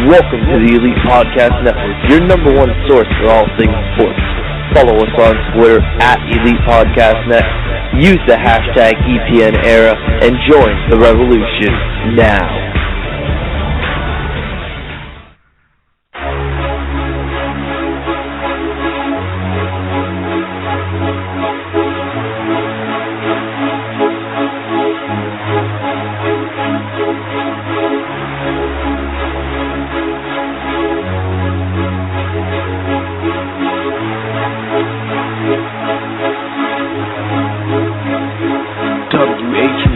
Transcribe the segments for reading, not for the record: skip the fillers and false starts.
Welcome to the Elite Podcast Network, your number one source for all things sports. Follow us on Twitter at Elite Podcast Net. Use the hashtag EPNERA and join the revolution now.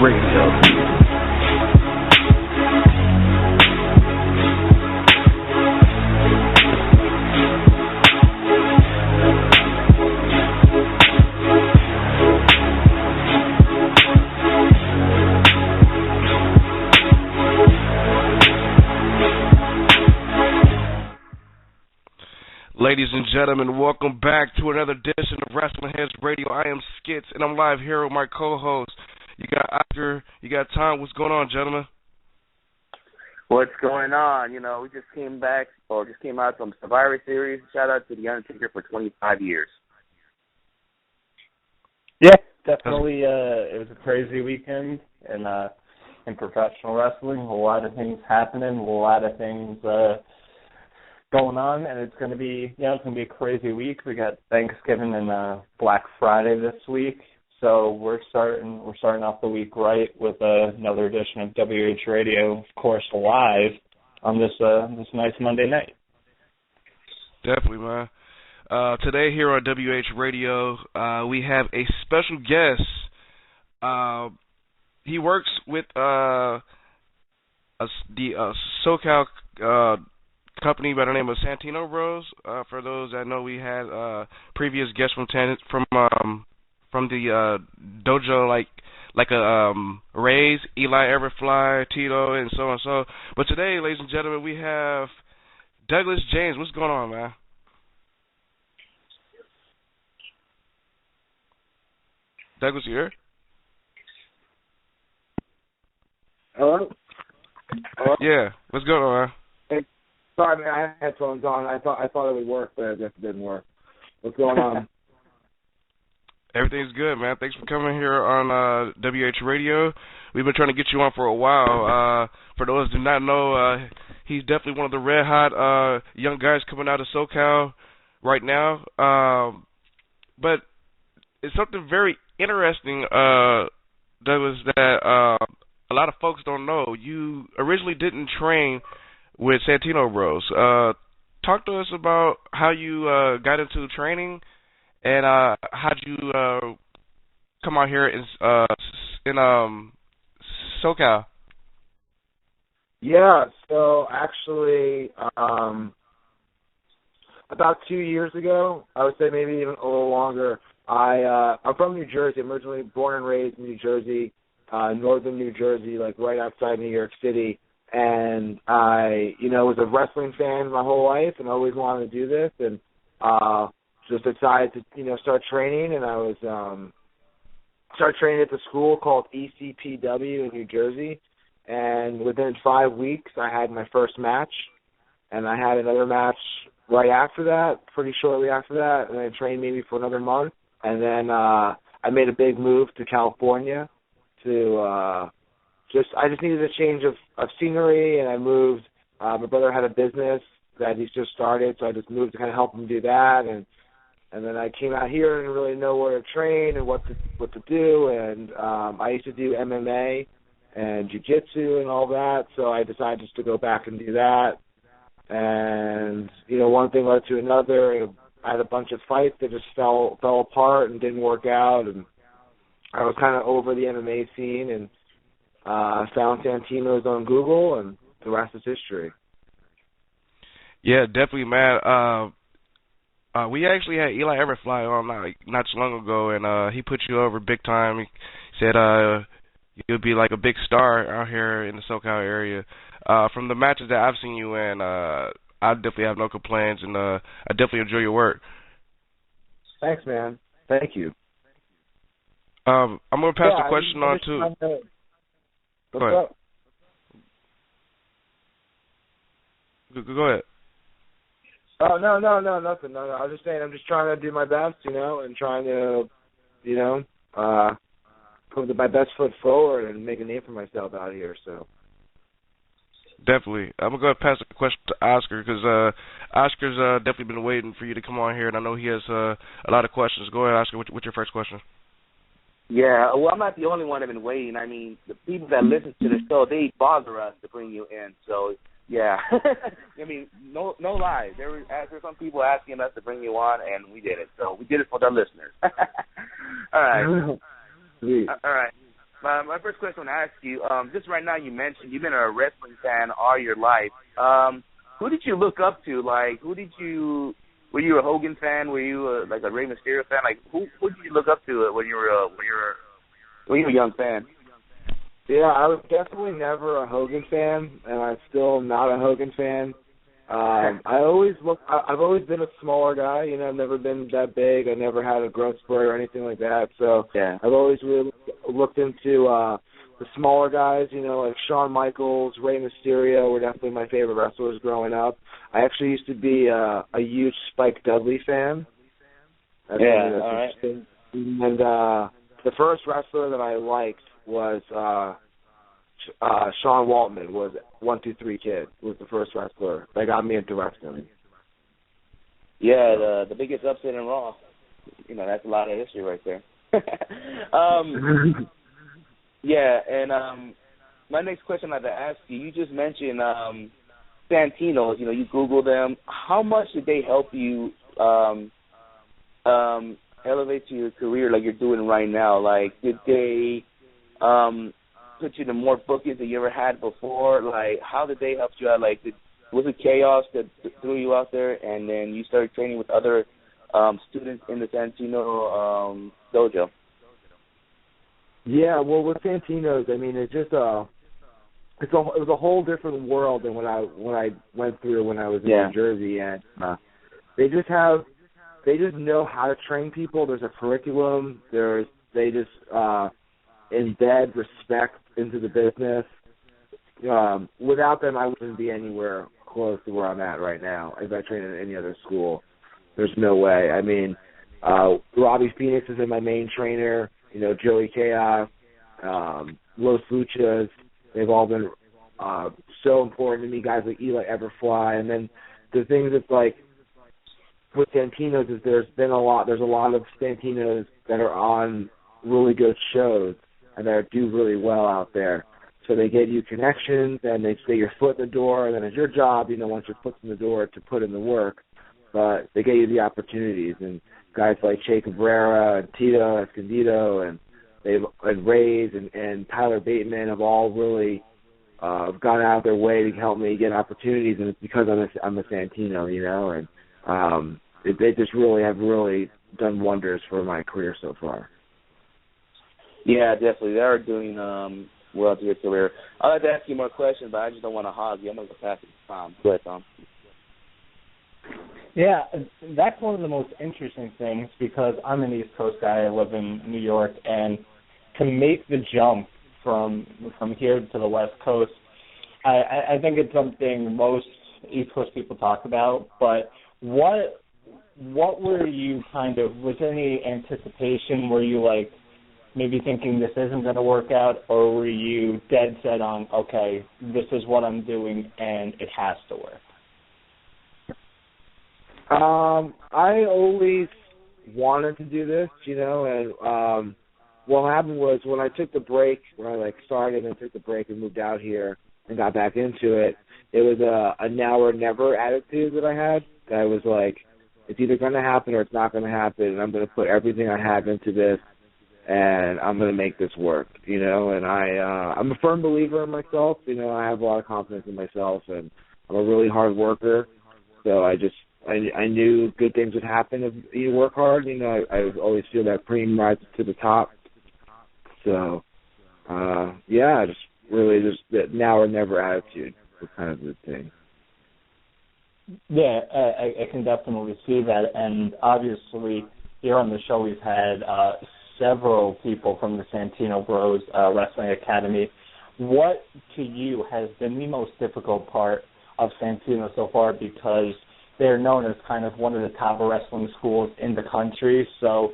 WHRADIO. Ladies and gentlemen, welcome back to another edition of Wrestlingheads Radio. I am Skits, and I'm live here with my co-host. You got Oscar, you got Tom. What's going on, gentlemen? What's going on? You know, we just came out from Survivor Series. Shout out to The Undertaker for 25 years. Yeah, definitely. It was a crazy weekend in professional wrestling. A lot of things happening, a lot of things going on, and it's going to be, it's going to be a crazy week. We got Thanksgiving and Black Friday this week, so we're starting off the week right with another edition of WHRADIO, of course, live on this nice Monday night. Definitely, man. Today here on WHRADIO, we have a special guest. He works with the SoCal company by the name of Santino Bros. For those that know, we had previous guests from the dojo, like a Rays, Eli Everfly, Tito, and so on and so. But today, ladies and gentlemen, we have Douglas James. What's going on, man? Douglas, you here? Hello? Yeah. What's going on, man? Sorry, man, I had headphones on. I thought it would work, but I guess it didn't work. What's going on? Everything's good, man. Thanks for coming here on WHRADIO. We've been trying to get you on for a while. For those who do not know, he's definitely one of the red-hot young guys coming out of SoCal right now. But it's something very interesting, Douglas, that a lot of folks don't know. You originally didn't train with Santino Bros. Talk to us about how you got into training and how'd you come out here in SoCal. Yeah, so actually about 2 years ago, I would say maybe even a little longer, I'm from New Jersey. I'm originally born and raised in New Jersey, northern New Jersey, like right outside New York City. And I, was a wrestling fan my whole life and always wanted to do this, and just decided to, start training. And I was started training at the school called ECPW in New Jersey. And within 5 weeks, I had my first match, and I had another match right after that, pretty shortly after that, and I trained maybe for another month. And then I made a big move to California to I just needed a change of scenery, and I moved. My brother had a business that he's just started, so I just moved to kind of help him do that. And then I came out here and didn't really know where to train and what to do. And I used to do MMA and jiu-jitsu and all that, so I decided just to go back and do that. And, one thing led to another. I had a bunch of fights that just fell apart and didn't work out, and I was kind of over the MMA scene, and I found Santino's on Google, and the rest is history. Yeah, definitely, man. We actually had Eli Everfly on not too long ago, and he put you over big time. He said you'll be like a big star out here in the SoCal area. From the matches that I've seen you in, I definitely have no complaints, and I definitely enjoy your work. Thanks, man. Thank you. I'm going to pass the question on to... What's up? Go ahead. Oh, no, nothing. No. I was just saying I'm just trying to do my best, and trying to, put my best foot forward and make a name for myself out here, so. Definitely. I'm going to go ahead and pass the question to Oscar because Oscar's definitely been waiting for you to come on here, and I know he has a lot of questions. Go ahead, Oscar. What's your first question? Yeah, well, I'm not the only one that's been waiting. I mean, the people that listen to the show, they bother us to bring you in. So, yeah. I mean, no lies. There's some people asking us to bring you on, and we did it. So we did it for the listeners. All right. All right. My first question I want to ask you, just right now you mentioned you've been a wrestling fan all your life. Who did you look up to? Like, were you a Hogan fan? Were you like a Rey Mysterio fan? Like, who did you look up to when you were a young fan? Yeah, I was definitely never a Hogan fan, and I'm still not a Hogan fan. I've always been a smaller guy. I've never been that big. I never had a growth spurt or anything like that. So yeah. I've always really looked into the smaller guys. Like Shawn Michaels, Rey Mysterio were definitely my favorite wrestlers growing up. I actually used to be a huge Spike Dudley fan. All right. And the first wrestler that I liked was Sean Waltman. Was 1-2-3 Kid was the first wrestler that got me into wrestling. Yeah, the biggest upset in Raw. That's a lot of history right there. Yeah, and my next question I'd like to ask you, you just mentioned Santino's, you Google them. How much did they help you elevate to your career like you're doing right now? Like, did they put you in more bookings than you ever had before? Like, how did they help you out? Like, was it Chaos that threw you out there, and then you started training with other students in the Santino dojo? Yeah, well, with Santino's, I mean, it's just it was a whole different world than what I went through when I was in New Jersey, and they just know how to train people. There's a curriculum. They just embed respect into the business. Without them, I wouldn't be anywhere close to where I'm at right now. If I trained in any other school, there's no way. I mean, Robbie Phoenix is my main trainer. Joey Chaos, Los Luchas. They've all been so important to me. Guys like Eli Everfly, and then the things that's like with Santino's is there's a lot of Santino's that are on really good shows and that do really well out there. So they give you connections, and they get your foot in the door, and then it's your job, once your foot's in the door, to put in the work. But they get you the opportunities, and guys like Che Cabrera and Tito Escondido and Reyes and Tyler Bateman have all really gone out of their way to help me get opportunities, and it's because I'm a Santino, and they just really have done wonders for my career so far. Yeah, definitely. They are doing well to your career. I'd like to ask you more questions, but I just don't want to hog you. I'm going to pass it to Tom. Go ahead, Tom. Yeah, that's one of the most interesting things because I'm an East Coast guy. I live in New York, and to make the jump from here to the West Coast, I think it's something most East Coast people talk about. But what were you was there any anticipation? Were you like maybe thinking this isn't going to work out, or were you dead set on, okay, this is what I'm doing and it has to work? I always wanted to do this, and what happened was when I took the break, when I started and took the break and moved out here and got back into it, it was a now or never attitude that I had. That I was like, it's either going to happen or it's not going to happen, and I'm going to put everything I have into this, and I'm going to make this work, and I'm a firm believer in myself. I have a lot of confidence in myself, and I'm a really hard worker, so I knew good things would happen if you work hard. I always feel that cream rises to the top. So, just that now or never attitude was kind of the thing. Yeah, I can definitely see that. And obviously, here on the show, we've had several people from the Santino Bros Wrestling Academy. What, to you, has been the most difficult part of Santino so far because they're known as kind of one of the top wrestling schools in the country. So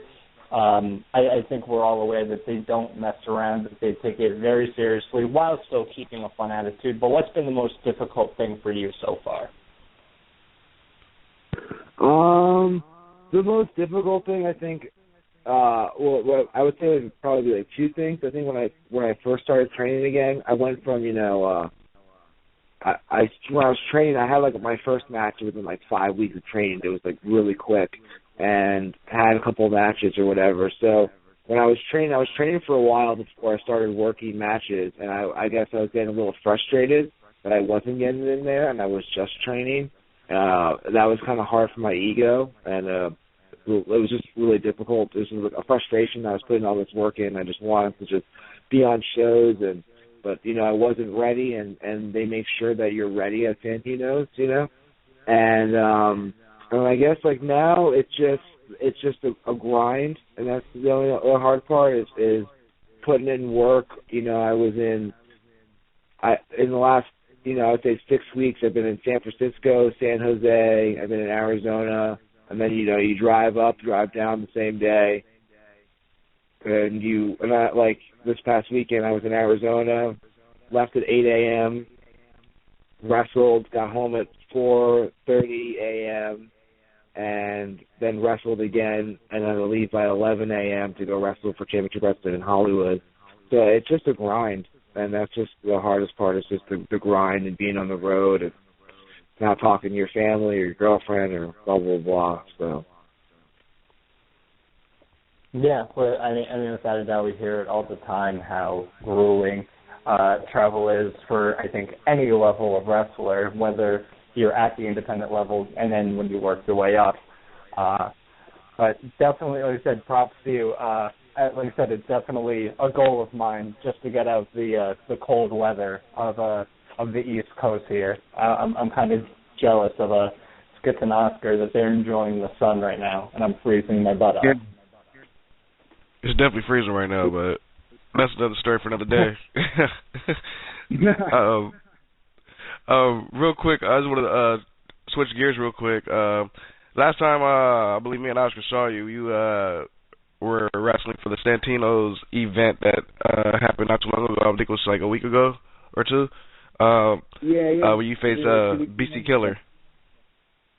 I think we're all aware that they don't mess around, that they take it very seriously while still keeping a fun attitude. But what's been the most difficult thing for you so far? The most difficult thing, I think, well, I would say it would probably be like two things. I think when I first started training again, I went from, when I was training, I had like my first match within like 5 weeks of training. It was like really quick, and had a couple of matches or whatever. So when I was training for a while before I started working matches, and I guess I was getting a little frustrated that I wasn't getting in there and I was just training. That was kind of hard for my ego, and it was just really difficult. It was a frustration. I was putting all this work in. I just wanted to just be on shows, but I wasn't ready, and they make sure that you're ready at Santino's, and I guess like now it's just a grind, and that's the only hard part is putting in work. I was in the last, I would say 6 weeks, I've been in San Francisco, San Jose, I've been in Arizona, and then, you drive up, drive down the same day. And like this past weekend, I was in Arizona, left at 8 a.m., wrestled, got home at 4:30 a.m., and then wrestled again, and then I leave by 11 a.m. to go wrestle for Championship Wrestling in Hollywood. So it's just a grind. And that's just the hardest part, is just the grind and being on the road and not talking to your family or your girlfriend or blah, blah, blah. So. Yeah, well, I mean, without a doubt, we hear it all the time how grueling travel is for, I think, any level of wrestler, whether you're at the independent level and then when you work your way up. But definitely, like I said, props to you. Like I said, it's definitely a goal of mine just to get out the cold weather of the East Coast here. I'm kind of jealous of Skitz and Oscar that they're enjoying the sun right now, and I'm freezing my butt off. It's definitely freezing right now, but that's another story for another day. Real quick, I just want to switch gears real quick. Last time, I believe me and Oscar saw you, were wrestling for the Santino's event that happened not too long ago. I think it was like a week ago or two. Where you faced BC Killer.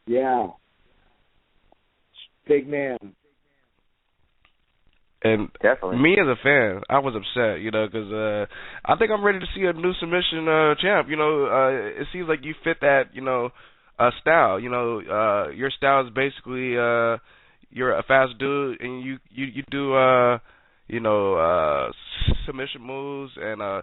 Yeah. Big man. And definitely, me as a fan, I was upset, because I think I'm ready to see a new submission champ. It seems like you fit that, style. Your style is basically you're a fast dude, and you do submission moves, and I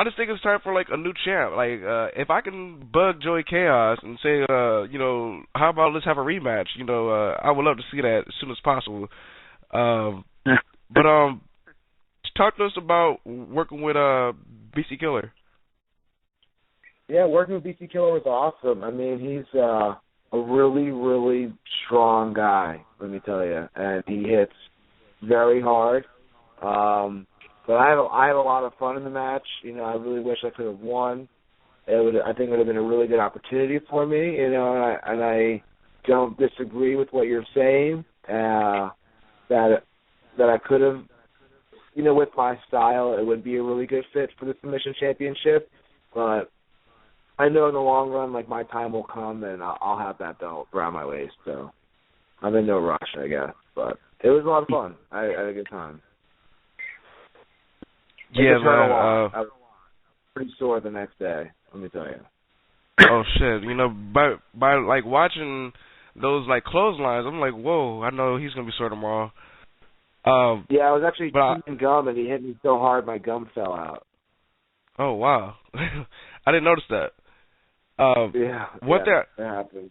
just think it's time for like a new champ. Like if I can bug Joey Chaos and say, how about let's have a rematch? I would love to see that as soon as possible. But talk to us about working with BC Killer. Yeah, working with BC Killer was awesome. I mean, he's a really, really strong guy, let me tell you, and he hits very hard. But I have a lot of fun in the match. I really wish I could have won. I think it would have been a really good opportunity for me. And I don't disagree with what you're saying. That I could have, with my style, it would be a really good fit for the Submission Championship. But I know in the long run, like, my time will come and I'll have that belt around my waist. So I'm in no rush, I guess. But it was a lot of fun. I had a good time. Yeah, man. I was pretty sore the next day, let me tell you. Oh, shit. By like, watching those, like, clotheslines, I'm like, whoa, I know he's going to be sore tomorrow. Yeah, I was actually chewing gum, and he hit me so hard my gum fell out. Oh, wow. I didn't notice that. That happened.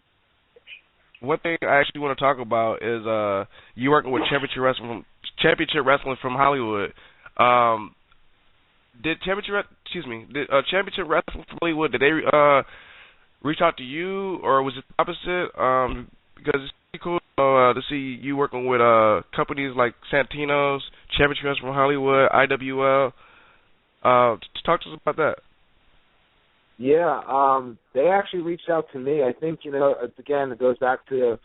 One thing I actually want to talk about is you working with Championship Wrestling from Hollywood. Did Championship Wrestling from Hollywood, did they reach out to you, or was it the opposite? Because it's pretty cool to see you working with companies like Santino's, Championship Wrestling from Hollywood, IWL. Talk to us about that. Yeah, they actually reached out to me. I think, again, it goes back to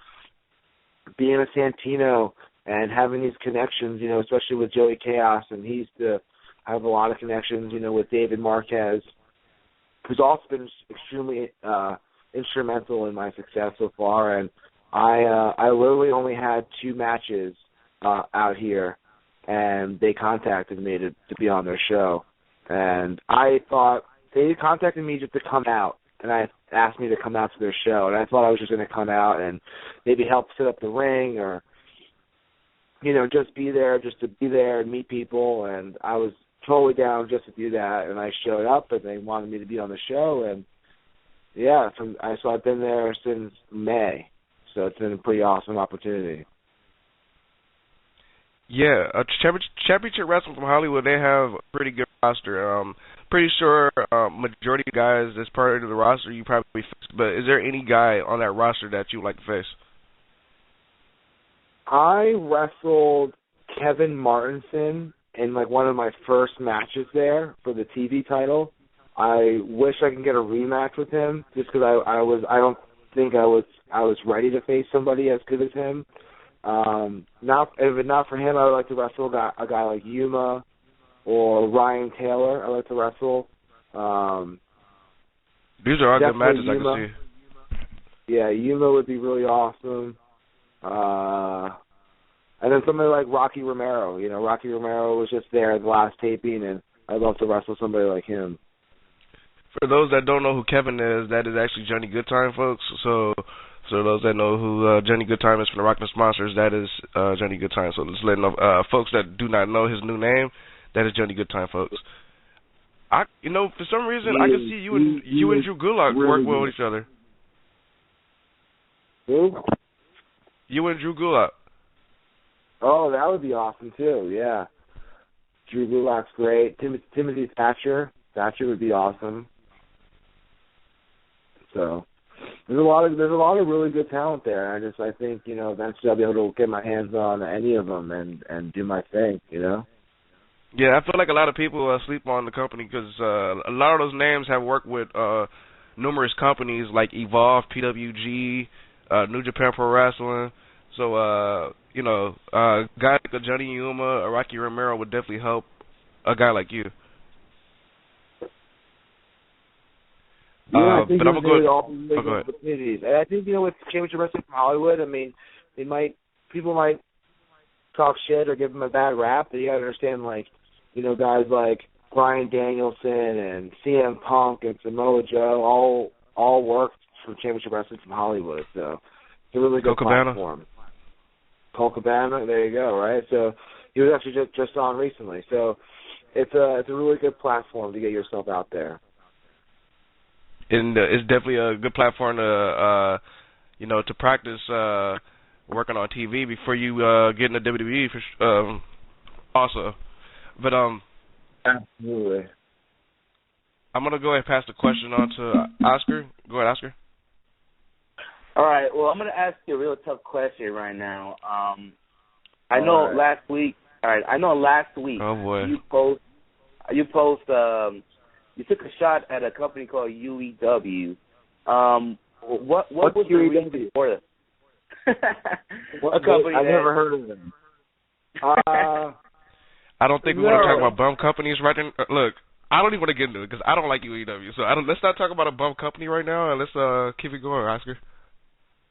being a Santino and having these connections, especially with Joey Chaos, and he used to have a lot of connections, with David Marquez, who's also been extremely instrumental in my success so far. And I literally only had 2 matches out here, and they contacted me to be on their show. And I thought they contacted me just to come out, and I asked me to come out to their show, and I thought I was just going to come out and maybe help set up the ring or, just be there, just to be there and meet people. And I was totally down just to do that, and I showed up, and they wanted me to be on the show. And yeah, so I've been there since May, so it's been a pretty awesome opportunity. Yeah, Championship Wrestling from Hollywood, they have a pretty good roster. Pretty sure majority of guys that's part of the roster you probably faced, but is there any guy on that roster that you would like to face? I wrestled Kevin Martinson in one of my first matches there for the TV title. I wish I could get a rematch with him, just because I don't think I was ready to face somebody as good as him. If not for him, I would like to wrestle a guy like Yuma or Ryan Taylor. I like to wrestle. These are all good matches Yuma. I can see. Yeah, Yuma would be really awesome. And then somebody like Rocky Romero. Rocky Romero was just there at the last taping, and I'd love to wrestle somebody like him. For those that don't know who Kevin is, that is actually Johnny Goodtime, folks. So those that know who Johnny Goodtime is from the Rockin' Sponsors, that is Johnny Goodtime. So just letting folks that do not know his new name, that is Johnny Goodtime, folks. For some reason, I can see you and Drew Gulak work well with each other. Who? You and Drew Gulak. Oh, that would be awesome too. Yeah, Drew Gulak's great. Timothy Thatcher would be awesome. So there's a lot of really good talent there. I think eventually I'll be able to get my hands on any of them and do my thing. Yeah, I feel like a lot of people sleep on the company because a lot of those names have worked with numerous companies like Evolve, PWG, New Japan Pro Wrestling. So, guys like Johnny Yuma or Rocky Romero would definitely help a guy like you. Yeah, I think but I'm going to go ahead. And I think, with Championship Wrestling from Hollywood, people might talk shit or give them a bad rap, but you got to understand, guys like Bryan Danielson and CM Punk and Samoa Joe all worked for Championship Wrestling from Hollywood, so it's a really good platform. Cole Cabana, there you go, right? So he was actually just on recently. So it's a really good platform to get yourself out there. And it's definitely a good platform to to practice working on TV before you get into WWE also. But absolutely. I'm gonna go ahead and pass the question on to Oscar. Go ahead, Oscar. All right. Well, I'm going to ask you a real tough question right now. I know last week. Oh boy. You took a shot at a company called UEW. What was the reason for this? What company? I've never heard of them. I don't think we want to talk about bum companies right now. Look, I don't even want to get into it because I don't like UEW. So let's not talk about a bum company right now, and let's keep it going, Oscar.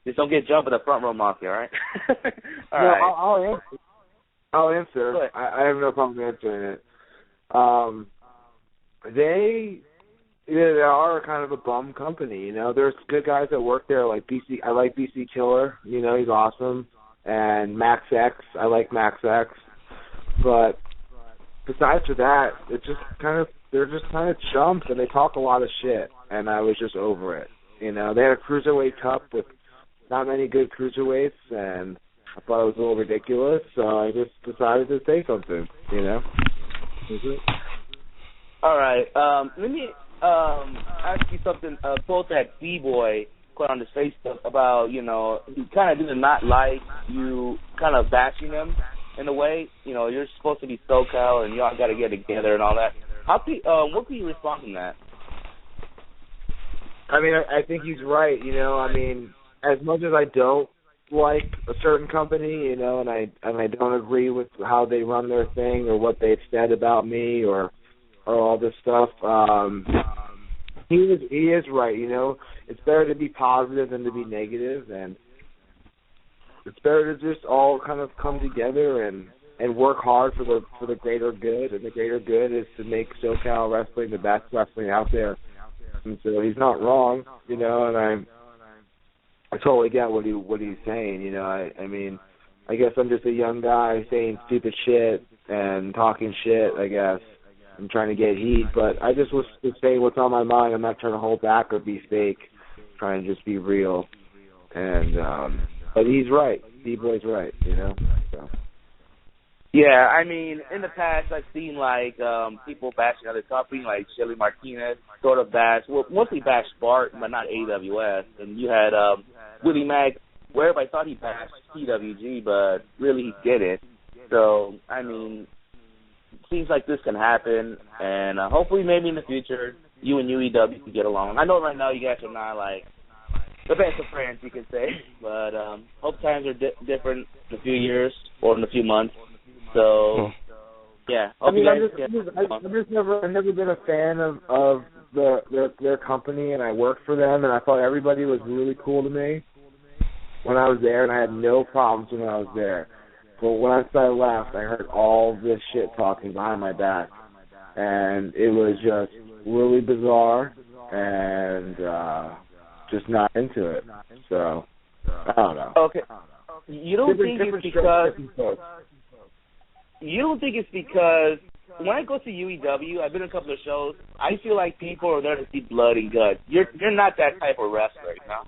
Just don't get jumped in the front row mafia, all right? All right. I'll answer. I have no problem answering it. They are kind of a bum company, There's good guys that work there, like BC. I like BC Killer, he's awesome, and Max X. I like Max X, but besides for that, they're just kind of chumps, and they talk a lot of shit, and I was just over it. They had a cruiserweight cup with not many good cruiserweights, and I thought it was a little ridiculous, so I just decided to say something, All right. Let me ask you something. Post that B-Boy put on his Facebook about, he kind of did not like you kind of bashing him in a way. You're supposed to be SoCal and y'all got to get together and all that. What can you respond to that? I mean, I think he's right. You know, I mean, as much as I don't like a certain company, you know, and I don't agree with how they run their thing or what they've said about me or all this stuff, he is right. You know, it's better to be positive than to be negative, and it's better to just all kind of come together and work hard for the greater good, and the greater good is to make SoCal wrestling the best wrestling out there. And so he's not wrong, you know, and I totally get what he's saying, you know. I mean, I guess I'm just a young guy saying stupid shit and talking shit, I guess. I'm trying to get heat, but I just was saying what's on my mind. I'm not trying to hold back or be fake, trying to just be real. And but he's right. D-Boy's right, you know. So. Yeah, I mean, in the past I've seen like people bashing other companies, like Shelly Martinez, sort of bash, well, mostly bash Spark, but not AWS. And you had Willie Mack, where everybody thought he bashed PWG, but really he didn't. So, I mean, it seems like this can happen, and hopefully maybe in the future you and UEW can get along. I know right now you guys are not like the best of friends, you can say, but hope times are different in a few years or in a few months. So, yeah. I mean, I've never been a fan of their company, and I worked for them, and I thought everybody was really cool to me when I was there, and I had no problems when I was there. But once I left, I heard all this shit talking behind my back, and it was just really bizarre, and just not into it. So, I don't know. Okay. You don't think it's because... You don't think it's because when I go to UEW, I've been to a couple of shows, I feel like people are there to see blood and guts. You're not that type of wrestler, you know?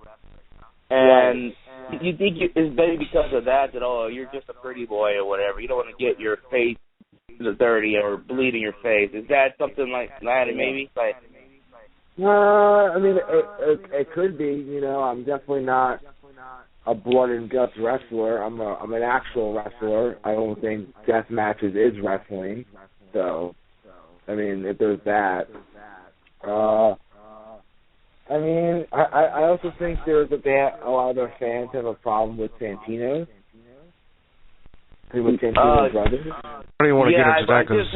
And you think it's maybe because of that, oh, you're just a pretty boy or whatever. You don't want to get your face dirty or bleed in your face. Is that something like that maybe? Like, I mean, it could be. You know, I'm definitely not a blood and guts wrestler. I'm an actual wrestler. I don't think death matches is wrestling. So, I mean, if there's that. I mean, I also think a lot of their fans have a problem with Santino. With Santino's brothers. I don't even want to get into that because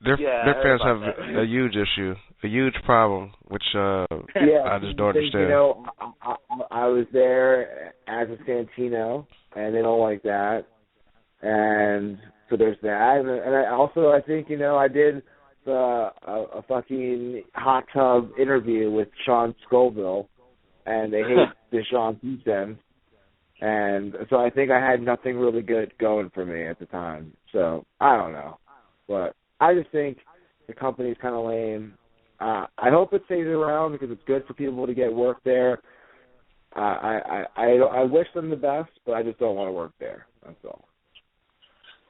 their fans have a huge issue, a huge problem, which I just don't understand. You know, I was there as a Santino, and they don't like that, and so there's that. And I think, you know, I did a fucking hot tub interview with Sean Scoville, and they hate the Sean Houston, and so I think I had nothing really good going for me at the time. So I don't know, but I just think the company's kind of lame. I hope it stays around because it's good for people to get work there. I wish them the best, but I just don't want to work there. That's all.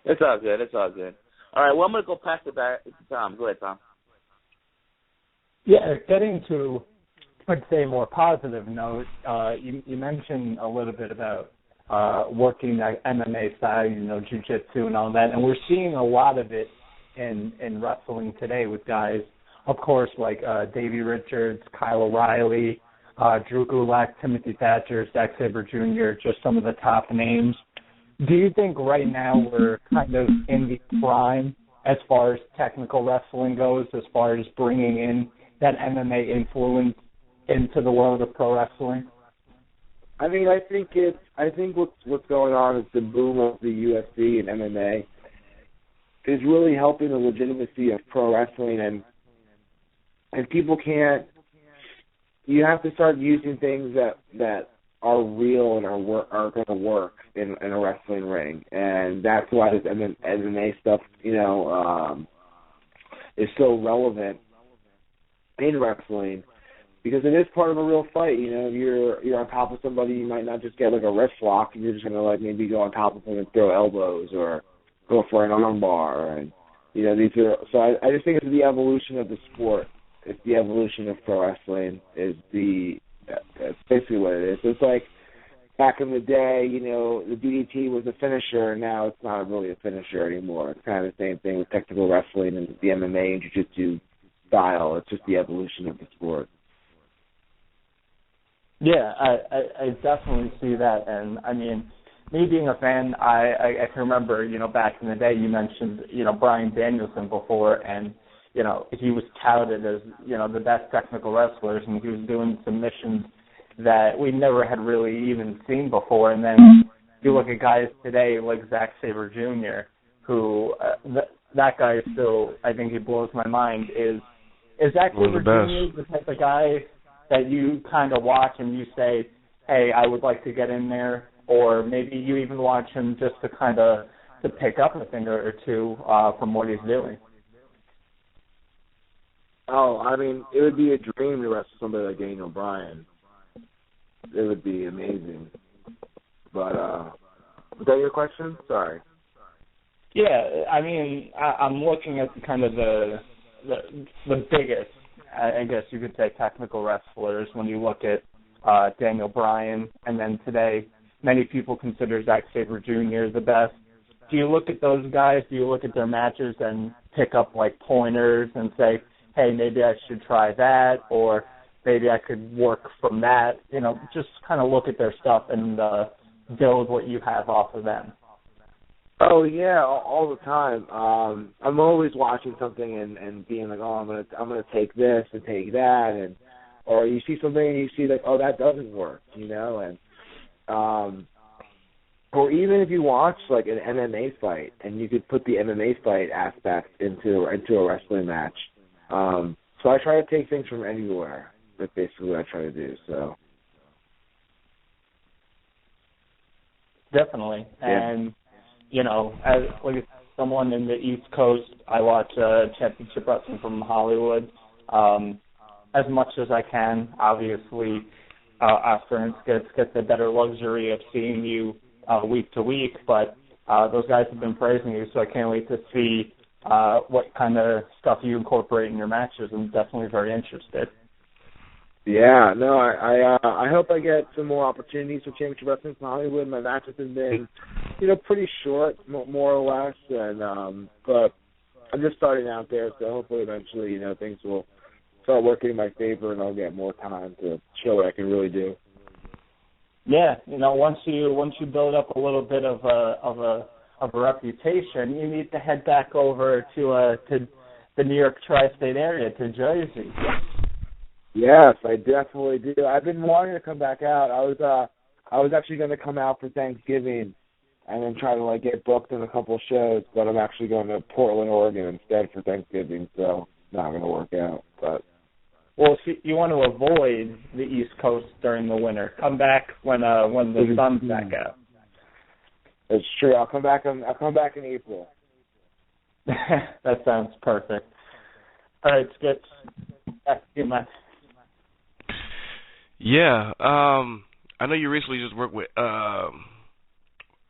It's all good. It's all good. All right, well, I'm going to go pass it back to Tom. Go ahead, Tom. Yeah, getting to, I'd say, more positive note, you mentioned a little bit about working the MMA side, you know, jiu-jitsu and all that, and we're seeing a lot of it in wrestling today with guys, of course, like Davey Richards, Kyle O'Reilly, Drew Gulak, Timothy Thatcher, Zack Sabre Jr., just some of the top names. Do you think right now we're kind of in the prime as far as technical wrestling goes, as far as bringing in that MMA influence into the world of pro wrestling? I mean, I think what's going on is the boom of the UFC and MMA is really helping the legitimacy of pro wrestling, and people can't. You have to start using things that are real and are going to work in a wrestling ring, and that's why this MMA stuff, you know, is so relevant in wrestling, because it is part of a real fight. You know, if you're on top of somebody, you might not just get like a wrist lock, and you're just gonna like maybe go on top of them and throw elbows or go for an arm bar, and you know these are. So I just think it's the evolution of the sport. It's the evolution of pro wrestling. That's basically what it is. It's like back in the day, you know, the DDT was a finisher, and now it's not really a finisher anymore. It's kind of the same thing with technical wrestling and the MMA and jiu-jitsu style. It's just the evolution of the sport. Yeah, I definitely see that, and I mean, me being a fan, I can remember, back in the day you mentioned, Bryan Danielson before, and, he was touted as, the best technical wrestlers, and he was doing submissions that we never had really even seen before, and then you look at guys today like Zack Sabre Jr., who, that guy is still, I think he blows my mind, is Zack Sabre Jr. the type of guy that you kind of watch and you say, hey, I would like to get in there, or maybe you even watch him just to kind of to pick up a thing or two from what he's doing? Oh, I mean, it would be a dream to wrestle somebody like Daniel Bryan. It would be amazing. But, was that your question? Sorry. Yeah, I mean, I'm looking at kind of the biggest, I guess you could say, technical wrestlers when you look at Daniel Bryan, and then today many people consider Zack Sabre Jr. the best. Do you look at those guys, do you look at their matches and pick up like pointers and say, hey, maybe I should try that, or maybe I could work from that, just kind of look at their stuff and build what you have off of them? Oh yeah, all the time. I'm always watching something and being like, oh, I'm gonna take this and take that, and or you see something and you see like, oh, that doesn't work, and or even if you watch like an MMA fight and you could put the MMA fight aspect into a wrestling match. So I try to take things from anywhere. That's basically what I try to do. So definitely, yeah. and as like someone in the East Coast, I watch Championship Wrestling from Hollywood as much as I can. Obviously, Austin gets the better luxury of seeing you week to week, but those guys have been praising you, so I can't wait to see what kind of stuff you incorporate in your matches. I'm definitely very interested. Yeah, no, I hope I get some more opportunities for Championship Wrestling from Hollywood. My matches have been, pretty short, more or less, and but I'm just starting out there, so hopefully eventually, things will start working in my favor, and I'll get more time to show what I can really do. Yeah, once you build up a little bit of a reputation, you need to head back over to the New York tri-state area, to Jersey. Yes, I definitely do. I've been wanting to come back out. I was actually going to come out for Thanksgiving and then try to get booked in a couple of shows, but I'm actually going to Portland, Oregon instead for Thanksgiving, so not going to work out. But well, see, you want to avoid the East Coast during the winter. Come back when the sun's back out. It's true. I'll come back in April. That sounds perfect. All right, Skip. Back to you, Matt. Yeah, I know you recently just worked with a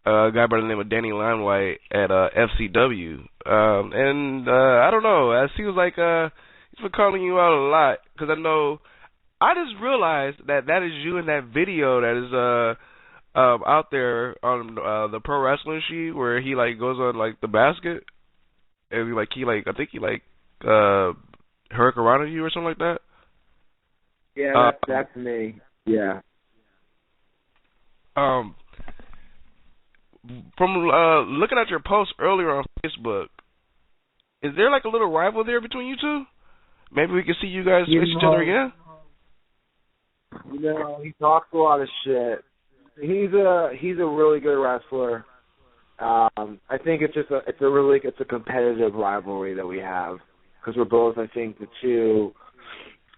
guy by the name of Danny Limelight at FCW, and I don't know. It seems like he's been calling you out a lot, because I just realized that is you in that video that is out there on the Pro Wrestling Sheet, where he goes on the basket, and I think he hurricanrana you or something like that. Yeah, that's me. Yeah. From looking at your post earlier on Facebook, is there a little rival there between you two? Maybe we can see you guys face each other again. He talks a lot of shit. He's a really good wrestler. I think it's a competitive rivalry that we have, because we're both, I think, the two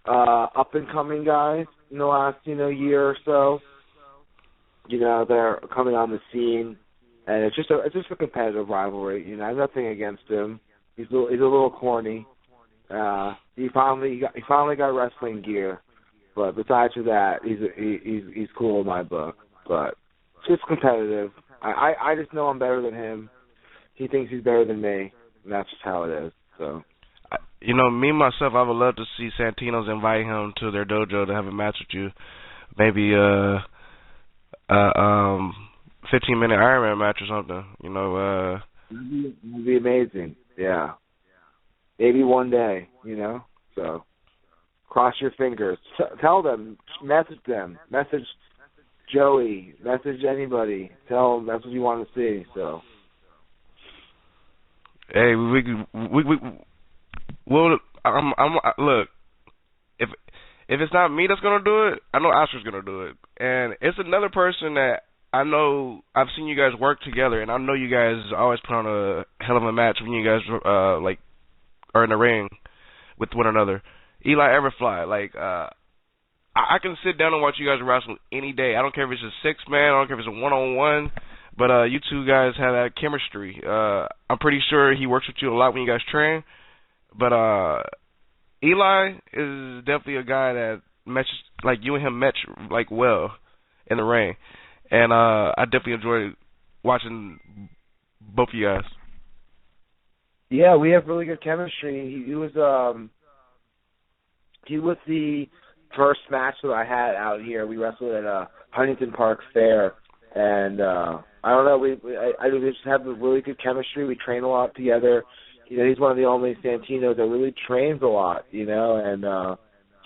up and coming guys in the last year or so. They're coming on the scene, and it's just a competitive rivalry. I have nothing against him. He's a little corny. He finally got wrestling gear, but besides that, he's cool in my book. But it's just competitive. I just know I'm better than him. He thinks he's better than me, and that's just how it is. So. Me myself, I would love to see Santino's invite him to their dojo to have a match with you. Maybe 15-minute Iron Man match or something. It'd be amazing. Yeah. Maybe one day. So. Cross your fingers. Tell them. Message them. Message Joey. Message anybody. Tell them that's what you want to see. So. Hey, well, look. If it's not me that's gonna do it, I know Oscar's gonna do it, and it's another person that I know. I've seen you guys work together, and I know you guys always put on a hell of a match when you guys like are in the ring with one another. Eli Everfly, like I can sit down and watch you guys wrestle any day. I don't care if it's a 6-man, I don't care if it's a 1-on-1, but you two guys have that chemistry. I'm pretty sure he works with you a lot when you guys train, but Eli is definitely a guy that matches, like you and him match like well in the ring, and I definitely enjoy watching both of you guys. Yeah, we have really good chemistry. He was the first match that I had out here. We wrestled at Huntington Park Fair, and I don't know. We just have a really good chemistry. We train a lot together. You know, he's one of the only Santinos that really trains a lot. You know, and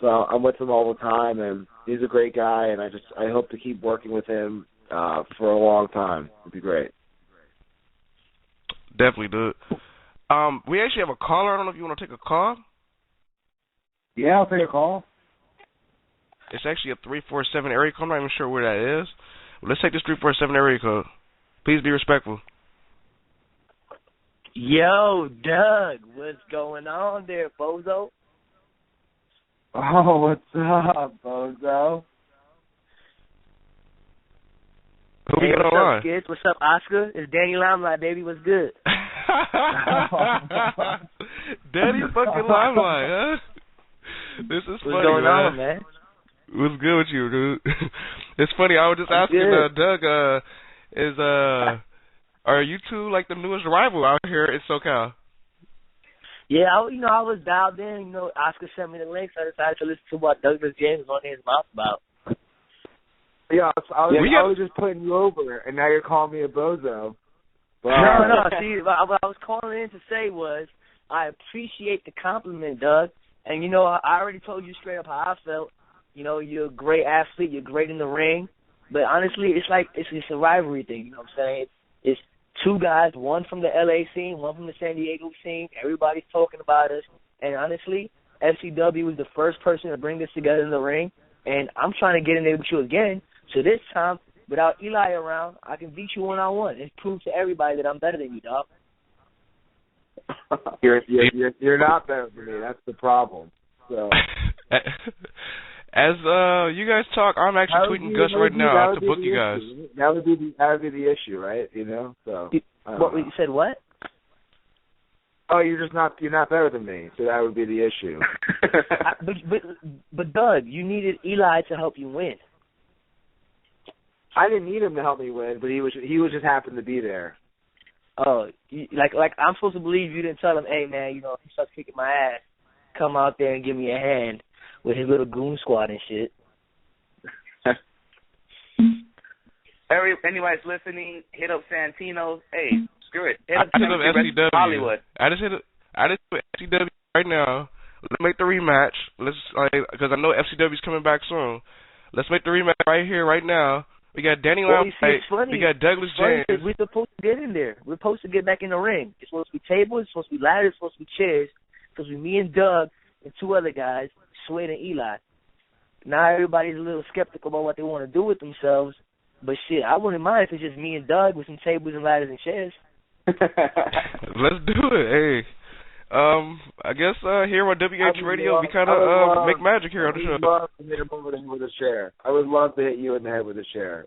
so I'm with him all the time, and he's a great guy. And I hope to keep working with him for a long time. It'd be great. Definitely, dude. We actually have a caller. I don't know if you want to take a call. Yeah, I'll take a call. It's actually a 347 area code. I'm not even sure where that is. Well, let's take this 347 area code. Please be respectful. Yo, Doug, what's going on there, Bozo? Oh, what's up, Bozo? Who we Hey, got what's on? up, kids? What's up, Oscar? It's Danny Limelight, baby. What's good? Daddy fucking Limelight, huh? This is funny, What's going on, man? What's good with you, dude? It's funny. I was just asking Doug, are you two like the newest rival out here in SoCal? Yeah, I was dialed in. Oscar sent me the link, so I decided to listen to what Douglas James was on his mouth about. Yeah, I was just putting you over, and now you're calling me a bozo. No. See, what I was calling in to say was I appreciate the compliment, Doug. And, I already told you straight up how I felt. You're a great athlete. You're great in the ring. But honestly, it's like it's a rivalry thing. You know what I'm saying? It's two guys, one from the L.A. scene, one from the San Diego scene. Everybody's talking about us. And honestly, FCW was the first person to bring this together in the ring. And I'm trying to get in there with you again. So this time, without Eli around, I can beat you one-on-one and prove to everybody that I'm better than you, dog. You're not better than me. That's the problem. So, as you guys talk, I'm actually tweeting Gus right now to book you guys. That would be the issue, right? So. What you said? What? Oh, you're not better than me, so that would be the issue. But Doug, you needed Eli to help you win. I didn't need him to help me win, but he was just happened to be there. Oh, like I'm supposed to believe you didn't tell him, hey man, if he starts kicking my ass, come out there and give me a hand with his little goon squad and shit. Anybody's listening, hit up Santino. Hey, screw it. Hit up FCW. Hollywood. I just hit FCW right now. Let's make the rematch. Because I know FCW's coming back soon. Let's make the rematch right here, right now. We got Danny Limelight. We got Douglas James. We're supposed to get in there. We're supposed to get back in the ring. It's supposed to be tables. It's supposed to be ladders. It's supposed to be chairs. It's supposed to be me and Doug and two other guys, Swade and Eli. Now everybody's a little skeptical about what they want to do with themselves. But shit, I wouldn't mind if it's just me and Doug with some tables and ladders and chairs. Let's do it. Hey. I guess here on WHRADIO we kind of make magic here on the show. I would love to hit him over the head with a chair. I would love to hit you in the head with a chair.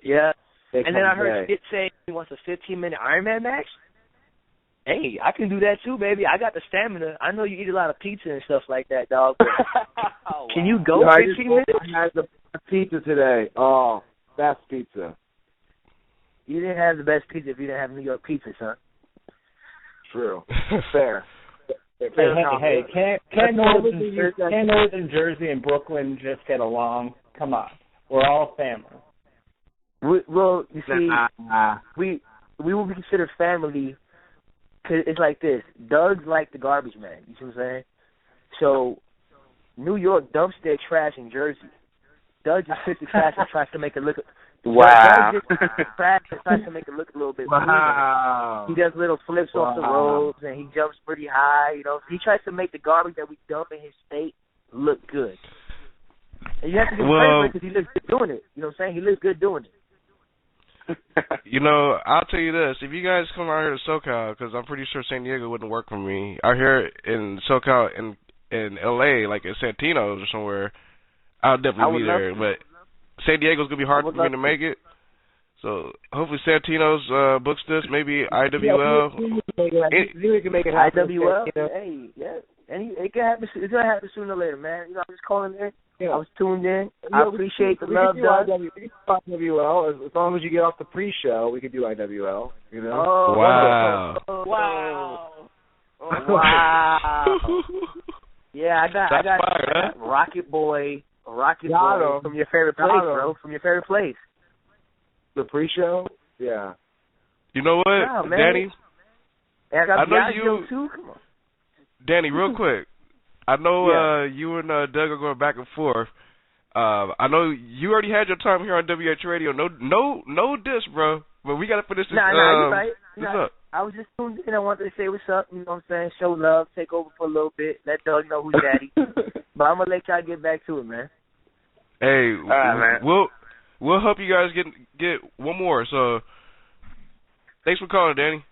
Yeah. And then I heard Skip say he wants a 15-minute Iron Man match. Hey, I can do that too, baby. I got the stamina. I know you eat a lot of pizza and stuff like that, dog. Can you go 15 minutes? I had the pizza today. Oh, best pizza. You didn't have the best pizza if you didn't have New York pizza, son. True. Fair. Hey, can't Northern Jersey and Brooklyn just get along? Come on. We're all family. Well, you see, we will be considered family because it's like this. Doug's like the garbage man. You see what I'm saying? So New York dumps their trash in Jersey. Doug just picks the trash and tries to make it look. Wow. Doug just trash and tries to make it look a little bit. Wow. He does little flips off the roads and he jumps pretty high. You know, he tries to make the garbage that we dump in his state look good. And you have to give him credit because he looks good doing it. You know what I'm saying? He looks good doing it. You know, I'll tell you this. If you guys come out here to SoCal, because I'm pretty sure San Diego wouldn't work for me. Out here in SoCal, in L.A., like at Santino's or somewhere, I'll definitely be there. But San Diego's going to be hard for me to make it. So hopefully Santino's books this, maybe IWL. We can make it happen. IWL? Hey, yeah. And it can happen. It's going to happen sooner or later, man. You know, I'm just calling in. Yeah. I was tuned in. I appreciate the love, Doug. IWL. As long as you get off the pre-show, we could do IWL. You know? Oh, wow. Wow. Wow. Yeah, I got Rocket Boy from your favorite place, bro. From your favorite place. The pre-show? Yeah. You know what, wow, Danny? I got know you too. Come on. Danny, real quick. I know you and Doug are going back and forth. I know you already had your time here on WHRADIO. No diss, bro. But we got to finish this. You're right. What's up? I was just tuned in. I wanted to say what's up. You know what I'm saying? Show love. Take over for a little bit. Let Doug know who's daddy. But I'm going to let y'all get back to it, man. Hey, all right, man. We'll help you guys get one more. So thanks for calling, Danny.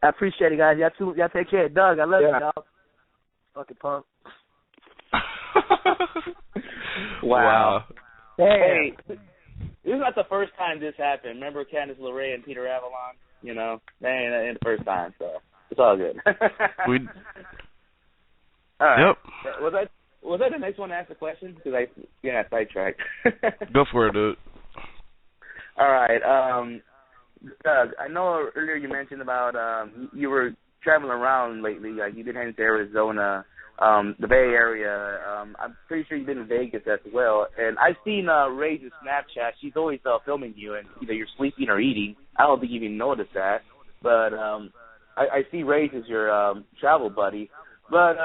I appreciate it, guys. Y'all take care. Doug, I love you, dog. Fucking punk. Wow. Hey, this is not the first time this happened. Remember Candice LeRae and Peter Avalon? You know, that ain't the first time, so it's all good. We. All right. Yep. Was that the next one to ask the question? Because I sidetracked. Go for it, dude. All right. Doug, I know earlier you mentioned about you were traveling around lately. Like you've been heading to Arizona, the Bay Area. I'm pretty sure you've been in Vegas as well. And I've seen Ray's Snapchat. She's always filming you, and either you're sleeping or eating. I don't think you even noticed that. But I see Ray's as your travel buddy. But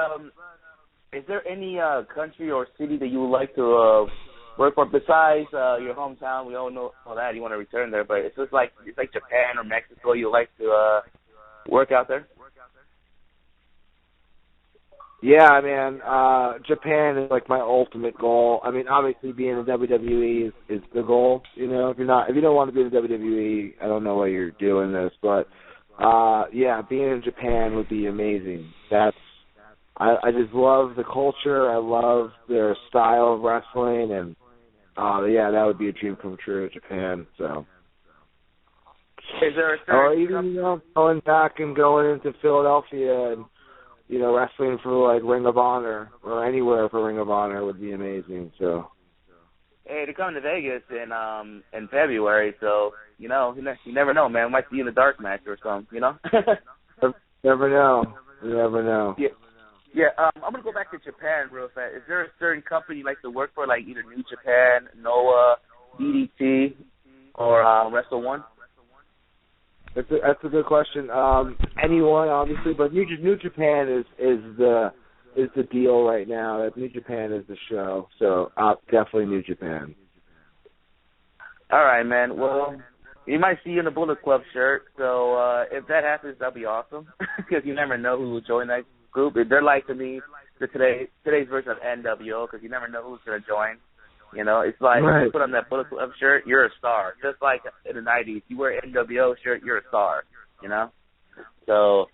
is there any country or city that you would like to work for besides your hometown? We all know that you want to return there, but it's like Japan or Mexico. You like to work out there? Yeah, man. Japan is like my ultimate goal. I mean, obviously being in WWE is the goal. You know, if you don't want to be in the WWE, I don't know why you're doing this, but yeah, being in Japan would be amazing. I just love the culture. I love their style of wrestling, and yeah, that would be a dream come true, Japan. So. Is there a or even going back and going into Philadelphia and wrestling for like Ring of Honor or anywhere for Ring of Honor would be amazing. So. Hey, to come to Vegas in February, so you never know, man. We might see you in a dark match or something, you know. Never know. You never know. Yeah. Yeah, I'm going to go back to Japan real fast. Is there a certain company you like to work for, like either New Japan, Noah, DDT, or Wrestle One? That's a good question. Anyone, obviously, but New Japan is the deal right now. New Japan is the show, so definitely New Japan. All right, man. Well, you might see you in a Bullet Club shirt, so if that happens, that'll be awesome, because you never know who will join that group. They're like to me today's version of NWO, because you never know who's going to join. You know, it's like if you put on that Bullet Club shirt, you're a star. Just like in the 90s, you wear an NWO shirt, you're a star. You know, so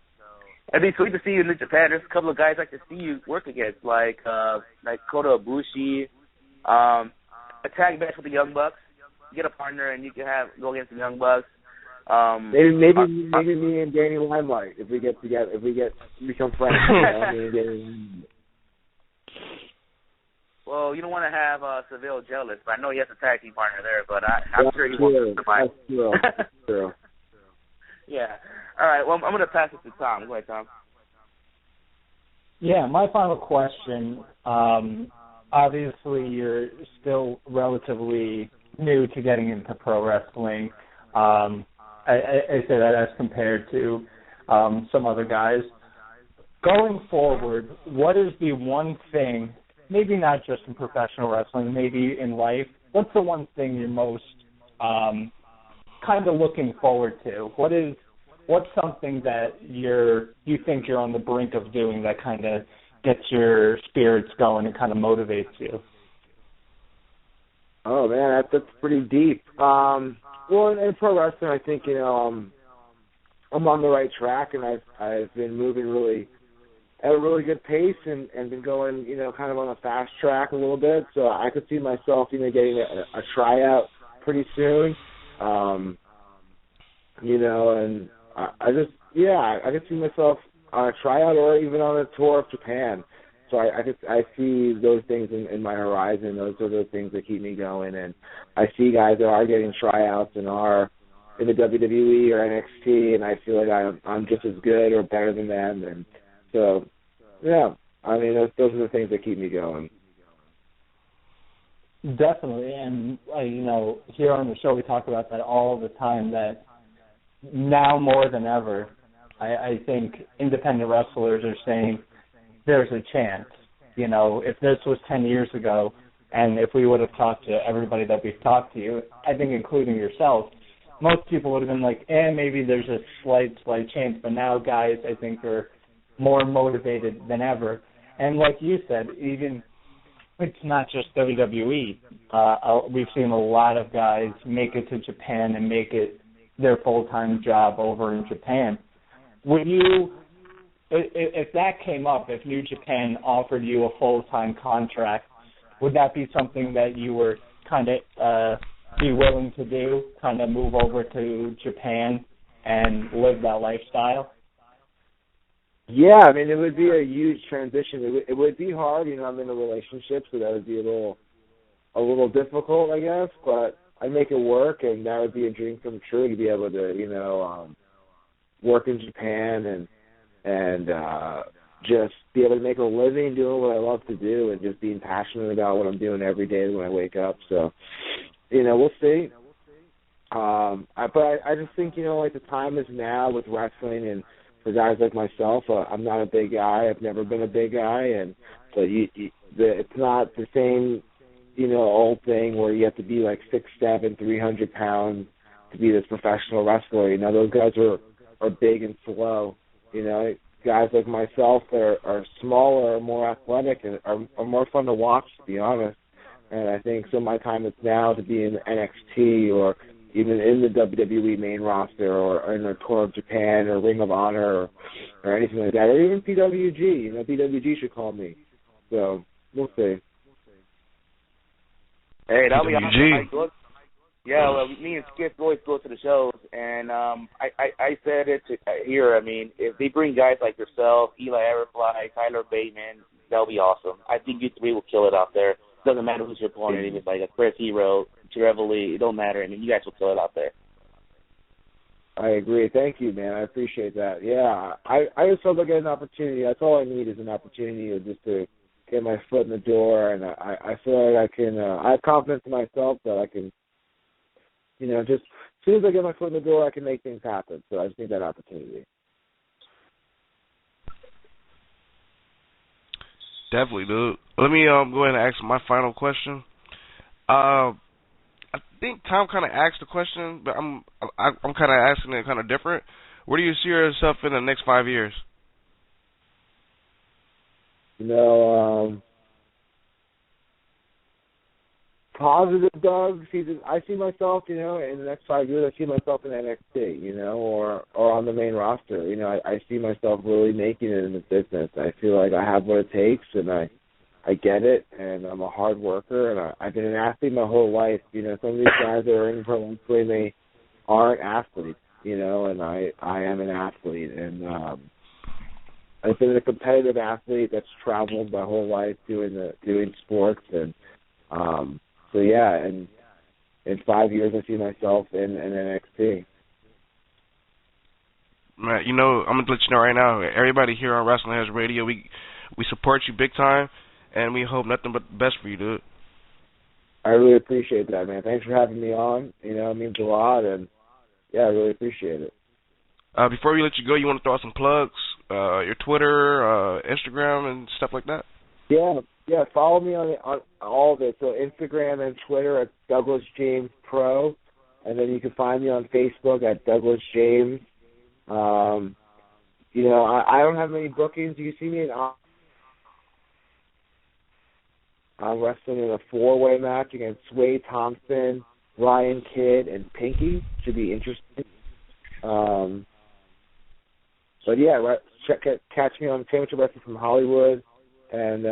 it'd be sweet to see you in Japan. There's a couple of guys I'd like to see you work against, like Kota Ibushi, a tag match with the Young Bucks. Get a partner and you can go against the Young Bucks. Maybe me and Danny Limelight if we get together, become friends. Me and Danny. Well, you don't want to have Seville jealous, but I know he has a tag team partner there. But I'm sure he wants to find. That's true. Yeah. All right. Well, I'm going to pass it to Tom. Go ahead, Tom. Yeah, my final question. Obviously, you're still relatively new to getting into pro wrestling. I say that as compared to some other guys. Going forward, what is the one thing maybe not just in professional wrestling, maybe in life, what's the one thing you're most kind of looking forward to? What's something that you think you're on the brink of doing that kind of gets your spirits going and kind of motivates you? Oh man, that's pretty deep. Well, in pro wrestling, I think I'm on the right track, and I've been moving really at a really good pace, and been going kind of on a fast track a little bit. So I could see myself getting a tryout pretty soon. And I could see myself on a tryout or even on a tour of Japan. So I see those things in my horizon. Those are the things that keep me going. And I see guys that are getting tryouts and are in the WWE or NXT, and I feel like I'm just as good or better than them. And so, yeah, I mean, those are the things that keep me going. Definitely. And, here on the show we talk about that all the time, that now more than ever, I think independent wrestlers are saying there's a chance. If this was 10 years ago, and if we would have talked to everybody that we've talked to, I think including yourself, most people would have been like, maybe there's a slight chance. But now guys, I think, are more motivated than ever. And like you said, even it's not just WWE. We've seen a lot of guys make it to Japan and make it their full-time job over in Japan. Would you, if that came up, if New Japan offered you a full-time contract, would that be something that you were kind of be willing to do, kind of move over to Japan and live that lifestyle? Yeah, I mean, it would be a huge transition. It would be hard. I'm in a relationship, so that would be a little difficult, I guess. But I make it work, and that would be a dream come true to be able to, work in Japan and just be able to make a living doing what I love to do, and just being passionate about what I'm doing every day when I wake up. So, we'll see. But I just think, the time is now with wrestling, and for guys like myself, I'm not a big guy. I've never been a big guy, and so it's not the same, old thing where you have to be like 6'7", 300 pounds to be this professional wrestler. Those guys are big and slow. Guys like myself that are smaller, more athletic, and are more fun to watch, to be honest. And I think so my time is now to be in NXT or even in the WWE main roster or in a tour of Japan or Ring of Honor or anything like that, or even PWG. PWG should call me. So we'll see. Hey, that'll be awesome. Yeah, well, me and Skip always go to the shows, and I said it here. I mean, if they bring guys like yourself, Eli Everfly, Tyler Bateman, that'll be awesome. I think you three will kill it out there. Doesn't matter who's your opponent. If it's like a Chris Hero, Trevely, it don't matter. I mean, you guys will kill it out there. I agree. Thank you, man. I appreciate that. Yeah, I just hope I get an opportunity. That's all I need is an opportunity just to get my foot in the door, and I feel like I can. I have confidence in myself that I can. Just as soon as I get my foot in the door, I can make things happen. So I just need that opportunity. Definitely, dude. Let me go ahead and ask my final question. I think Tom kind of asked the question, but I'm kind of asking it kind of different. Where do you see yourself in the next 5 years? Positive, Doug. I see myself, in the next 5 years, I see myself in NXT, or on the main roster. I see myself really making it in the business. I feel like I have what it takes, and I get it, and I'm a hard worker, and I've been an athlete my whole life. Some of these guys that are in pro wrestling, they aren't athletes, and I am an athlete, and I've been a competitive athlete that's traveled my whole life doing sports, and so yeah, and in 5 years I see myself in NXT. Man, I'm gonna let you know right now. Everybody here on Wrestlingheads Radio, we support you big time, and we hope nothing but the best for you, dude. I really appreciate that, man. Thanks for having me on. It means a lot, and yeah, I really appreciate it. Before we let you go, you want to throw out some plugs, your Twitter, Instagram, and stuff like that? Yeah, Yeah, follow me on all of it. So Instagram and Twitter at Douglas James Pro, and then you can find me on Facebook at Douglas James. You know, I don't have many bookings. You can see me I'm wrestling in a 4-way match against Sway Thompson, Ryan Kidd, and Pinky. Should be interesting. But yeah, catch me on Championship Wrestling from Hollywood, and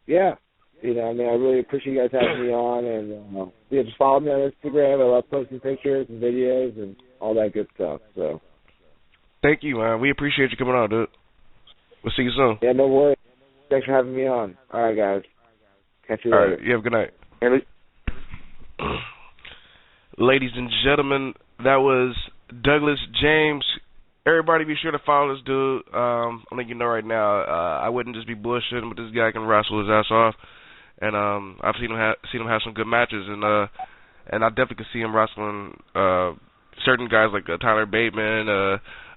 yeah, you know, I mean, I really appreciate you guys having me on, and yeah, just follow me on Instagram. I love posting pictures and videos and all that good stuff. So, thank you, man. We appreciate you coming on, dude. We'll see you soon. Yeah, no worries. Thanks for having me on. All right, guys. Catch you later. All right, you have a good night. Ladies and gentlemen, that was Douglas James. Everybody be sure to follow this dude. I'm letting you know right now, I wouldn't just be bullshitting, but this guy can wrestle his ass off. And I've seen him have some good matches, and I definitely could see him wrestling certain guys like Tyler Bateman,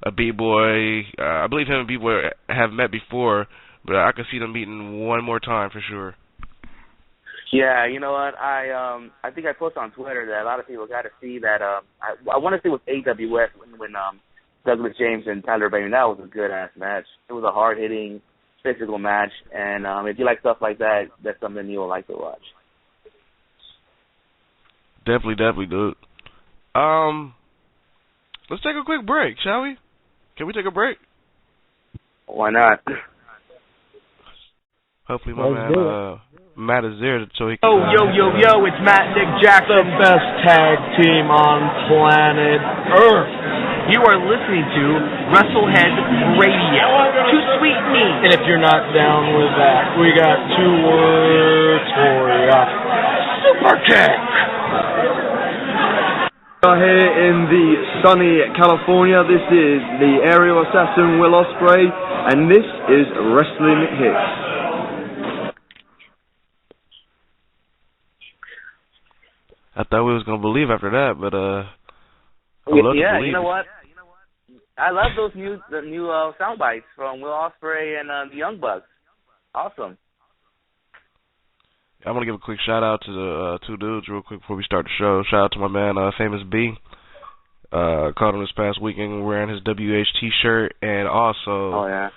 a B-Boy. I believe him and B-Boy have met before, but I could see them meeting one more time for sure. Yeah, you know what? I think I posted on Twitter that a lot of people got to see that. I want to see with AWS when Douglas James and Tyler Bateman. That was a good ass match. It was a hard hitting, physical match, and if you like stuff like that, that's something you'll like to watch. Definitely, dude. Let's take a quick break, shall we? Can we take a break? Why not? Hopefully my man Matt is there so he can... Yo, it's Matt Nick Jack, the best tag team on planet Earth. You are listening to Wrestlingheads Radio. Too sweet me. And if you're not down with that, we got 2 words for ya. Super kick. Here in the sunny California, this is the aerial assassin Will Ospreay, and this is Wrestlingheads. I thought we was gonna believe after that, but yeah, you know what? I love the new sound bites from Will Ospreay and the Young Bucks. Awesome. I'm gonna give a quick shout out to the 2 dudes real quick before we start the show. Shout out to my man Famous B. Caught him this past weekend wearing his WH T-shirt, and also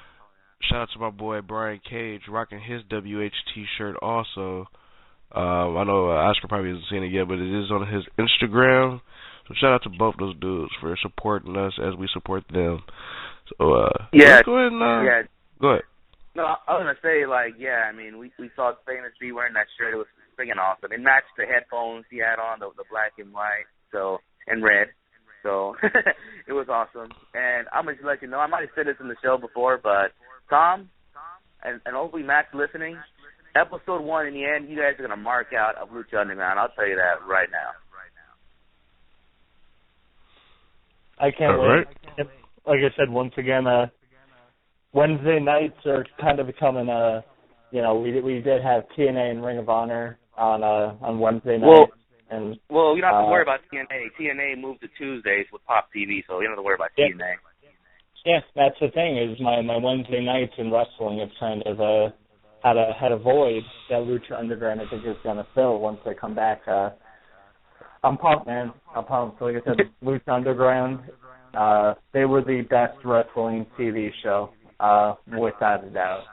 shout out to my boy Brian Cage rocking his WH T-shirt also. I know Oscar probably hasn't seen it yet, but it is on his Instagram. So shout out to both those dudes for supporting us as we support them. So let's go ahead and go ahead. No, I was gonna say I mean we saw Famous B wearing that shirt. It was freaking awesome. It matched the headphones he had on, the black and white, and red. So it was awesome. And I'm gonna just let you know, I might have said this in the show before, but Tom and hopefully Matt's listening. Episode 1, in the end, you guys are going to mark out of Lucha Underground. I'll tell you that right now. I can't wait. Like I said, once again, Wednesday nights are kind of becoming we did have TNA and Ring of Honor on Wednesday night. Well, you don't have to worry about TNA. TNA moved to Tuesdays with Pop TV, so you don't have to worry about TNA. Yeah, that's the thing, is my Wednesday nights in wrestling have kind of had a void that Lucha Underground I think is going to fill once they come back. I'm pumped, man. I'm pumped. So like I said, Lucha Underground, they were the best wrestling TV show, without a doubt.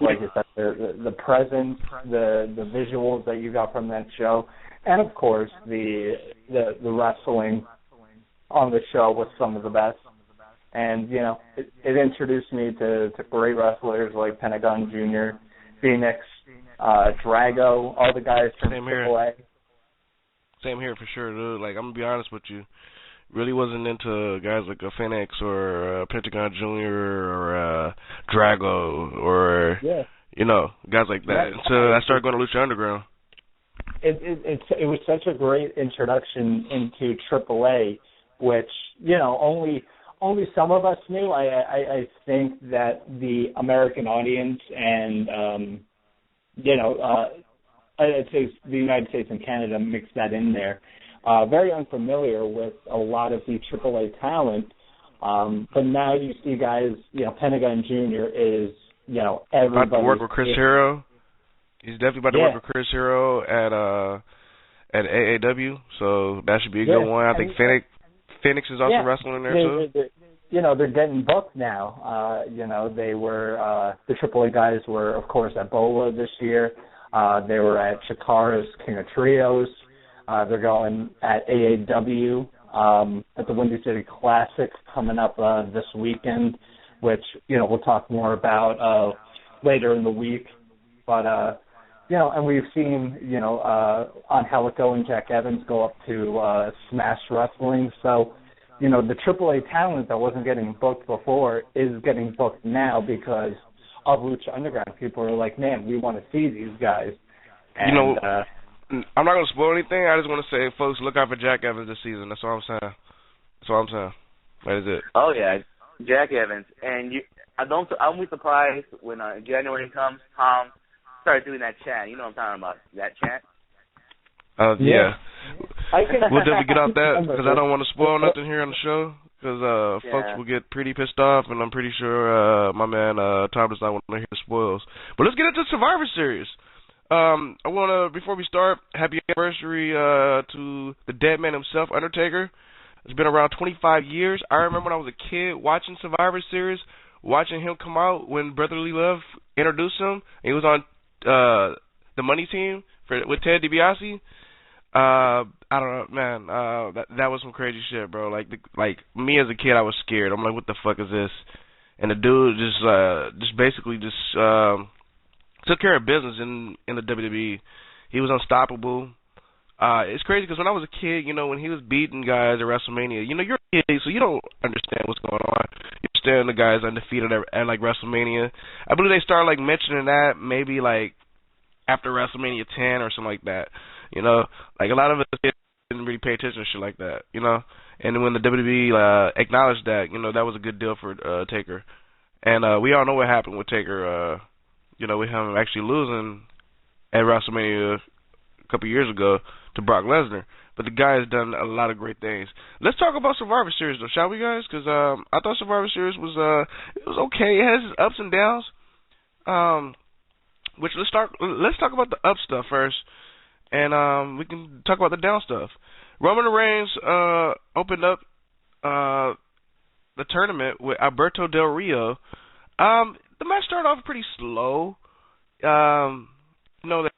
Like I said, the presence, the visuals that you got from that show, and of course the wrestling on the show was some of the best. And, it introduced me to great wrestlers like Pentagon Jr., Phoenix, Drago, all the guys from AAA. Same here for sure, dude. Like, I'm going to be honest with you. Really wasn't into guys like a Phoenix or Pentagon Jr. or Drago or, guys like that. Until I started going to Lucha Underground. It was such a great introduction into AAA, which, only some of us knew. I think that the American audience and, I'd say the United States and Canada mixed that in there. Very unfamiliar with a lot of the AAA talent. But now you see guys, Pentagon Jr. is everybody. About to work with Chris Hero. He's definitely about to work with Chris Hero at AAW, so that should be a good one. I think Phoenix is also wrestling in there too. They're getting booked now. They were the AAA guys were, of course, at BOLA this year. They were at Chikara's King of Trios. They're going at AAW at the Windy City Classic coming up this weekend, which we'll talk more about later in the week. But and we've seen on Helico and Jack Evans go up to Smash Wrestling. So the AAA talent that wasn't getting booked before is getting booked now because of Lucha Underground. People are like, man, we want to see these guys. And, I'm not going to spoil anything. I just want to say, folks, look out for Jack Evans this season. That's all I'm saying. That is it. Oh, yeah, Jack Evans. And I won't be surprised when January comes, Tom starts doing that chant. You know what I'm talking about, that chant? Yeah. We'll definitely get out that because I don't want to spoil nothing here on the show because folks will get pretty pissed off, and I'm pretty sure my man Tom does not want to hear the spoils. But let's get into Survivor Series. I want to, before we start, happy anniversary to the dead man himself, Undertaker. It's been around 25 years. I remember when I was a kid watching Survivor Series, watching him come out when Brotherly Love introduced him. He was on the Money Team with Ted DiBiase. I don't know, man. That was some crazy shit, bro. Like me as a kid, I was scared. I'm like, what the fuck is this? And the dude just basically took care of business in the WWE. He was unstoppable. It's crazy because when I was a kid, when he was beating guys at WrestleMania, you're a kid, so you don't understand what's going on. You understand the guys undefeated at like WrestleMania. I believe they started like mentioning that maybe like after WrestleMania 10 or something like that. Like a lot of us didn't really pay attention to shit like that. And when the WWE acknowledged that, that was a good deal for Taker. And we all know what happened with Taker. With him actually losing at WrestleMania a couple years ago to Brock Lesnar. But the guy has done a lot of great things. Let's talk about Survivor Series, though, shall we, guys? Because I thought Survivor Series was okay. It has its ups and downs. Let's talk about the up stuff first, and we can talk about the down stuff. Roman Reigns opened up the tournament with Alberto Del Rio. The match started off pretty slow. That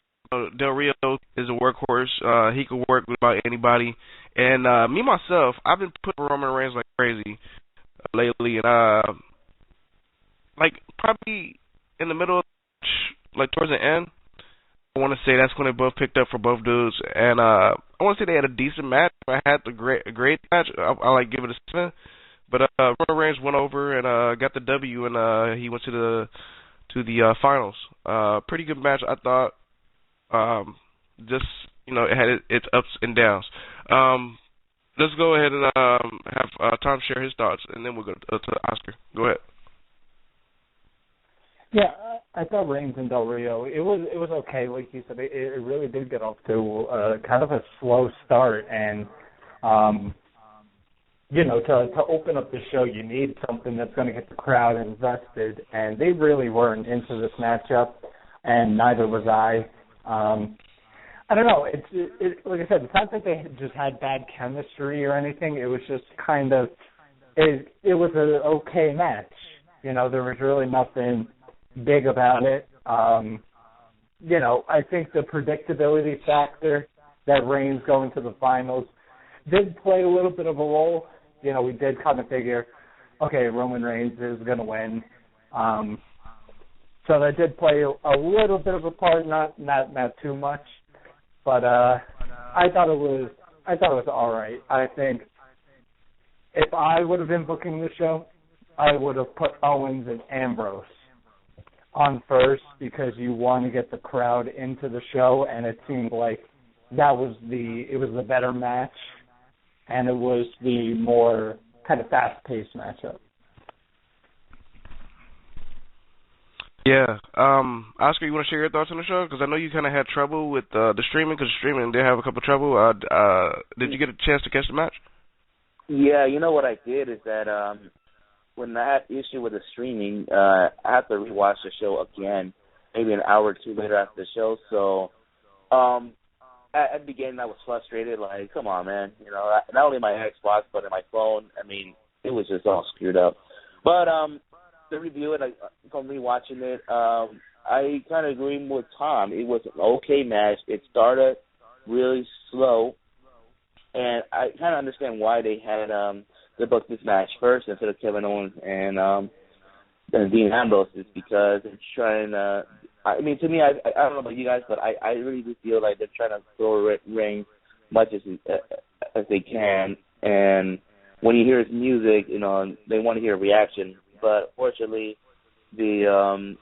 Del Rio is a workhorse. He can work with about anybody. And me, myself, I've been putting Roman Reigns like crazy lately. And, probably in the middle, like towards the end, I want to say that's when they both picked up for both dudes. And I want to say they had a decent match. I had a great match. I give it a 7. But Roman Reigns went over and got the W, and he went to the finals. Pretty good match, I thought. It had its ups and downs. Let's go ahead and have Tom share his thoughts, and then we'll go to Oscar. Go ahead. Yeah, I thought Reigns and Del Rio, it was okay. Like you said, it really did get off to kind of a slow start, and to open up the show, you need something that's going to get the crowd invested, and they really weren't into this matchup, and neither was I. I don't know. It like I said, it's not that they just had bad chemistry or anything. It was just kind of it was an okay match. There was really nothing big about it. I think the predictability factor that Reigns going to the finals did play a little bit of a role. We did kind of figure, okay, Roman Reigns is going to win. So that did play a little bit of a part, not too much. But I thought it was all right. I think if I would have been booking the show, I would have put Owens and Ambrose on first because you want to get the crowd into the show, and it seemed like it was the better match, and it was the more kind of fast-paced matchup. Yeah. Oscar, you want to share your thoughts on the show? Because I know you kind of had trouble with the streaming, because streaming did have a couple of trouble. Did you get a chance to catch the match? Yeah, what I did is that when I had issue with the streaming, I had to rewatch the show again, maybe an hour or two later after the show. So at the beginning, I was frustrated. Like, come on, man. You know, not only my Xbox, but in my phone. I mean, it was just all screwed up. But to review it, from rewatching it, I kind of agree with Tom. It was an okay match. It started really slow, and I kind of understand why they had they booked this match first instead of Kevin Owens and Dean Ambrose, is because they're trying to. I mean, to me, I don't know about you guys, but I really do feel like they're trying to throw Reigns much as they can, and when you hear his music, you know, they want to hear a reaction. But fortunately, the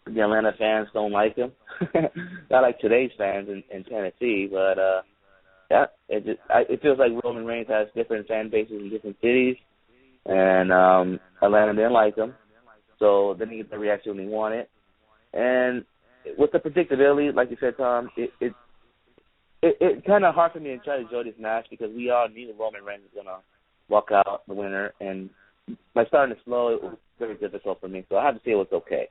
Atlanta fans don't like him. Not like today's fans in Tennessee, but yeah, it feels like Roman Reigns has different fan bases in different cities, and Atlanta didn't like him, so they didn't get the reaction they wanted. And with the predictability, like you said, Tom, it kind of hard for me to try to enjoy this match because we all knew Roman Reigns was gonna walk out the winner, and by starting to slow, it was very difficult for me. So I have to say it was okay.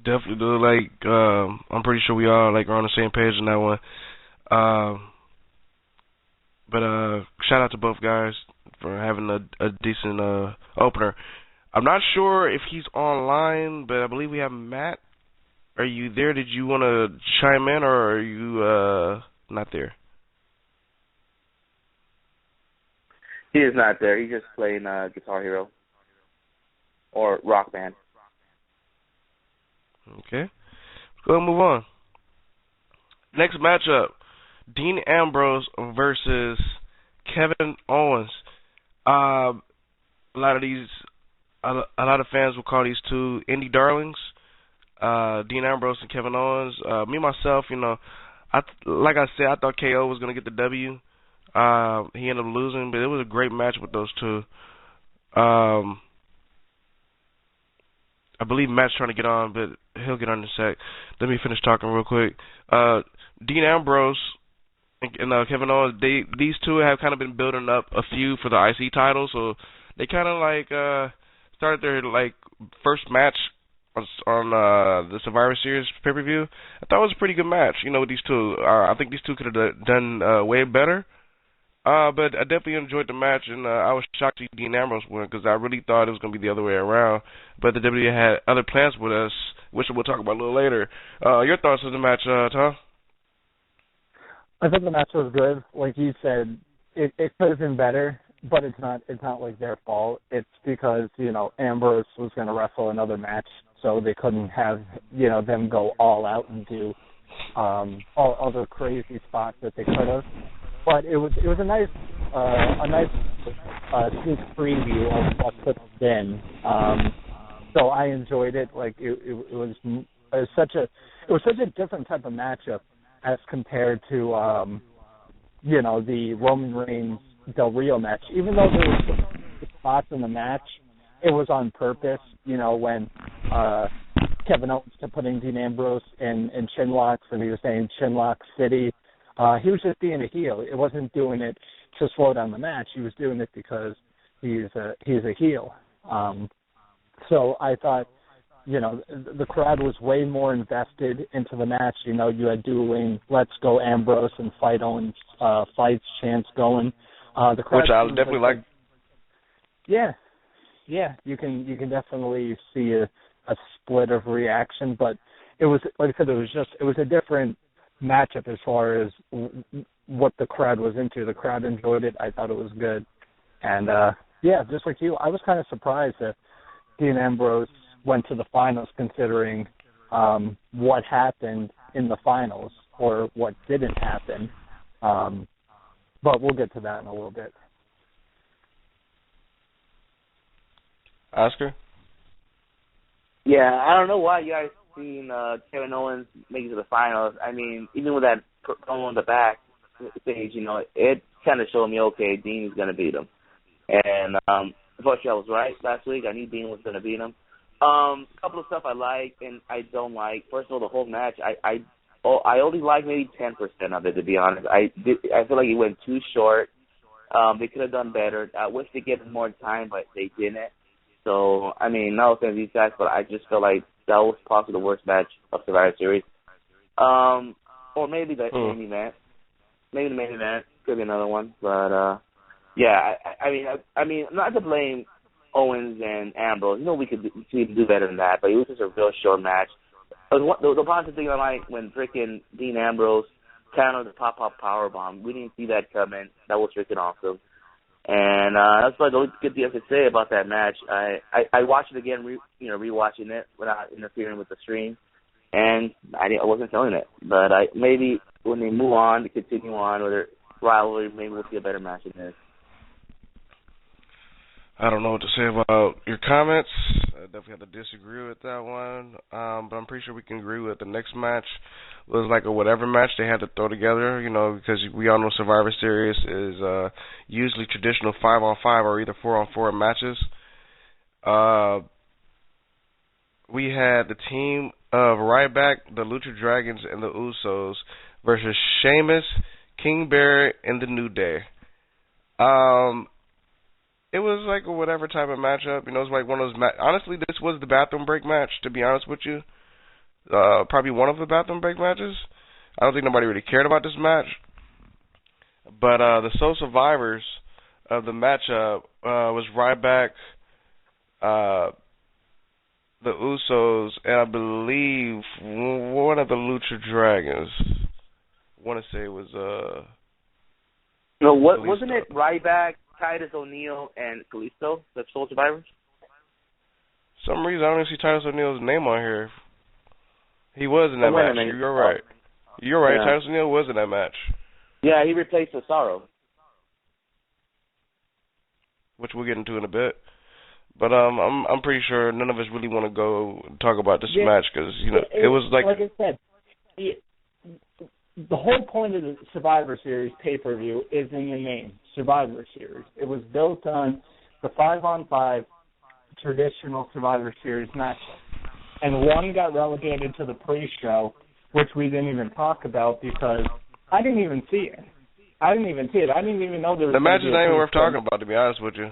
Definitely do. Like, I'm pretty sure we all are on the same page on that one. But shout out to both guys for having a decent opener. I'm not sure if he's online, but I believe we have Matt. Are you there? Did you want to chime in, or are you not there? He is not there. He's just playing Guitar Hero or Rock Band. Okay. Let's go ahead and move on. Next matchup, Dean Ambrose versus Kevin Owens. A lot of fans will call these two indie darlings, Dean Ambrose and Kevin Owens. Me, myself, you know, like I said, I thought KO was going to get the W. He ended up losing, but it was a great match with those two. I believe Matt's trying to get on, but he'll get on in a sec. Let me finish talking real quick. Dean Ambrose and Kevin Owens, these two have kind of been building up a feud for the IC title, so they kind of started their first match on the Survivor Series pay-per-view. I thought it was a pretty good match, you know, with these two. I think these two could have done way better. But I definitely enjoyed the match, and I was shocked to see Dean Ambrose win because I really thought it was going to be the other way around. But the WWE had other plans with us, which we'll talk about a little later. Your thoughts on the match, Tom? I think the match was good. Like you said, it could have been better, but it's not like their fault. It's because, you know, Ambrose was going to wrestle another match, so they couldn't have, you know, them go all out and do all other crazy spots that they could have. But it was a nice sneak preview of what could have been. So I enjoyed it. Like it was such a different type of matchup as compared to you know, the Roman Reigns Del Rio match. Even though there were some spots in the match, it was on purpose. You know, when Kevin Owens kept putting Dean Ambrose in chin locks, and he was saying Chinlock City. He was just being a heel. It wasn't doing it to slow down the match. He was doing it because he's a heel. So I thought, you know, the crowd was way more invested into the match. You know, you had dueling "Let's Go Ambrose" and "Fight Owens" fights chants going. The crowd, which I definitely like. Yeah, you can definitely see a split of reaction, but it was, like I said, it was a different matchup as far as what the crowd was into. The crowd enjoyed it. I thought it was good. And, yeah, just like you, I was kind of surprised that Dean Ambrose went to the finals considering what happened in the finals or what didn't happen. But we'll get to that in a little bit. Oscar? Yeah, I don't know why you guys seen Kevin Owens make it to the finals. I mean, even with that promo on the back stage, you know, it kind of showed me, okay, Dean is going to beat him. And unfortunately, I was right last week. I knew Dean was going to beat him. A couple of stuff I like and I don't like. First of all, the whole match, I only like maybe 10% of it, to be honest. I feel like it went too short. They could have done better. I wish they gave them more time, but they didn't. So, I mean, no offense to these guys, but I just feel like that was possibly the worst match of Survivor Series. Or maybe the main event. Maybe the main event could be another one. But yeah, I mean, not to blame Owens and Ambrose. You know, we could do better than that. But it was just a real short match. The positive thing I like when freaking Dean Ambrose countered the pop-up powerbomb. We didn't see that coming. That was freaking awesome. And that's about the only good thing I could say about that match. I watched it again, rewatching it without interfering with the stream, and I wasn't feeling it. But maybe when they move on, to continue on with their rivalry, maybe we'll see a better match in this. I don't know what to say about your comments. I definitely have to disagree with that one. But I'm pretty sure we can agree with the next match was like a whatever match they had to throw together, because we all know Survivor Series is usually traditional 5-on-5 or either 4-on-4 matches. We had the team of Ryback, the Lucha Dragons, and the Usos versus Sheamus, King Barrett, and the New Day. It was like a whatever type of matchup. It was like one of those honestly, this was the bathroom break match, to be honest with you. Probably one of the bathroom break matches. I don't think nobody really cared about this match. But the sole survivors of the matchup was Ryback, the Usos, and I believe one of the Lucha Dragons. I want to say it was No, wasn't it Ryback, Titus O'Neil, and Kalisto, the sole survivors? For some reason, I don't even see Titus O'Neil's name on here. He was in that match. You're right. You're right. Yeah. Titus O'Neil was in that match. Yeah, he replaced Cesaro. Which we'll get into in a bit. But I'm pretty sure none of us really want to go talk about this match because, it was like... Like I said, the whole point of the Survivor Series pay-per-view is in the name, Survivor Series. It was built on the 5-on-5 traditional Survivor Series matchup. And one got relegated to the pre-show, which we didn't even talk about because I didn't even see it. I didn't even know there was... The match is not even worth talking about, to be honest with you.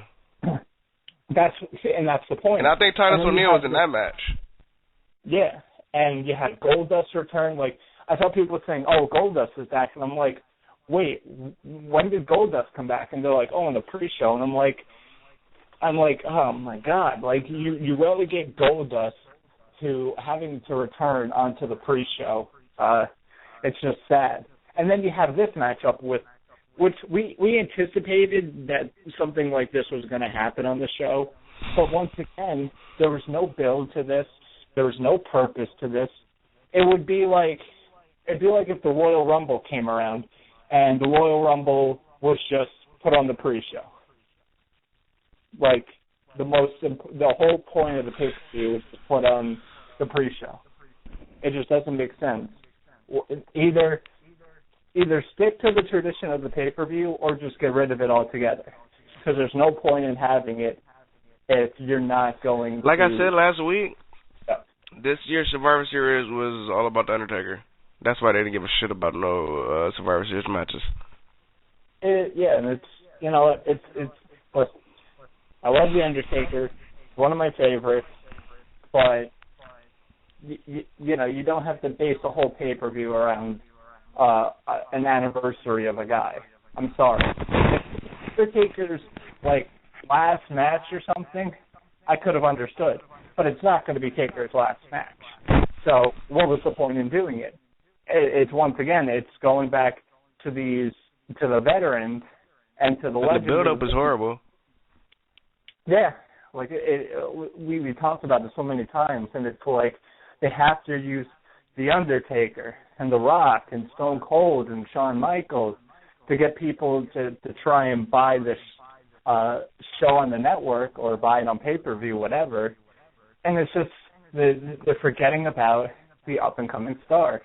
That's the point. And I think Titus O'Neil was in that match. Yeah, and you had Goldust return. Like, I thought people were saying, oh, Goldust is back. And I'm like, wait, when did Goldust come back? And they're like, oh, in the pre-show. And I'm like, oh, my God. Like, you relegate Goldust to having to return onto the pre-show. It's just sad. And then you have this matchup with, which we anticipated that something like this was going to happen on the show. But once again, there was no build to this. There was no purpose to this. It'd be like if the Royal Rumble came around and the Royal Rumble was just put on the pre-show. Like, the whole point of the pay-per-view was to put on the pre-show. It just doesn't make sense. Either stick to the tradition of the pay-per-view or just get rid of it altogether. Because there's no point in having it if you're not going Like I said last week, this year's Survivor Series was all about The Undertaker. That's why they didn't give a shit about no Survivor Series matches. And it's listen, I love The Undertaker. It's one of my favorites. But, you don't have to base the whole pay-per-view around an anniversary of a guy. I'm sorry. If Undertaker's last match or something, I could have understood. But it's not going to be Taker's last match. So what was the point in doing it? It's once again, it's going back to the veterans and to the legends. The build-up is horrible. Yeah, we talked about this so many times, and it's like they have to use The Undertaker and The Rock and Stone Cold and Shawn Michaels to get people to try and buy this show on the network or buy it on pay-per-view, whatever. And it's just they're forgetting about the up-and-coming stars.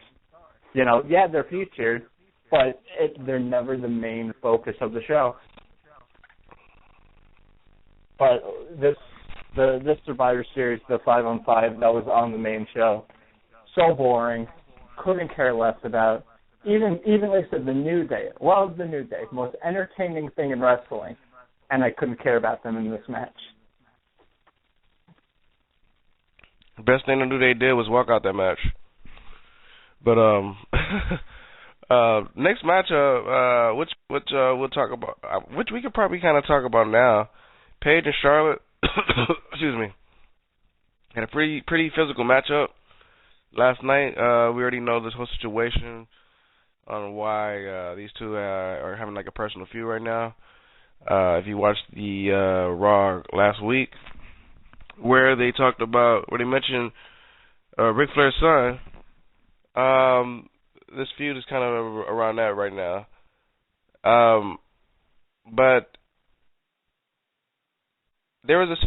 They're featured, but they're never the main focus of the show. But this Survivor Series, the 5-on-5 that was on the main show, so boring. Couldn't care less about. even like I said, the New Day. Love the New Day, most entertaining thing in wrestling, and I couldn't care about them in this match. The best thing the New Day did was walk out that match. But next matchup, which we'll talk about, which we could probably kind of talk about now. Paige and Charlotte, excuse me, had a pretty physical matchup last night. We already know this whole situation on why these two are having like a personal feud right now. If you watched the Raw last week, where they mentioned Ric Flair's son. This feud is kind of around that right now. But there was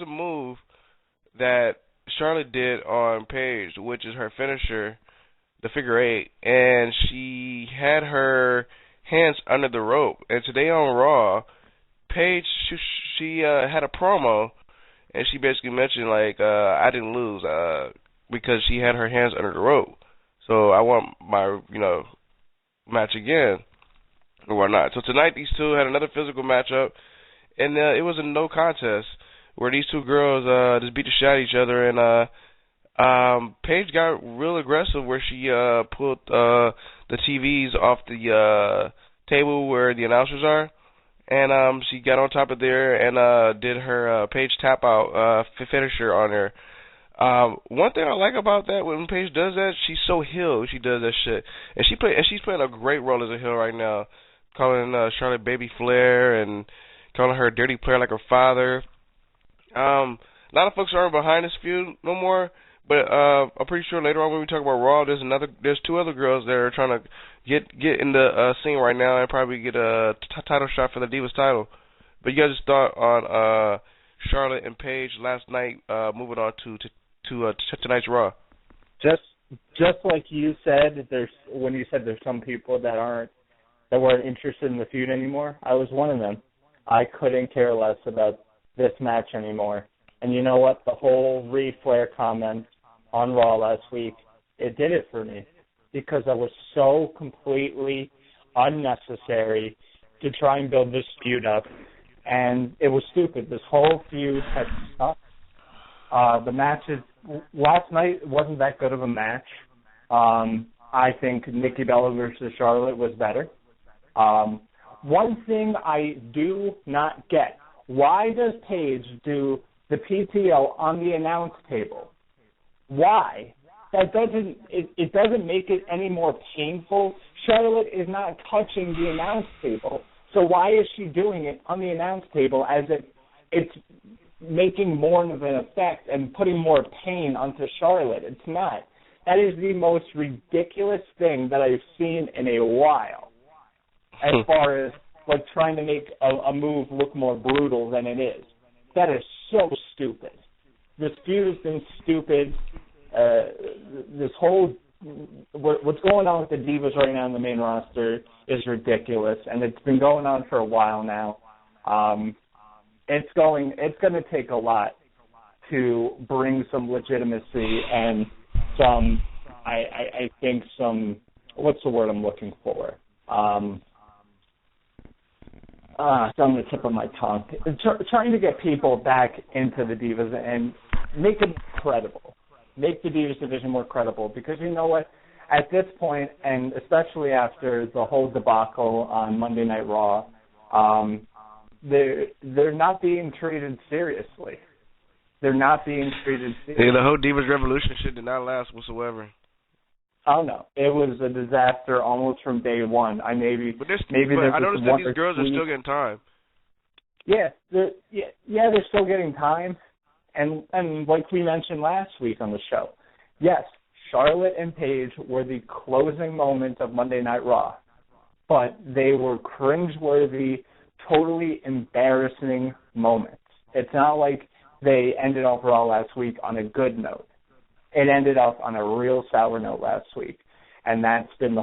a move that Charlotte did on Paige, which is her finisher, the figure eight, and she had her hands under the rope. And today on Raw, Paige she had a promo, and she basically mentioned like I didn't lose because she had her hands under the rope. So I want my match again or whatnot. So tonight these two had another physical matchup, and it was a no contest where these two girls just beat the shit out of each other, and Paige got real aggressive where she pulled the TVs off the table where the announcers are, and she got on top of there and did her Paige tap out finisher on her. One thing I like about that when Paige does that, she's so heel. She does that shit, and she's playing a great role as a heel right now, calling Charlotte Baby Flair and calling her a dirty player like her father. A lot of folks aren't behind this feud no more, but I'm pretty sure later on when we talk about Raw, there's two other girls that are trying to get in the scene right now and probably get a title shot for the Divas title. But you guys' thought on Charlotte and Paige last night, moving on to tonight's Raw. Just like you said, when you said there's some people that weren't interested in the feud anymore, I was one of them. I couldn't care less about this match anymore. And you know what? The whole Ric Flair comment on Raw last week, it did it for me because I was so completely unnecessary to try and build this feud up, and it was stupid. This whole feud had sucked. The matches last night wasn't that good of a match. I think Nikki Bella versus Charlotte was better. One thing I do not get, why does Paige do the PTO on the announce table? Why? That doesn't make it any more painful. Charlotte is not touching the announce table, so why is she doing it on the announce table as if it's making more of an effect and putting more pain onto Charlotte? It's not. That is the most ridiculous thing that I've seen in a while, as far as like trying to make a move look more brutal than it is. That is so stupid. This feud has been stupid. This whole what's going on with the Divas right now in the main roster is ridiculous, and it's been going on for a while now. It's going to take a lot to bring some legitimacy and some, I think some, what's the word I'm looking for? It's on the tip of my tongue. Trying to get people back into the Divas and make it credible. Make the Divas division more credible, because you know what? At this point, and especially after the whole debacle on Monday Night Raw, they're not being treated seriously. They're not being treated seriously. Yeah, the whole Divas Revolution shit did not last whatsoever. Oh no, it was a disaster almost from day one. But I noticed that these girls are still getting time. Yeah, they're still getting time, and like we mentioned last week on the show, yes, Charlotte and Paige were the closing moment of Monday Night Raw, but they were cringeworthy, totally embarrassing moments. It's not like they ended off Raw last week on a good note. It ended up on a real sour note last week, and that's been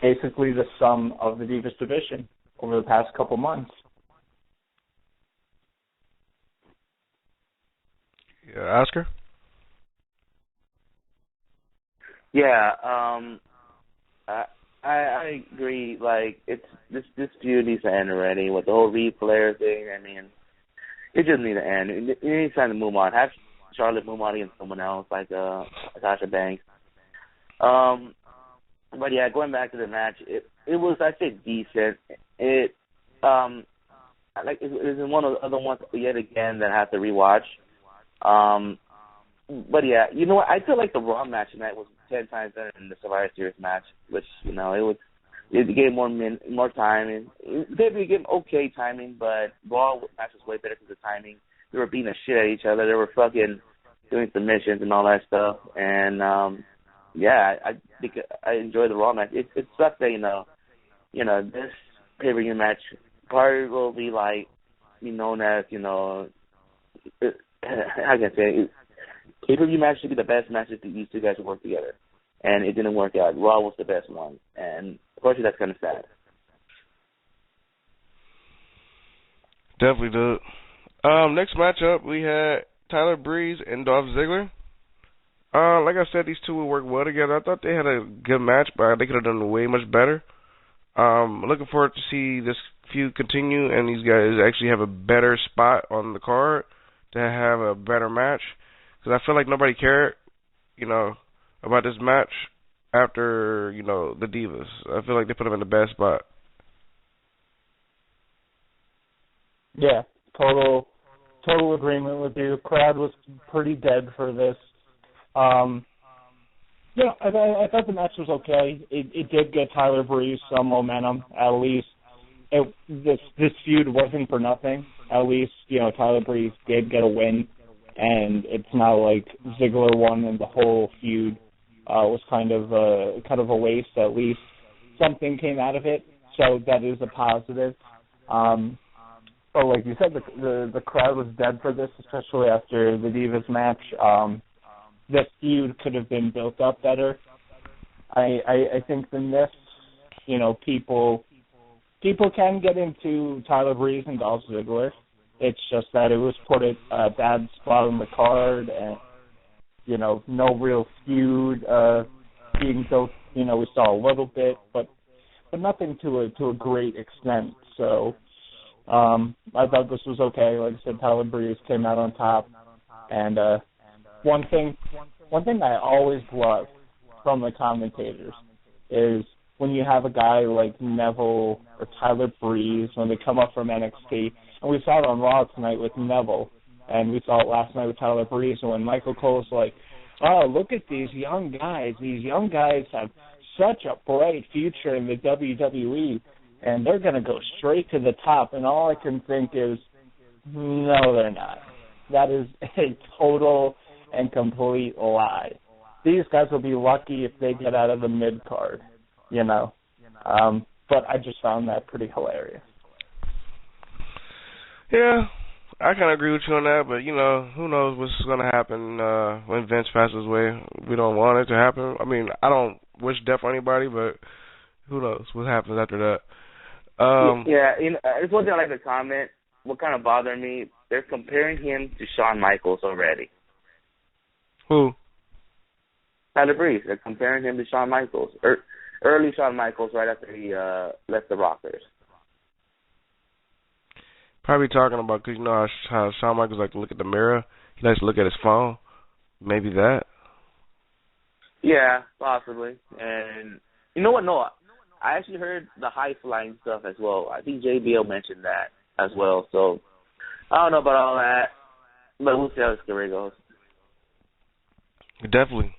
basically the sum of the Divas division over the past couple months. Yeah, Oscar? Yeah, I agree. Like, it's this feud needs to end already with the whole Reed Flair thing. I mean, it just needs to end. It needs time to move on. Have Charlotte move on against someone else, like Sasha Banks. But yeah, going back to the match, it was, I say, decent. It is one of the other ones yet again that I have to rewatch. But yeah, you know what? I feel like the Raw match tonight was 10 times better than the Survivor Series match, which, you know, it gave more time. They gave okay timing, but Raw match was way better because of the timing. They were beating the shit at each other. They were fucking doing submissions and all that stuff. And yeah, I think I enjoyed the Raw match. It sucks that you know this pay-per-view match probably will be known as how can I say it? Pay-per-view match should be the best matches that these two guys work together, and it didn't work out. Raw was the best one, and unfortunately, that's kind of sad. Definitely, dude. Next matchup, we had Tyler Breeze and Dolph Ziggler. Like I said, these two would work well together. I thought they had a good match, but they could have done way much better. Looking forward to see this feud continue, and these guys actually have a better spot on the card to have a better match. Because I feel like nobody cared, about this match after, the Divas. I feel like they put them in the bad spot. Yeah, total agreement with you. Crowd was pretty dead for this. I thought the match was okay. It did get Tyler Breeze some momentum, at least. This feud wasn't for nothing. At least, Tyler Breeze did get a win, and it's not like Ziggler won and the whole feud was kind of a waste. At least something came out of it, so that is a positive. But like you said, the crowd was dead for this, especially after the Divas match. This feud could have been built up better. I think than this, people can get into Tyler Breeze and Dolph Ziggler. It's just that it was put at a bad spot on the card, and no real feud being built. We saw a little bit, but nothing to a great extent. So I thought this was okay. Like I said, Tyler Breeze came out on top, and one thing I always love from the commentators is when you have a guy like Neville or Tyler Breeze when they come up from NXT, and we saw it on Raw tonight with Neville, and we saw it last night with Tyler Breeze, and when Michael Cole's like, oh, look at these young guys. These young guys have such a bright future in the WWE, and they're going to go straight to the top, and all I can think is, no, they're not. That is a total and complete lie. These guys will be lucky if they get out of the mid-card, But I just found that pretty hilarious. Yeah, I kind of agree with you on that, but, who knows what's going to happen when Vince passes away. We don't want it to happen. I mean, I don't wish death on anybody, but who knows what happens after that. It's one thing I like to comment. What kind of bothered me, they're comparing him to Shawn Michaels already. Who? Tyler Breeze. They're comparing him to Shawn Michaels. Early Shawn Michaels right after he left the Rockers. Probably talking about, because how Shawn Michaels like to look at the mirror. He likes to look at his phone. Maybe that. Yeah, possibly. And you know what? No, I actually heard the high-flying stuff as well. I think JBL mentioned that as well. So I don't know about all that, but we'll see how this career goes. Definitely.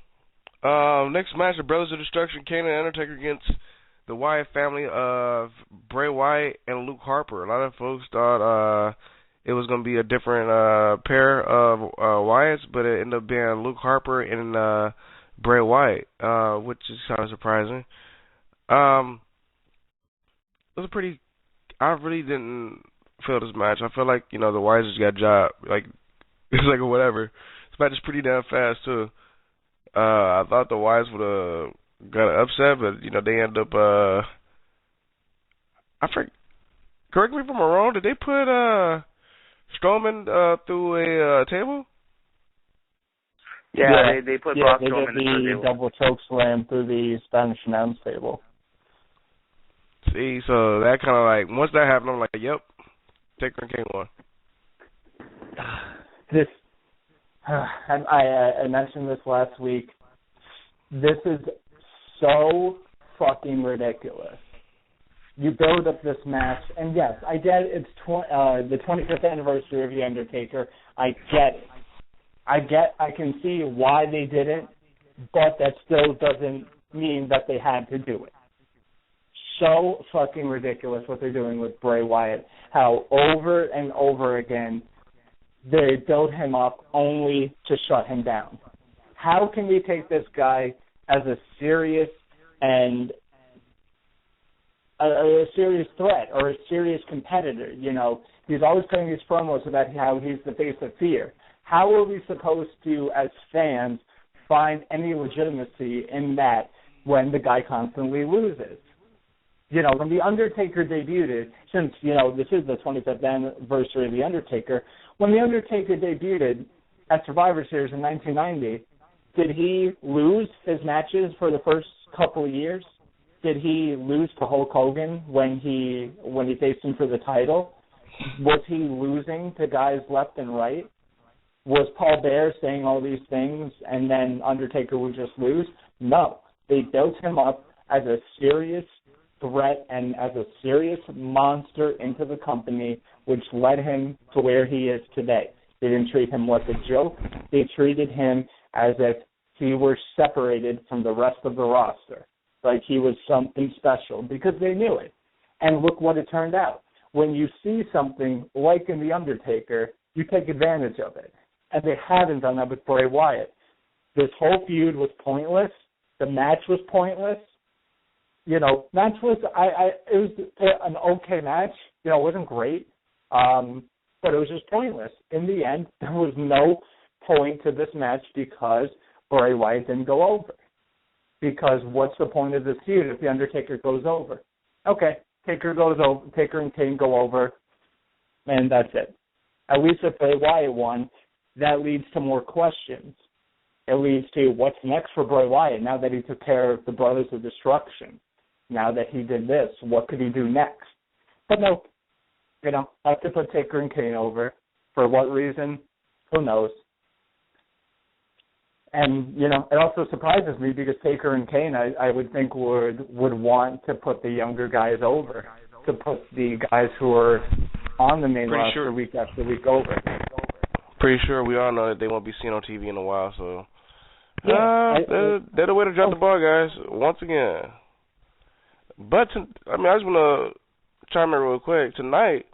Next match, the Brothers of Destruction, Kane and Undertaker against the Wyatt family of Bray Wyatt and Luke Harper. A lot of folks thought it was going to be a different pair of Wyatts, but it ended up being Luke Harper and Bray Wyatt, which is kind of surprising. It was I really didn't feel this match. I feel like, the Wyatts just got a job. Like, it's like whatever. This match is pretty damn fast, too. I thought the Wyatts would have got an upset, but, they ended up, correct me if I'm wrong, did they put Strowman through a table? Yeah, they put Braun Strowman through the table. Double choke slam through the Spanish announce table. See, so that kind of like, once that happened, I'm like, yep, Taker and Kane won. This, I mentioned this last week. This is so fucking ridiculous. You build up this match, and yes, I get it's the 25th anniversary of The Undertaker. I get it. I can see why they did it, but that still doesn't mean that they had to do it. So fucking ridiculous what they're doing with Bray Wyatt. How over and over again they build him up only to shut him down. How can we take this guy as a serious and a serious threat or a serious competitor? You know, he's always cutting these promos about how he's the face of fear. How are we supposed to, as fans, find any legitimacy in that when the guy constantly loses? You know, when The Undertaker debuted, since, you know, this is the 25th anniversary of The Undertaker, when The Undertaker debuted at Survivor Series in 1990, did he lose his matches for the first couple of years? Did he lose to Hulk Hogan when he faced him for the title? Was he losing to guys left and right? Was Paul Bearer saying all these things and then Undertaker would just lose? No. They built him up as a serious threat and as a serious monster into the company, which led him to where he is today. They didn't treat him like a joke. They treated him as if he were separated from the rest of the roster, like he was something special, because they knew it. And look what it turned out. When you see something like in The Undertaker, you take advantage of it. And they haven't done that with Bray Wyatt. This whole feud was pointless. The match was pointless. You know, match was it was an okay match. You know, it wasn't great, but it was just pointless. In the end, there was no point to this match because Bray Wyatt didn't go over. Because what's the point of this feud if The Undertaker goes over? Okay, Taker goes over, Taker and Kane go over, and that's it. At least if Bray Wyatt won, that leads to more questions. It leads to what's next for Bray Wyatt now that he took care of the Brothers of Destruction. Now that he did this, what could he do next? But no, you know, I have to put Taker and Kane over. For what reason? Who knows? And, you know, it also surprises me because Taker and Kane, I would think, would want to put the younger guys over, to put the guys who are on the main roster week after week over. Pretty sure we all know that they won't be seen on TV in a while, so they're the way to drop the ball, guys, once again. But, I just want to chime in real quick. Tonight,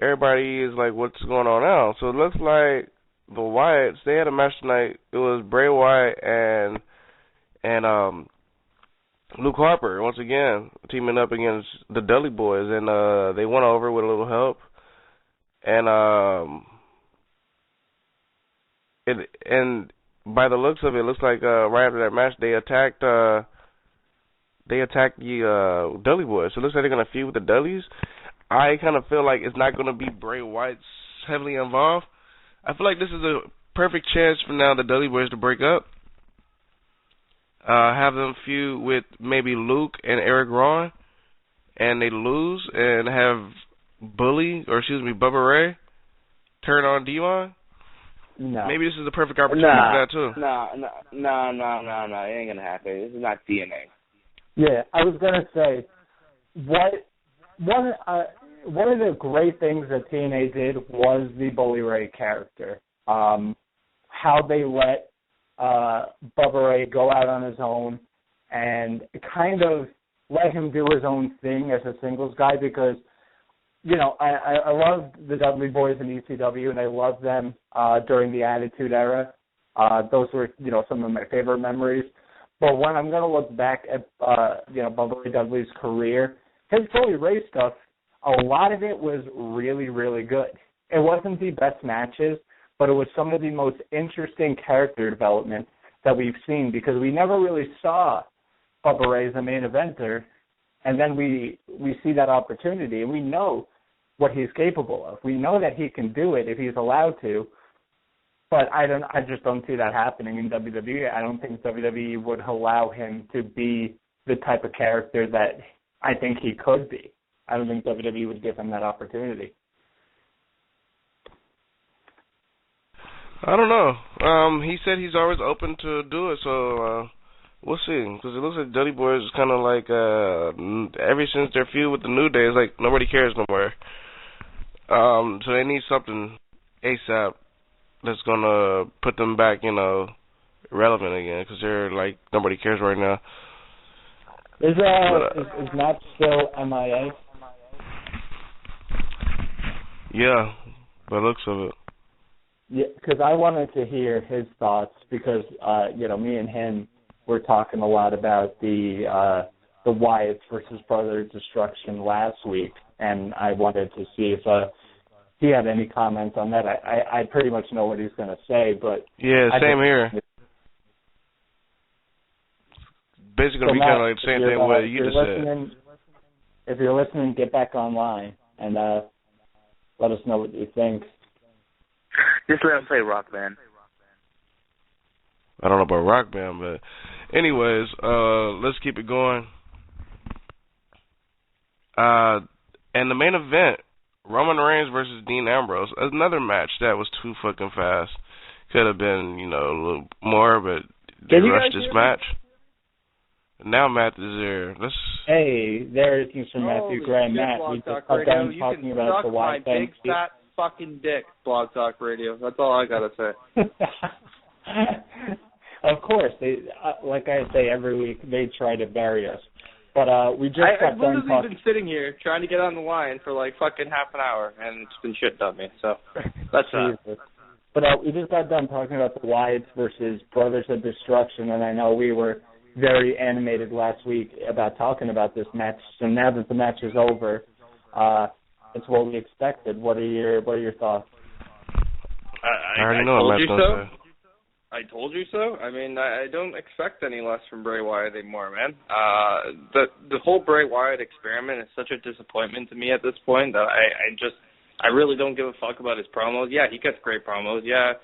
everybody is like, what's going on now? So it looks like the Wyatts, they had a match tonight. It was Bray Wyatt and Luke Harper, once again, teaming up against the Dudley Boys. And they went over with a little help. And by the looks of it, looks like right after that match, they attacked the Dudley Boys. So it looks like they're going to feud with the Dudleys. I kind of feel like it's not going to be Bray Wyatt heavily involved. I feel like this is a perfect chance for now the Dudley Boys to break up. Have them feud with maybe Luke and Eric Rowan, and they lose, and have Bubba Ray turn on Devon. No. Maybe this is the perfect opportunity for that too. No. It ain't gonna happen. This is not TNA. Yeah, I was gonna say, one of the great things that TNA did was the Bully Ray character. How they let Bubba Ray go out on his own and kind of let him do his own thing as a singles guy, because, you know, I love the Dudley Boys in ECW, and I loved them during the Attitude Era. Those were, you know, some of my favorite memories. But when I'm going to look back at, Bubba Ray Dudley's career, his Bully Ray stuff, a lot of it was really, really good. It wasn't the best matches, but it was some of the most interesting character development that we've seen, because we never really saw Bubba Ray as a main eventer, and then we see that opportunity, and we know what he's capable of. We know that he can do it if he's allowed to, but I just don't see that happening in WWE. I don't think WWE would allow him to be the type of character that I think he could be. I don't think WWE would give him that opportunity. I don't know. He said he's always open to do it, so we'll see. Because it looks like Dudley Boys is kind of like, ever since their feud with the New Day, it's like nobody cares no more. So they need something ASAP that's going to put them back, relevant again, because they're like, nobody cares right now. Is Matt still MIA? Yeah, by the looks of it. Yeah, because I wanted to hear his thoughts because, me and him were talking a lot about the Wyatts versus Brothers Destruction last week, and I wanted to see if he had any comments on that. I pretty much know what he's going to say, but... Yeah, same here. Basically going to be kind of like the same thing what you just said. If you're listening, get back online and let us know what you think. Just let him play Rock Band. I don't know about Rock Band, but anyways, let's keep it going. And the main event, Roman Reigns versus Dean Ambrose, another match that was too fucking fast. Could have been, a little more, but they rushed this match. Now Matt is there. Hey, there it is from Matthew Gray. Matt, we just got done talking about the Wyatt my big fat fucking dick, Blog Talk Radio. That's all I gotta say. Of course, they like I say every week, they try to bury us. But we just got done talking. I've been sitting here trying to get on the line for like fucking half an hour, and it's been shit on me. So that's that. But we just got done talking about the Wyatts versus Brothers of Destruction, and I know we were very animated last week about talking about this match. So now that the match is over, it's what we expected. What are your thoughts? I already know what Matt's going to say. I told you so. I mean, I don't expect any less from Bray Wyatt anymore, man. The whole Bray Wyatt experiment is such a disappointment to me at this point that I really don't give a fuck about his promos. Yeah, he gets great promos. Yeah,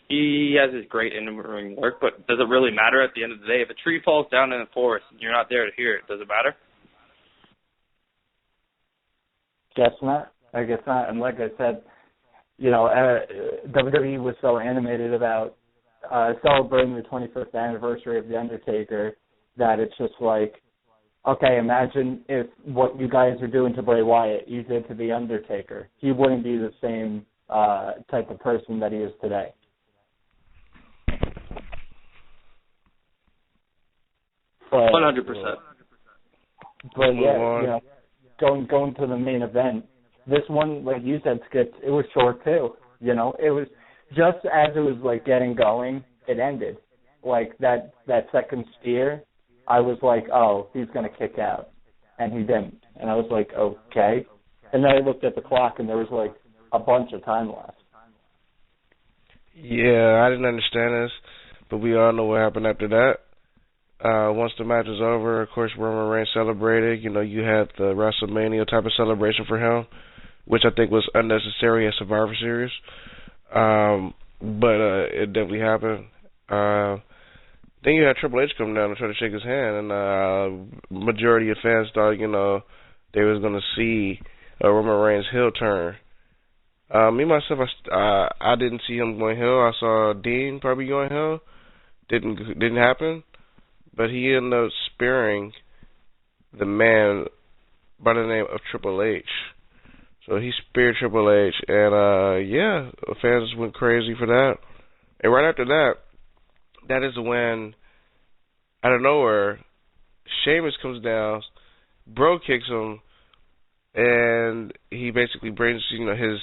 he has his great in-ring work, but does it really matter at the end of the day? If a tree falls down in the forest and you're not there to hear it, does it matter? Guess not. I guess not. And like I said, WWE was so animated about celebrating the 25th anniversary of The Undertaker that it's just like, okay, imagine if what you guys are doing to Bray Wyatt, you did to The Undertaker. He wouldn't be the same type of person that he is today. But, 100%. But yeah, going to the main event, this one, like you said, Skip, it was short too. It was just as it was like getting going, it ended. Like that second spear, I was like, oh, he's gonna kick out, and he didn't. And I was like, okay. And then I looked at the clock, and there was like a bunch of time left. Yeah, I didn't understand this, but we all know what happened after that. Once the match was over, of course, Roman Reigns celebrated. You had the WrestleMania type of celebration for him, which I think was unnecessary at Survivor Series. But it definitely happened. Then you had Triple H come down and try to shake his hand, and majority of fans thought, they was going to see a Roman Reigns heel turn. Me, myself, I didn't see him going heel. I saw Dean probably going heel. Didn't happen. But he ended up spearing the man by the name of Triple H. So he speared Triple H, and fans went crazy for that. And right after that, that is when, out of nowhere, Sheamus comes down, Bro kicks him, and he basically brings his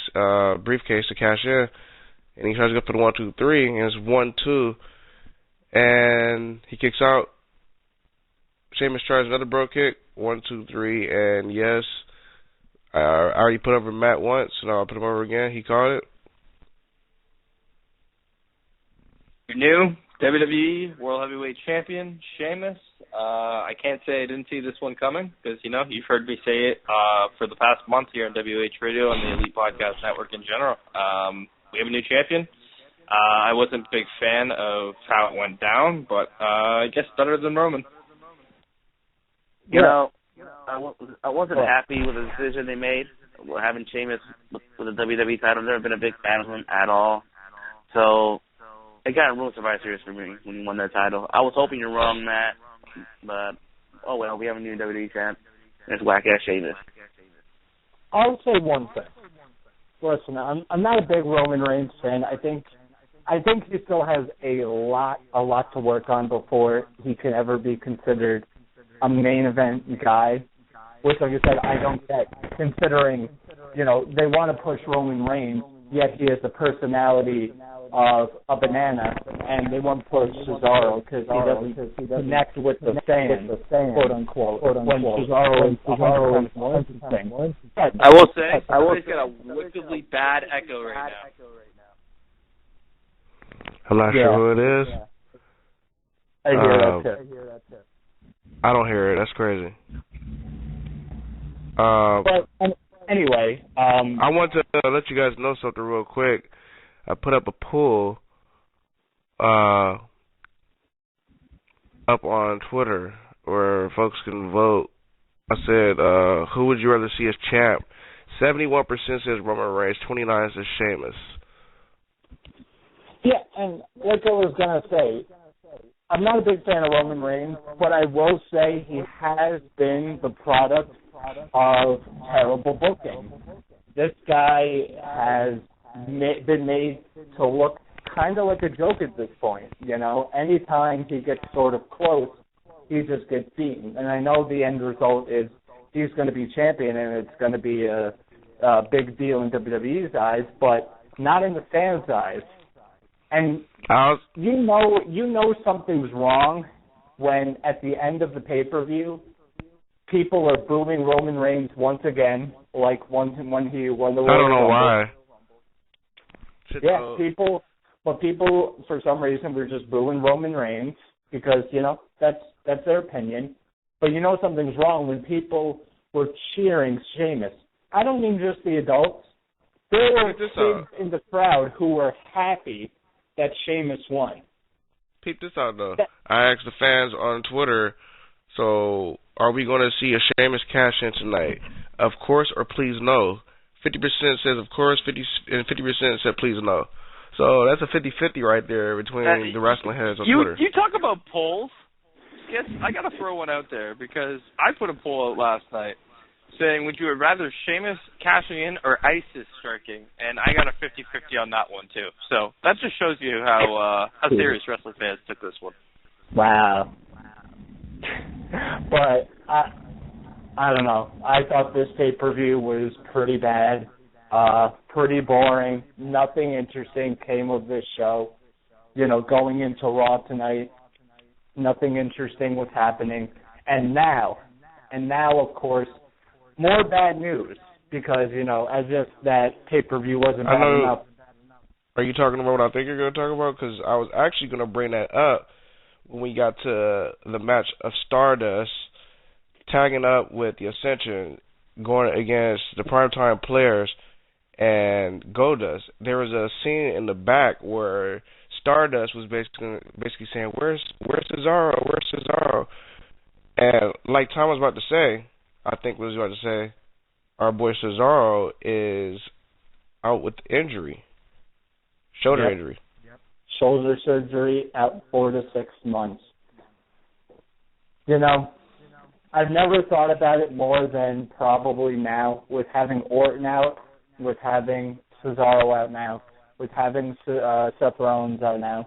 briefcase to cash in, and he tries to go for the 1, 2, 3, and it's 1, 2, and he kicks out. Sheamus tries another Bro kick, 1, 2, 3, and yes, I already put over Matt once, and I'll put him over again. He caught it. You're new WWE World Heavyweight Champion, Sheamus. I can't say I didn't see this one coming because, you've heard me say it for the past month here on WHRADIO and the Elite Podcast Network in general. We have a new champion. I wasn't a big fan of how it went down, but I guess better than Roman. I wasn't happy with the decision they made. Having Sheamus with the WWE title, I've never been a big fan of him at all. So it got ruined Survivor Series for me when he won that title. I was hoping you're wrong, Matt, but oh well, we have a new WWE champ. It's whack-ass Sheamus. I'll say one thing. Listen, I'm not a big Roman Reigns fan. I think he still has a lot to work on before he can ever be considered a main event guy. Which, like I said, I don't get, considering, they want to push Roman Reigns, yet he has the personality of a banana, and they want to push Cesaro because he doesn't connect with the fans, quote unquote. When Cesaro is 100% more interesting. I will say, he's got a wickedly bad echo right now. I'm not sure who it is. I hear that too. I don't hear it. That's crazy. But anyway, I want to let you guys know something real quick. I put up a poll up on Twitter where folks can vote. I said, who would you rather see as champ? 71% says Roman Reigns, 29% says Sheamus. Yeah, and like I was going to say, I'm not a big fan of Roman Reigns, but I will say he has been the product of terrible booking. This guy has been made to look kind of like a joke at this point. Anytime he gets sort of close, he just gets beaten. And I know the end result is he's going to be champion and it's going to be a big deal in WWE's eyes, but not in the fans' eyes. And you know something's wrong when at the end of the pay-per-view, people are booing Roman Reigns once again, like when he won the Royal Rumble. I don't know why. Yeah, people for some reason were just booing Roman Reigns because that's their opinion. But something's wrong when people were cheering Sheamus. I don't mean just the adults. There were kids in the crowd who were happy that Sheamus won. Peep this out, though. I asked the fans on Twitter, so are we going to see a Sheamus cash in tonight? Of course or please no. 50% says of course, 50% said please no. So that's a 50-50 right there between the wrestling heads on Twitter. You talk about polls. I got to throw one out there because I put a poll out last night saying, would you rather Sheamus cashing in or ISIS striking? And I got a 50-50 on that one, too. So that just shows you how serious wrestling fans took this one. Wow. But I don't know. I thought this pay-per-view was pretty bad, pretty boring. Nothing interesting came of this show. Going into Raw tonight, nothing interesting was happening. And now, of course, more bad news because, as if that pay-per-view wasn't bad enough. Are you talking about what I think you're going to talk about? Because I was actually going to bring that up when we got to the match of Stardust tagging up with the Ascension going against the Primetime Players and Goldust. There was a scene in the back where Stardust was basically saying, Where's Cesaro? Where's Cesaro? And like Tom was about to say, I think what he was about to say, our boy Cesaro is out with injury. Shoulder injury. Yep. Shoulder surgery, out 4 to 6 months. I've never thought about it more than probably now, with having Orton out, with having Cesaro out now, with having Seth Rollins out now.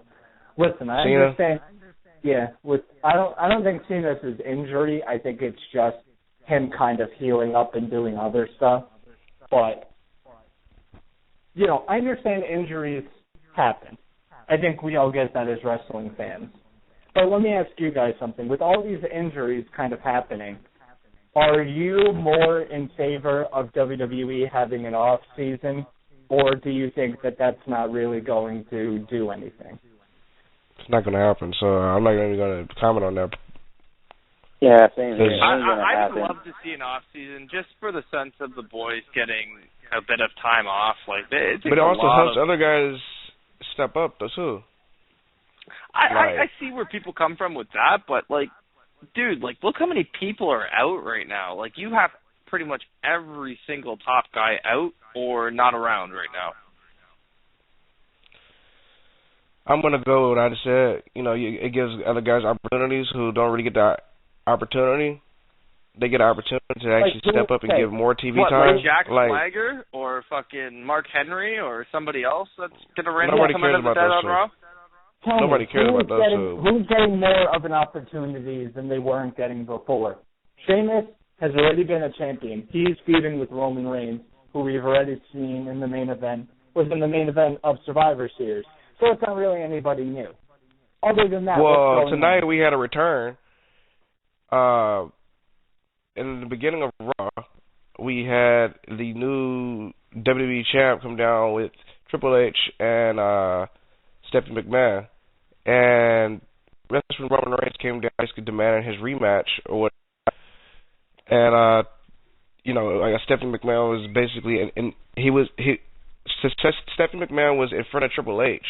Listen, I understand. Yeah, I don't think Cena's injury. I think it's just him kind of healing up and doing other stuff. But, I understand injuries happen. I think we all get that as wrestling fans. But let me ask you guys something. With all these injuries kind of happening, are you more in favor of WWE having an off season, or do you think that that's not really going to do anything? It's not going to happen, so I'm not even going to comment on that. Yeah, same here. I would love to see an off season just for the sense of the boys getting a bit of time off. But it also helps other guys step up, too. I see where people come from with that, but dude, like, look how many people are out right now. Like, you have pretty much every single top guy out or not around right now. I'm going to go with what I just said. You know, it gives other guys opportunities who don't really get that opportunity. They get an opportunity to actually step up and give more TV time. Like Jack Swagger or fucking Mark Henry or somebody else that's going to randomly come into the dead on Raw? Nobody cares about those two. Who's getting more of an opportunity than they weren't getting before? Sheamus has already been a champion. He's feuding with Roman Reigns, who we've already seen in the main event, was in the main event of Survivor Series. So it's not really anybody new. Other than that, well, tonight we had a return. In the beginning of Raw, we had the new WWE champ come down with Triple H and Stephanie McMahon, and Wrestling Roman Reigns came down basically demanding his rematch or whatever. And you know, like Stephanie McMahon was basically Stephanie McMahon was in front of Triple H,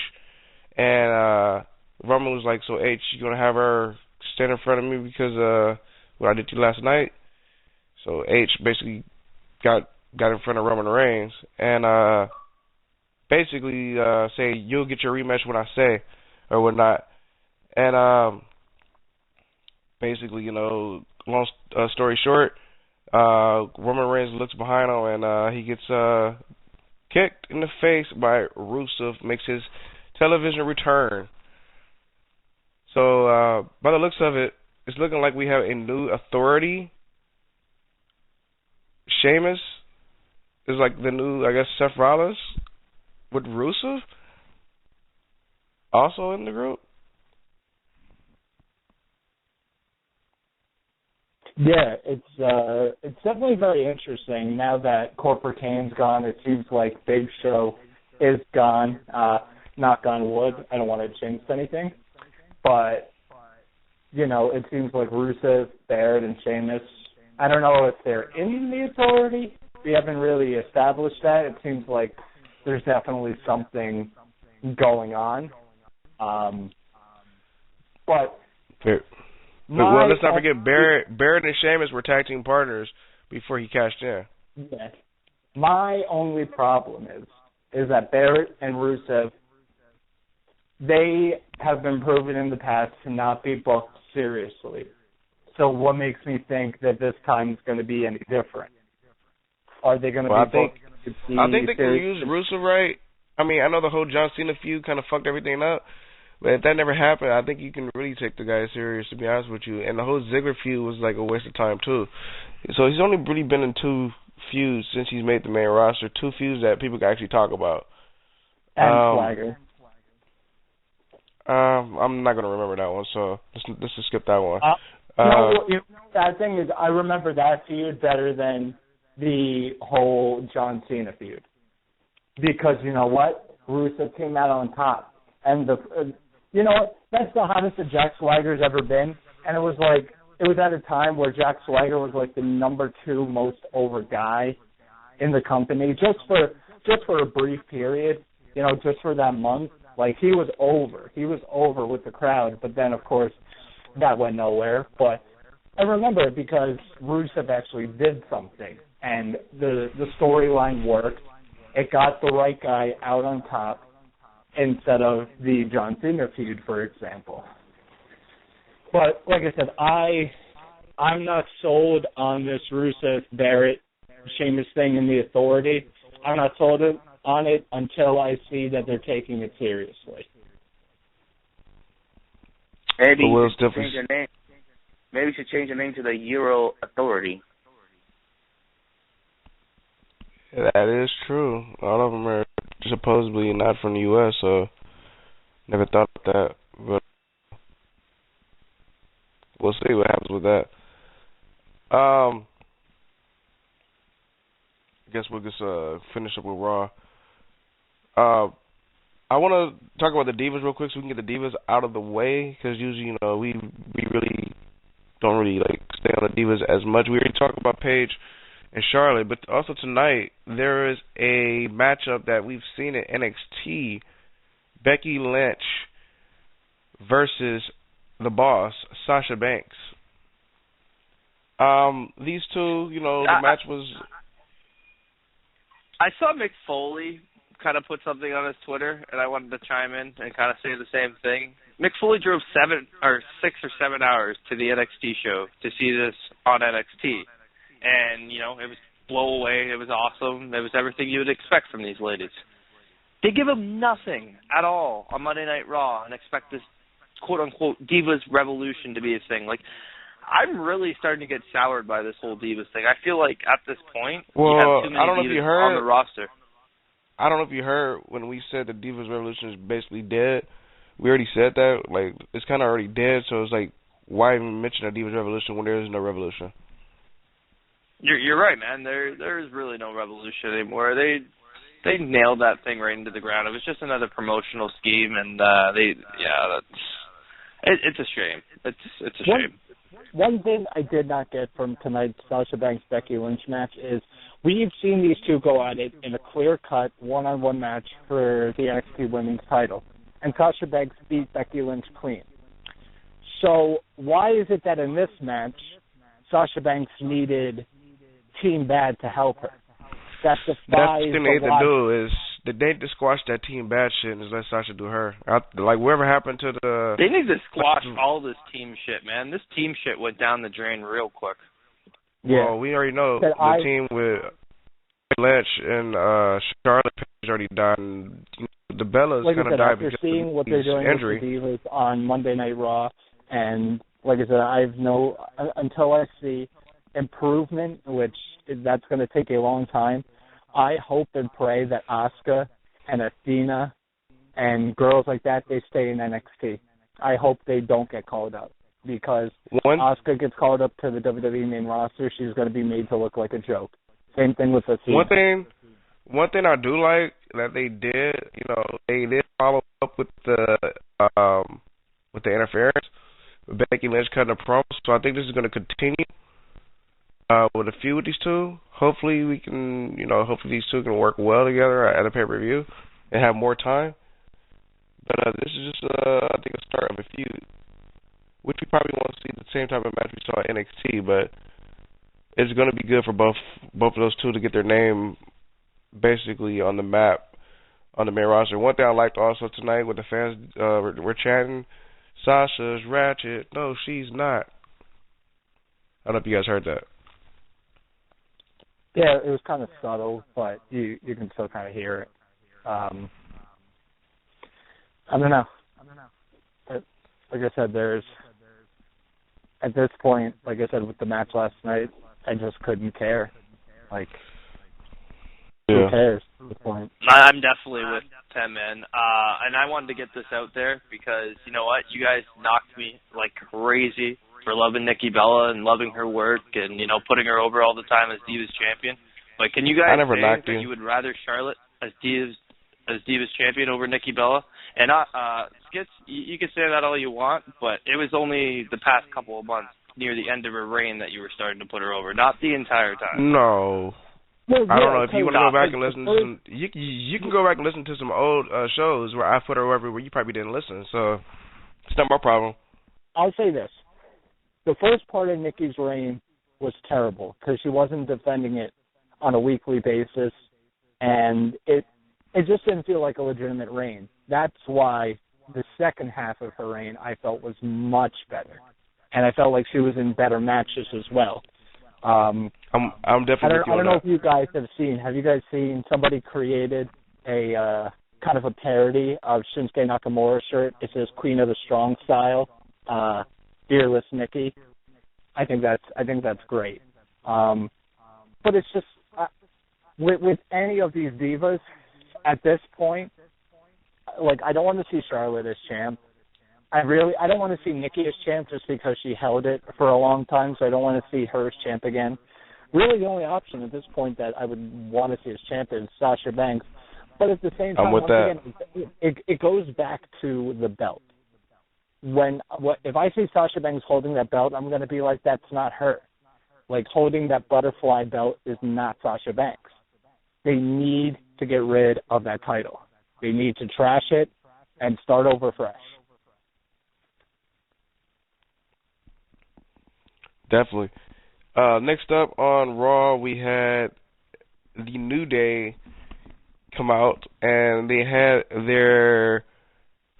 and Roman was like, "So H, you gonna have her stand in front of me because what I did to you last night?" So H basically got in front of Roman Reigns and basically say, "You'll get your rematch when I say," or whatnot. And basically, you know, long story short, Roman Reigns looks behind him and he gets kicked in the face by Rusev, makes his television return. So by the looks of it, it's looking like we have a new authority. Sheamus is like the new, I guess, Seth Rollins with Rusev also in the group. Yeah, it's definitely very interesting. Now that Corporate Kane's gone, it seems like Big Show is gone. Knock on wood. I don't want to jinx anything, but you know, it seems like Rusev, Barrett, and Sheamus. I don't know if they're in the authority. We haven't really established that. It seems like there's definitely something going on. But well, let's not forget Barrett and Sheamus were tag team partners before he cashed in. Yeah. My only problem is that Barrett and Rusev, they have been proven in the past to not be booked seriously. So what makes me think that this time is going to be any different? Are they going to be booked? I think they can use Rusev right. I mean, I know the whole John Cena feud kind of fucked everything up, but if that never happened, I think you can really take the guy serious, to be honest with you. And the whole Ziggler feud was like a waste of time, too. So he's only really been in 2 feuds since he's made the main roster, 2 feuds that people can actually talk about. And Swagger. I'm not going to remember that one, so let's just skip that one. That thing is, I remember that feud better than the whole John Cena feud. Because, you know what? Rusev came out on top. And, you know what? That's the hottest that Jack Swagger's ever been. And it was at a time where Jack Swagger was like the number 2 most over guy in the company. Just for a brief period, you know, just for that month. Like, he was over. He was over with the crowd. But then, of course, that went nowhere. But I remember it because Rusev actually did something. And the storyline worked. It got the right guy out on top instead of the John Cena feud, for example. But, like I said, I'm not sold on this Rusev, Barrett, Sheamus thing in the authority. I'm not sold on it until I see that they're taking it seriously. Maybe you should change the name. Maybe you should change the name to the Euro Authority. That is true. All of them are supposedly not from the U.S., so never thought of that. But we'll see what happens with that. I guess we'll just finish up with Raw. I want to talk about the Divas real quick so we can get the Divas out of the way, because usually, you know, we really don't really like stay on the Divas as much. We already talked about Paige and Charlotte, but also tonight there is a matchup that we've seen at NXT: Becky Lynch versus the Boss, Sasha Banks. These two, the match was. I saw Mick Foley kind of put something on his Twitter, and I wanted to chime in and kind of say the same thing. Mick Foley drove 6 or 7 hours to the NXT show to see this on NXT, and it was blow away. It was awesome. It was everything you would expect from these ladies. They give him nothing at all on Monday Night Raw and expect this quote-unquote Divas Revolution to be a thing. Like, I'm really starting to get soured by this whole Divas thing. I feel like at this point, you have too many Divas on the roster. I don't know if you heard when we said the Divas Revolution is basically dead. We already said that. Like, it's kind of already dead, so it's like, why even mention a Divas Revolution when there is no revolution? You're right, man. There is really no revolution anymore. They nailed that thing right into the ground. It was just another promotional scheme, and it's a shame. It's a shame. One thing I did not get from tonight's Sasha Banks Becky Lynch match is we've seen these two go at it in a clear-cut one-on-one match for the NXT Women's title, and Sasha Banks beat Becky Lynch clean. So why is it that in this match Sasha Banks needed Team Bad to help her? That's the thing they need to do is they need to squash that Team Bad shit and just let Sasha do her. Like, whatever happened to the... They need to squash all this team shit, man. This team shit went down the drain real quick. Yeah. Well, we already know the team with Lynch and Charlotte Paige already died. And the Bellas kind of died because seeing of what they're doing injury. With the Divas on Monday Night Raw, and like I said, until I see improvement, which that's going to take a long time, I hope and pray that Asuka and Athena and girls like that, they stay in NXT. I hope they don't get called up, because Asuka gets called up to the WWE main roster, she's going to be made to look like a joke. Same thing with Athena. One thing I do like that they did, they did follow up with the interference. Becky Lynch cutting a promo, so I think this is going to continue. With a few of these two, hopefully we can, hopefully these two can work well together at a pay-per-view and have more time. But this is just, I think, a start of a feud, which we probably won't see the same type of match we saw at NXT, but it's going to be good for both of those two to get their name basically on the map, on the main roster. One thing I liked also tonight with the fans, we're chanting, Sasha's ratchet. No, she's not. I don't know if you guys heard that. Yeah, it was kind of subtle, but you can still kind of hear it. I don't know. But like I said, at this point, like I said, with the match last night, I just couldn't care. Like, who cares at this point? I'm definitely with Tim, man. And I wanted to get this out there because, you know what? You guys knocked me like crazy for loving Nikki Bella and loving her work and, putting her over all the time as Divas champion. But can you guys say that you would rather Charlotte as Divas champion over Nikki Bella? And Skits, you can say that all you want, but it was only the past couple of months near the end of her reign that you were starting to put her over, not the entire time. No. I don't know if you want to go back and listen to some. You can go back and listen to some old shows where I put her over where you probably didn't listen. So it's not my problem. I'll say this: the first part of Nikki's reign was terrible because she wasn't defending it on a weekly basis, and it just didn't feel like a legitimate reign. That's why the second half of her reign I felt was much better, and I felt like she was in better matches as well. I'm definitely with you I don't on know that. if you guys have seen. Have you guys seen somebody created a kind of a parody of Shinsuke Nakamura's shirt? It says "Queen of the Strong" style, "Fearless Nikki." I think that's great. But it's just with any of these divas at this point, like, I don't want to see Charlotte as champ. I don't want to see Nikki as champ just because she held it for a long time, so I don't want to see her as champ again. Really, the only option at this point that I would want to see as champ is Sasha Banks. But at the same time, again, it goes back to the belt. If I see Sasha Banks holding that belt, I'm going to be like, that's not her. Like, holding that butterfly belt is not Sasha Banks. They need to get rid of that title. They need to trash it and start over fresh. Definitely. Next up on Raw, we had the New Day come out, and they had their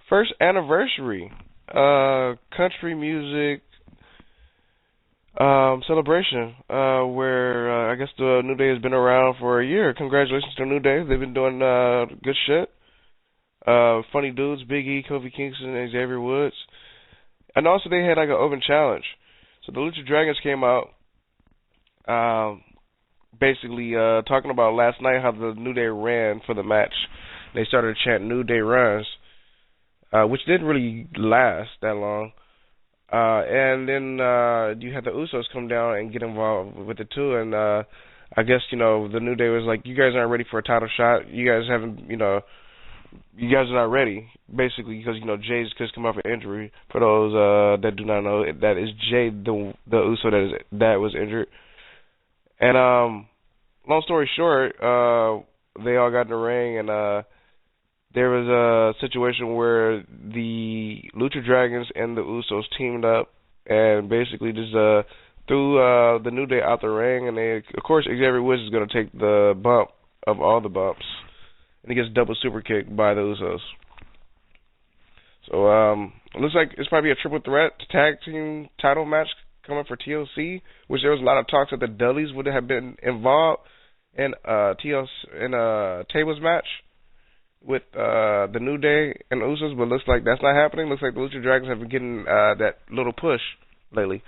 first anniversary country music celebration, where I guess the New Day has been around for a year. Congratulations to New Day. They've been doing good shit. Funny dudes, Big E, Kofi Kingston, and Xavier Woods. And also they had like an open challenge. So the Lucha Dragons came out basically talking about last night how the New Day ran for the match. They started to chant New Day runs, which didn't really last that long. And then you had the Usos come down and get involved with it too. And I guess, the New Day was like, you guys aren't ready for a title shot. You guys haven't, you guys are not ready, basically, because, Jay's just come off an injury. For those that do not know, that is Jay, the Uso that was injured. And long story short, they all got in the ring, and there was a situation where the Lucha Dragons and the Usos teamed up and basically just threw the New Day out the ring. And they, of course, Xavier Woods is going to take the bump of all the bumps, and he gets double super kicked by the Usos. So it looks like it's probably a triple threat tag team title match coming for TLC, which there was a lot of talks that the Dudleys would have been involved in TLC in a tables match with the New Day and the Usos, but looks like that's not happening. Looks like the Lucha Dragons have been getting that little push lately.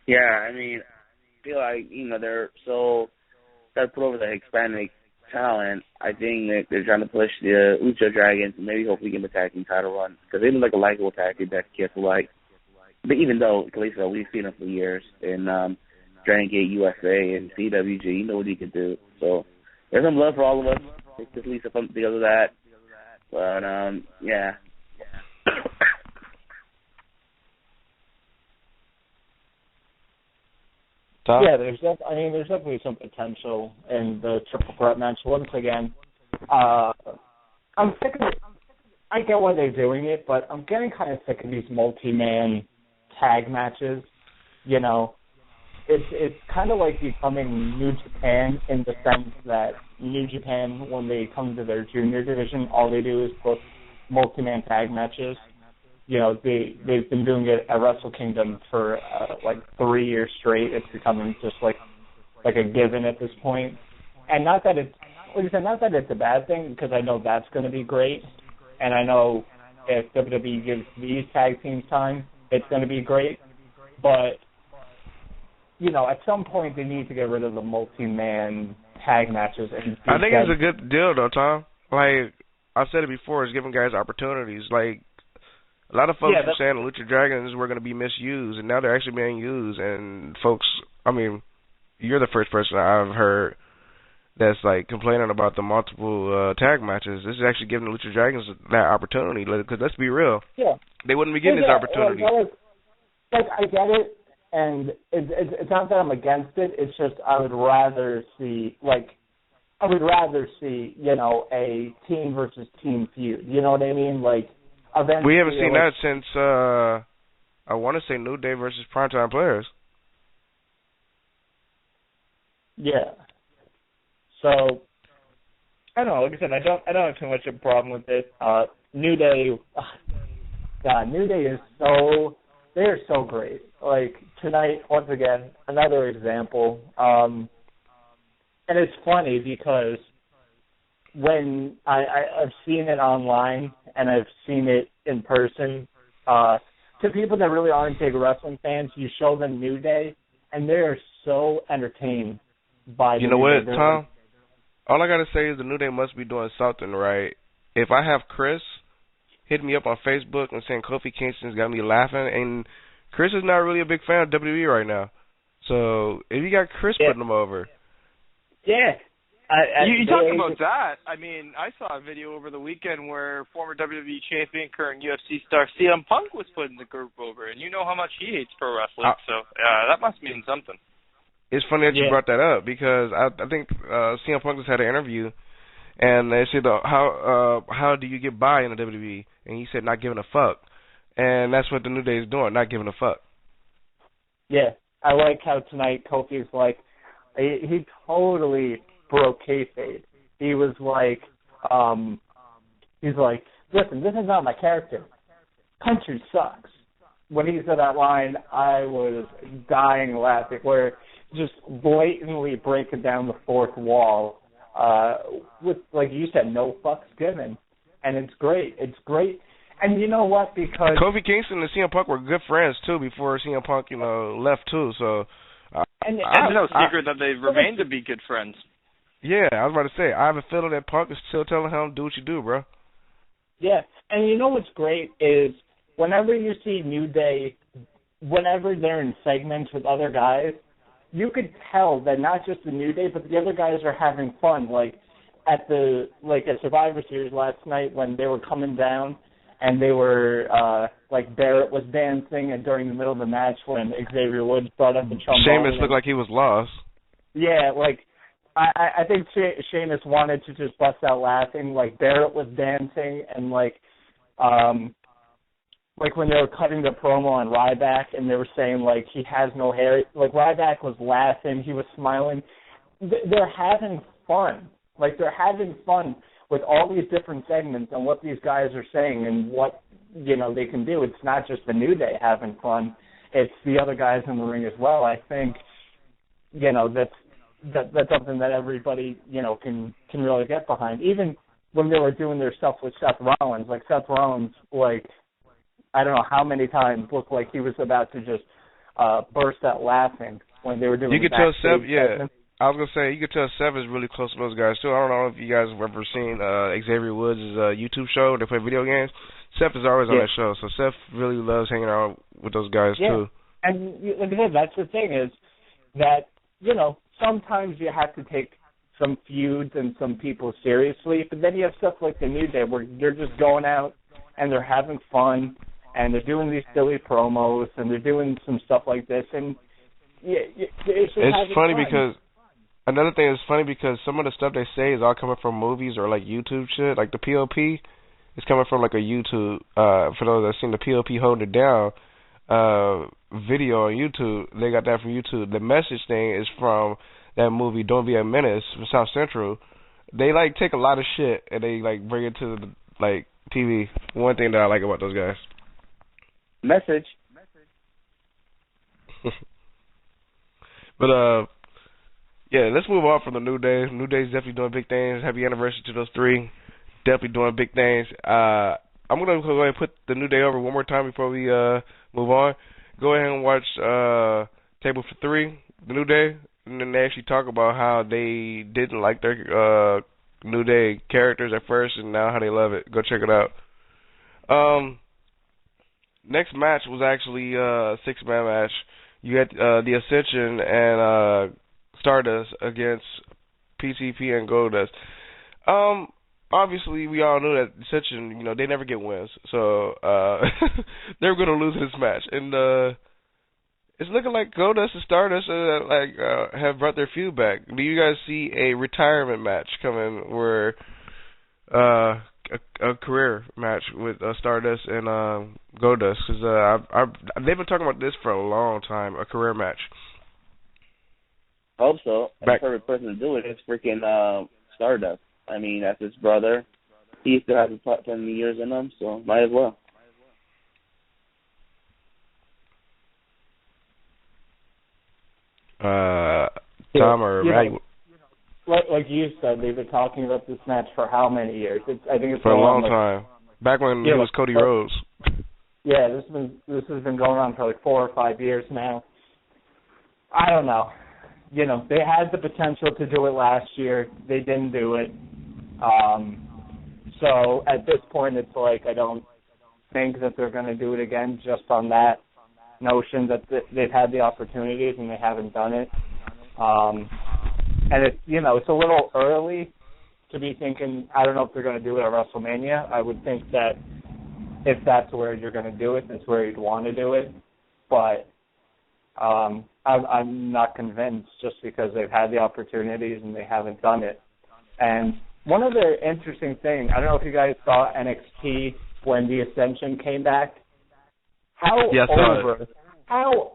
Yeah, I mean, I feel like, they're so got to put over the Hispanic talent. I think that they're trying to push the Lucha Dragons and maybe hopefully get them a tag team title run, because they look like a likable tag team that kids will like. But even though, Kalisto, we've seen him for years in Dragon Gate USA and CWG, you know what he can do. So there's some love for all of us. It's at least something because of that. But, yeah. Yeah, there's definitely some potential in the triple threat match. Once again, I'm sick of it. I get why they're doing it, but I'm getting kind of sick of these multi-man tag matches. It's kind of like becoming New Japan in the sense that New Japan, when they come to their junior division, all they do is book multi-man tag matches. They've been doing it at Wrestle Kingdom for like 3 years straight. It's becoming just like a given at this point. And not that it's a bad thing, because I know that's going to be great, and I know if WWE gives these tag teams time, it's going to be great. But at some point they need to get rid of the multi-man tag matches. And I think it's a good deal, though, Tom. Like I've said it before, it's giving guys opportunities. Like a lot of folks were saying the Lucha Dragons were going to be misused, and now they're actually being used. And folks, I mean, you're the first person I've heard that's like complaining about the multiple tag matches. This is actually giving the Lucha Dragons that opportunity. Because let's be real, they wouldn't be getting this opportunity. I get it. And it's not that I'm against it. It's just I would rather see a team versus team feud. You know what I mean? Like, we haven't seen that since I want to say New Day versus Primetime Players. Yeah. So I don't know. Like I said, I don't have too much of a problem with it. New Day, New Day is they're so great. Like tonight, once again, another example. And it's funny because when I've seen it online and I've seen it in person, to people that really aren't big wrestling fans, you show them New Day, and they're so entertained by You know what, Tom? All I got to say is the New Day must be doing something right. If I have Chris hit me up on Facebook and saying Kofi Kingston's got me laughing, and Chris is not really a big fan of WWE right now. So if you got Chris putting him over. Yeah. You talk about that. I mean, I saw a video over the weekend where former WWE champion, current UFC star CM Punk was putting the group over, and you know how much he hates pro wrestling, so that must mean something. It's funny that you brought that up, because I think CM Punk just had an interview, and they said, how do you get by in the WWE? And he said, not giving a fuck. And that's what the New Day is doing, not giving a fuck. Yeah, I like how tonight Kofi's like, he totally broke kayfabe. He was like, he's like, listen, this is not my character. Country sucks. When he said that line, I was dying laughing, where just blatantly breaking down the fourth wall with, like you said, no fucks given. And it's great. It's great. And you know what? Because Kofi Kingston and CM Punk were good friends, too, before CM Punk, left, too. So, and it's no secret that they've remained to be good friends. Yeah, I was about to say, I have a feeling that Punk is still telling him, do what you do, bro. Yeah, and you know what's great is whenever you see New Day, whenever they're in segments with other guys, you could tell that not just the New Day, but the other guys are having fun. Like at Survivor Series last night when they were coming down and they were like Barrett was dancing, and during the middle of the match when Xavier Woods brought up the trombone. Sheamus looked like he was lost. Yeah, like I think Sheamus wanted to just bust out laughing. Like Barrett was dancing, and like when they were cutting the promo on Ryback and they were saying like he has no hair, like Ryback was laughing, he was smiling. They're having fun. Like they're having fun with all these different segments and what these guys are saying and what they can do. It's not just the New Day having fun; it's the other guys in the ring as well. I think that's something that everybody can really get behind. Even when they were doing their stuff with Seth Rollins, like Seth Rollins, like I don't know how many times looked like he was about to just burst out laughing when they were doing. You could tell Seth, segment. I was gonna say you could tell Seth is really close to those guys too. I don't know if you guys have ever seen Xavier Woods' YouTube show where they play video games. Seth is always on that show, so Seth really loves hanging out with those guys too. And like I said, that's the thing is that sometimes you have to take some feuds and some people seriously, but then you have stuff like the New Day where they're just going out and they're having fun and they're doing these silly promos and they're doing some stuff like this, and it's funny because another thing is funny because some of the stuff they say is all coming from movies or like YouTube shit. Like the POP is coming from like a YouTube. For those that seen the POP Hold It Down video on YouTube, they got that from YouTube. The message thing is from that movie Don't Be a Menace from South Central. They like take a lot of shit and they like bring it to the like TV. One thing that I like about those guys. Message. But yeah, let's move on from the New Day. New Day's definitely doing big things. Happy anniversary to those three. Definitely doing big things. I'm gonna go ahead and put the New Day over one more time before we move on. Go ahead and watch Table for Three, the New Day, and then they actually talk about how they didn't like their New Day characters at first, and now how they love it. Go check it out. Next match was actually a six-man match. You had the Ascension and Stardust against PCP and Goldust. Obviously, we all know that Ascension, they never get wins, so they're going to lose this match. And it's looking like Goldust and Stardust have brought their feud back. Do you guys see a retirement match coming where a career match with Stardust and Goldust? Because they've been talking about this for a long time, a career match. Hope so. The perfect person to do it is freaking Stardust. I mean, that's his brother. He still has 10 years in him, so might as well. Tom or Matt? Like you said, they've been talking about this match for how many years? I think it's for a long time. Back when he was Cody Rhodes. Yeah, this has been going on for like 4 or 5 years now. I don't know. They had the potential to do it last year. They didn't do it. So at this point, it's like I don't think that they're going to do it again just on that notion that they've had the opportunities and they haven't done it. And it's a little early to be thinking, I don't know if they're going to do it at WrestleMania. I would think that if that's where you're going to do it, that's where you'd want to do it. But I'm not convinced just because they've had the opportunities and they haven't done it. And one of the interesting things, I don't know if you guys saw NXT when the Ascension came back. How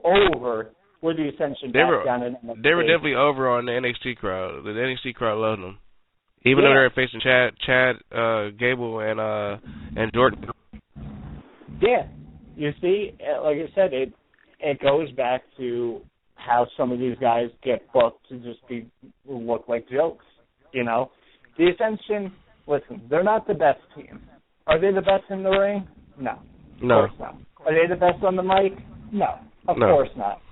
over were the Ascension They were back down in NXT. They were definitely over on the NXT crowd. The NXT crowd loved them, even though they were facing Chad Gable and Jordan. Yeah, you see, like I said, it goes back to how some of these guys get booked to just look like jokes. You know, the Ascension. Listen, they're not the best team. Are they the best in the ring? No. Of course not. Are they the best on the mic? No. Of course not.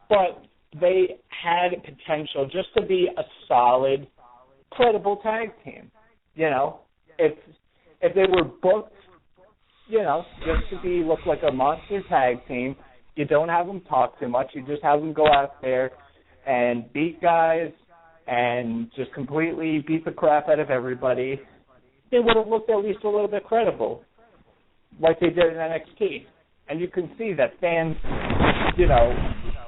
But they had potential just to be a solid, credible tag team. You know, if they were booked, you know, just to look like a monster tag team, you don't have them talk too much. You just have them go out there and beat guys and just completely beat the crap out of everybody. They would have looked at least a little bit credible, like they did in NXT. And you can see that fans, you know,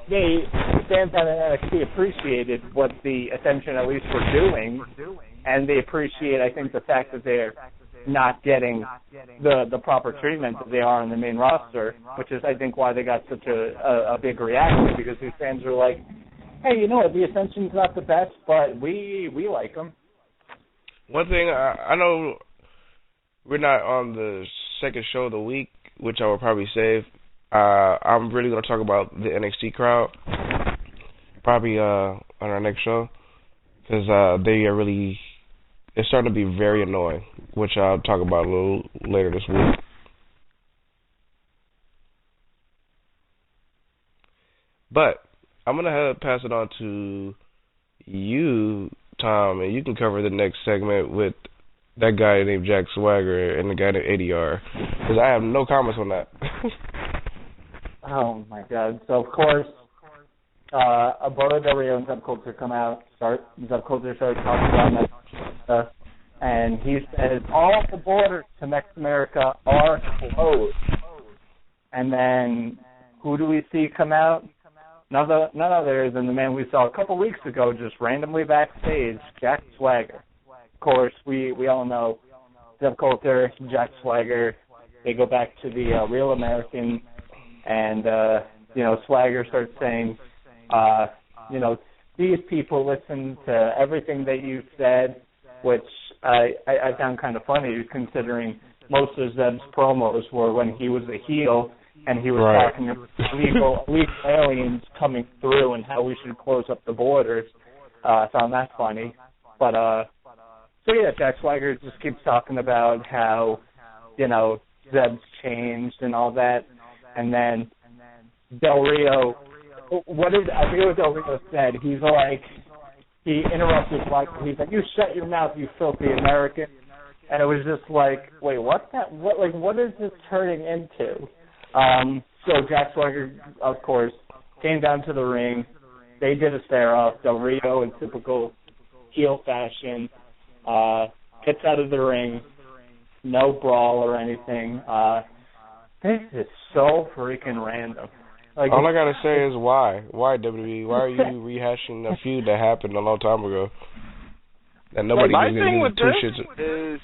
fans on NXT appreciated what the Ascension at least were doing, and they appreciate, I think, the fact that they're not getting the proper treatment that they are on the main roster, which is, I think, why they got such a big reaction, because these fans are like, hey, you know what, the Ascension's not the best, but we like them. One thing, I know we're not on the second show of the week, which I will probably save. I'm really going to talk about the NXT crowd, probably on our next show, because they are really, it's starting to be very annoying, which I'll talk about a little later this week. But I'm going to pass it on to you, Tom, and you can cover the next segment with that guy named Jack Swagger and the guy named ADR, because I have no comments on that. Oh, my God. So, of course, Alberto Del Rio and Zeb Coulter come out. Zeb Coulter started talking about that, and he says, all the borders to Mexico America are closed. And then, who do we see come out? None other than the man we saw a couple weeks ago just randomly backstage, Jack Swagger. Of course, we all know Zeb Coulter, Jack Swagger, they go back to the Real American, and, you know, Swagger starts saying, you know, these people listen to everything that you said, which I found kind of funny, considering most of Zeb's promos were when he was a heel, and he was talking about illegal aliens coming through and how we should close up the borders. I found that funny. But, so yeah, Jack Swagger just keeps talking about how, you know, Zeb's changed and all that. And then Del Rio, I forget what Del Rio said. He's like, he interrupted Swagger. He's like, you shut your mouth, you filthy American. And it was just like, wait, what is this turning into? So Jack Swagger, of course, came down to the ring. They did a stare-off. Del Rio, in typical heel fashion, gets out of the ring. No brawl or anything. This is so freaking random. Like, all I gotta say is why? Why, WWE? Why are you rehashing a feud that happened a long time ago? That nobody my gives thing with two this shits.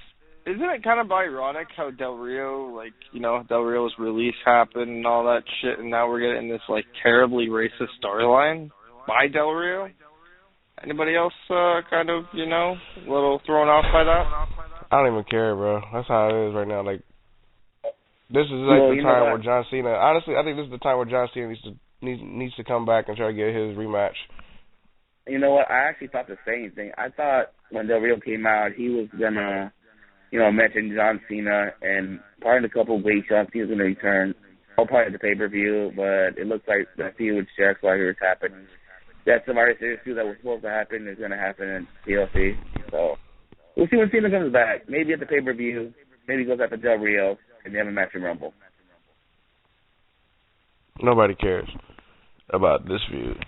Isn't it kind of ironic how Del Rio, like, you know, Del Rio's release happened and all that shit, and now we're getting this, like, terribly racist storyline by Del Rio? Anybody else kind of, you know, a little thrown off by that? I don't even care, bro. That's how it is right now. Like, this is like the time where John Cena. Honestly, I think this is the time where John Cena needs to come back and try to get his rematch. You know what? I actually thought the same thing. I thought when Del Rio came out, he was gonna, you know, mention John Cena, and probably in a couple of weeks, John Cena's gonna return. Probably at the pay-per-view, but it looks like the feud with Jack Swagger is happening. That Survivor Series feud that was supposed to happen is gonna happen in TLC. So we'll see when Cena comes back. Maybe at the pay-per-view. Maybe he goes after Del Rio, and they have a match in Rumble. Nobody cares about this feud.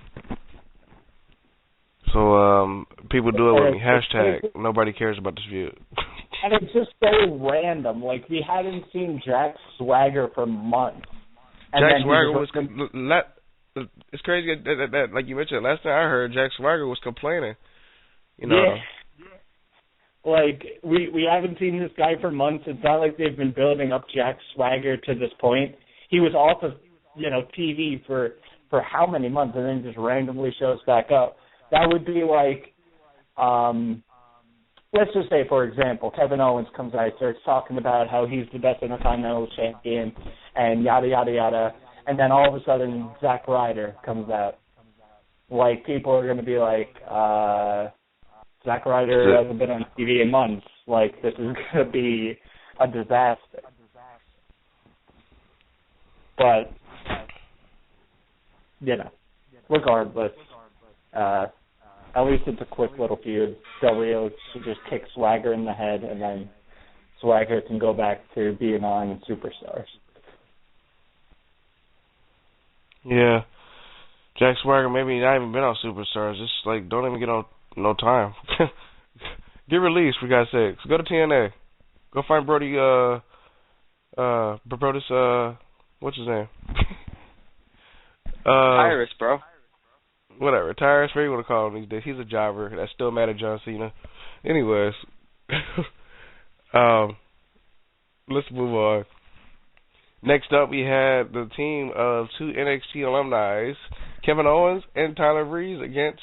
So, people do it with me. Hashtag, nobody cares about this feud. And it's just so random. Like, we hadn't seen Jack Swagger for months. And Jack Swagger was... It's crazy that, like you mentioned, last time I heard, Jack Swagger was complaining. You know... Yeah. Like, we haven't seen this guy for months. It's not like they've been building up Jack Swagger to this point. He was off of, you know, TV for for how many months and then just randomly shows back up. That would be like, let's just say, for example, Kevin Owens comes out, starts talking about how he's the best Intercontinental Champion and yada, yada, yada, and then all of a sudden Zack Ryder comes out. Like, people are going to be like, Zack Ryder hasn't been on TV in months. Like, this is going to be a disaster. But, you know, regardless, at least it's a quick little feud. Del Rio should just kick Swagger in the head, and then Swagger can go back to being on Superstars. Yeah. Jack Swagger maybe not even been on Superstars. Just, like, don't even get on no time. Get released, for God's sakes. Go to TNA. Go find Brody, Brodus, what's his name? Tyrus, bro. Whatever. Tyrus, whatever you want to call him these days. He's a jobber that's still mad at John Cena. Anyways. Let's move on. Next up, we had the team of two NXT alumni, Kevin Owens and Tyler Breeze, against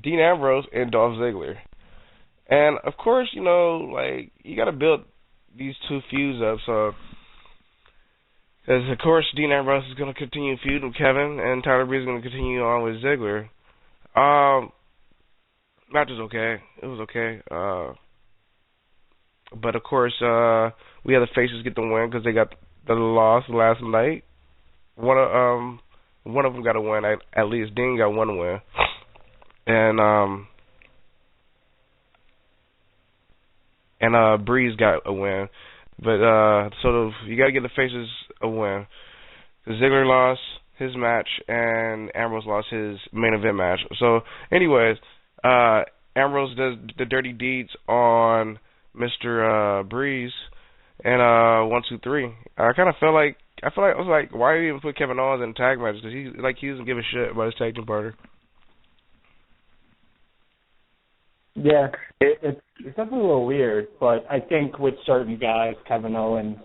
Dean Ambrose and Dolph Ziggler. And, of course, you know, like, you got to build these two feuds up. So, as of course, Dean Ambrose is going to continue feud with Kevin, and Tyler Breeze is going to continue on with Ziggler. Match was okay. It was okay. But, of course, we had the faces get the win because they got the loss last night. One of them got a win. At least Dean got one win. And Breeze got a win. But so you got to get the faces a win. Ziggler lost his match, and Ambrose lost his main event match. So, anyways, Ambrose does the dirty deeds on Mr. Breeze, and 1, 2, 3. I felt like I was like, why even put Kevin Owens in tag matches? Because he doesn't give a shit about his tag team partner. Yeah, it's definitely a little weird, but I think with certain guys Kevin Owens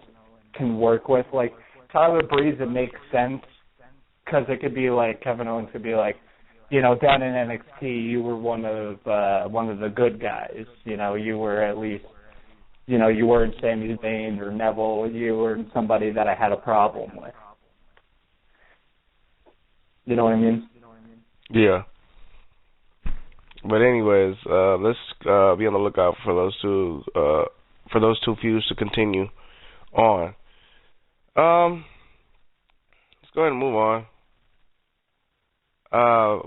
can work with, like Tyler Breeze, it makes sense because it could be like Kevin Owens could be like, you know, down in NXT you were one of the good guys, you know, you were at least, you know, you weren't Sami Zayn or Neville, you were somebody that I had a problem with. You know what I mean? Yeah. But anyways, let's be on the lookout for those two feuds to continue on. Let's go ahead and move on.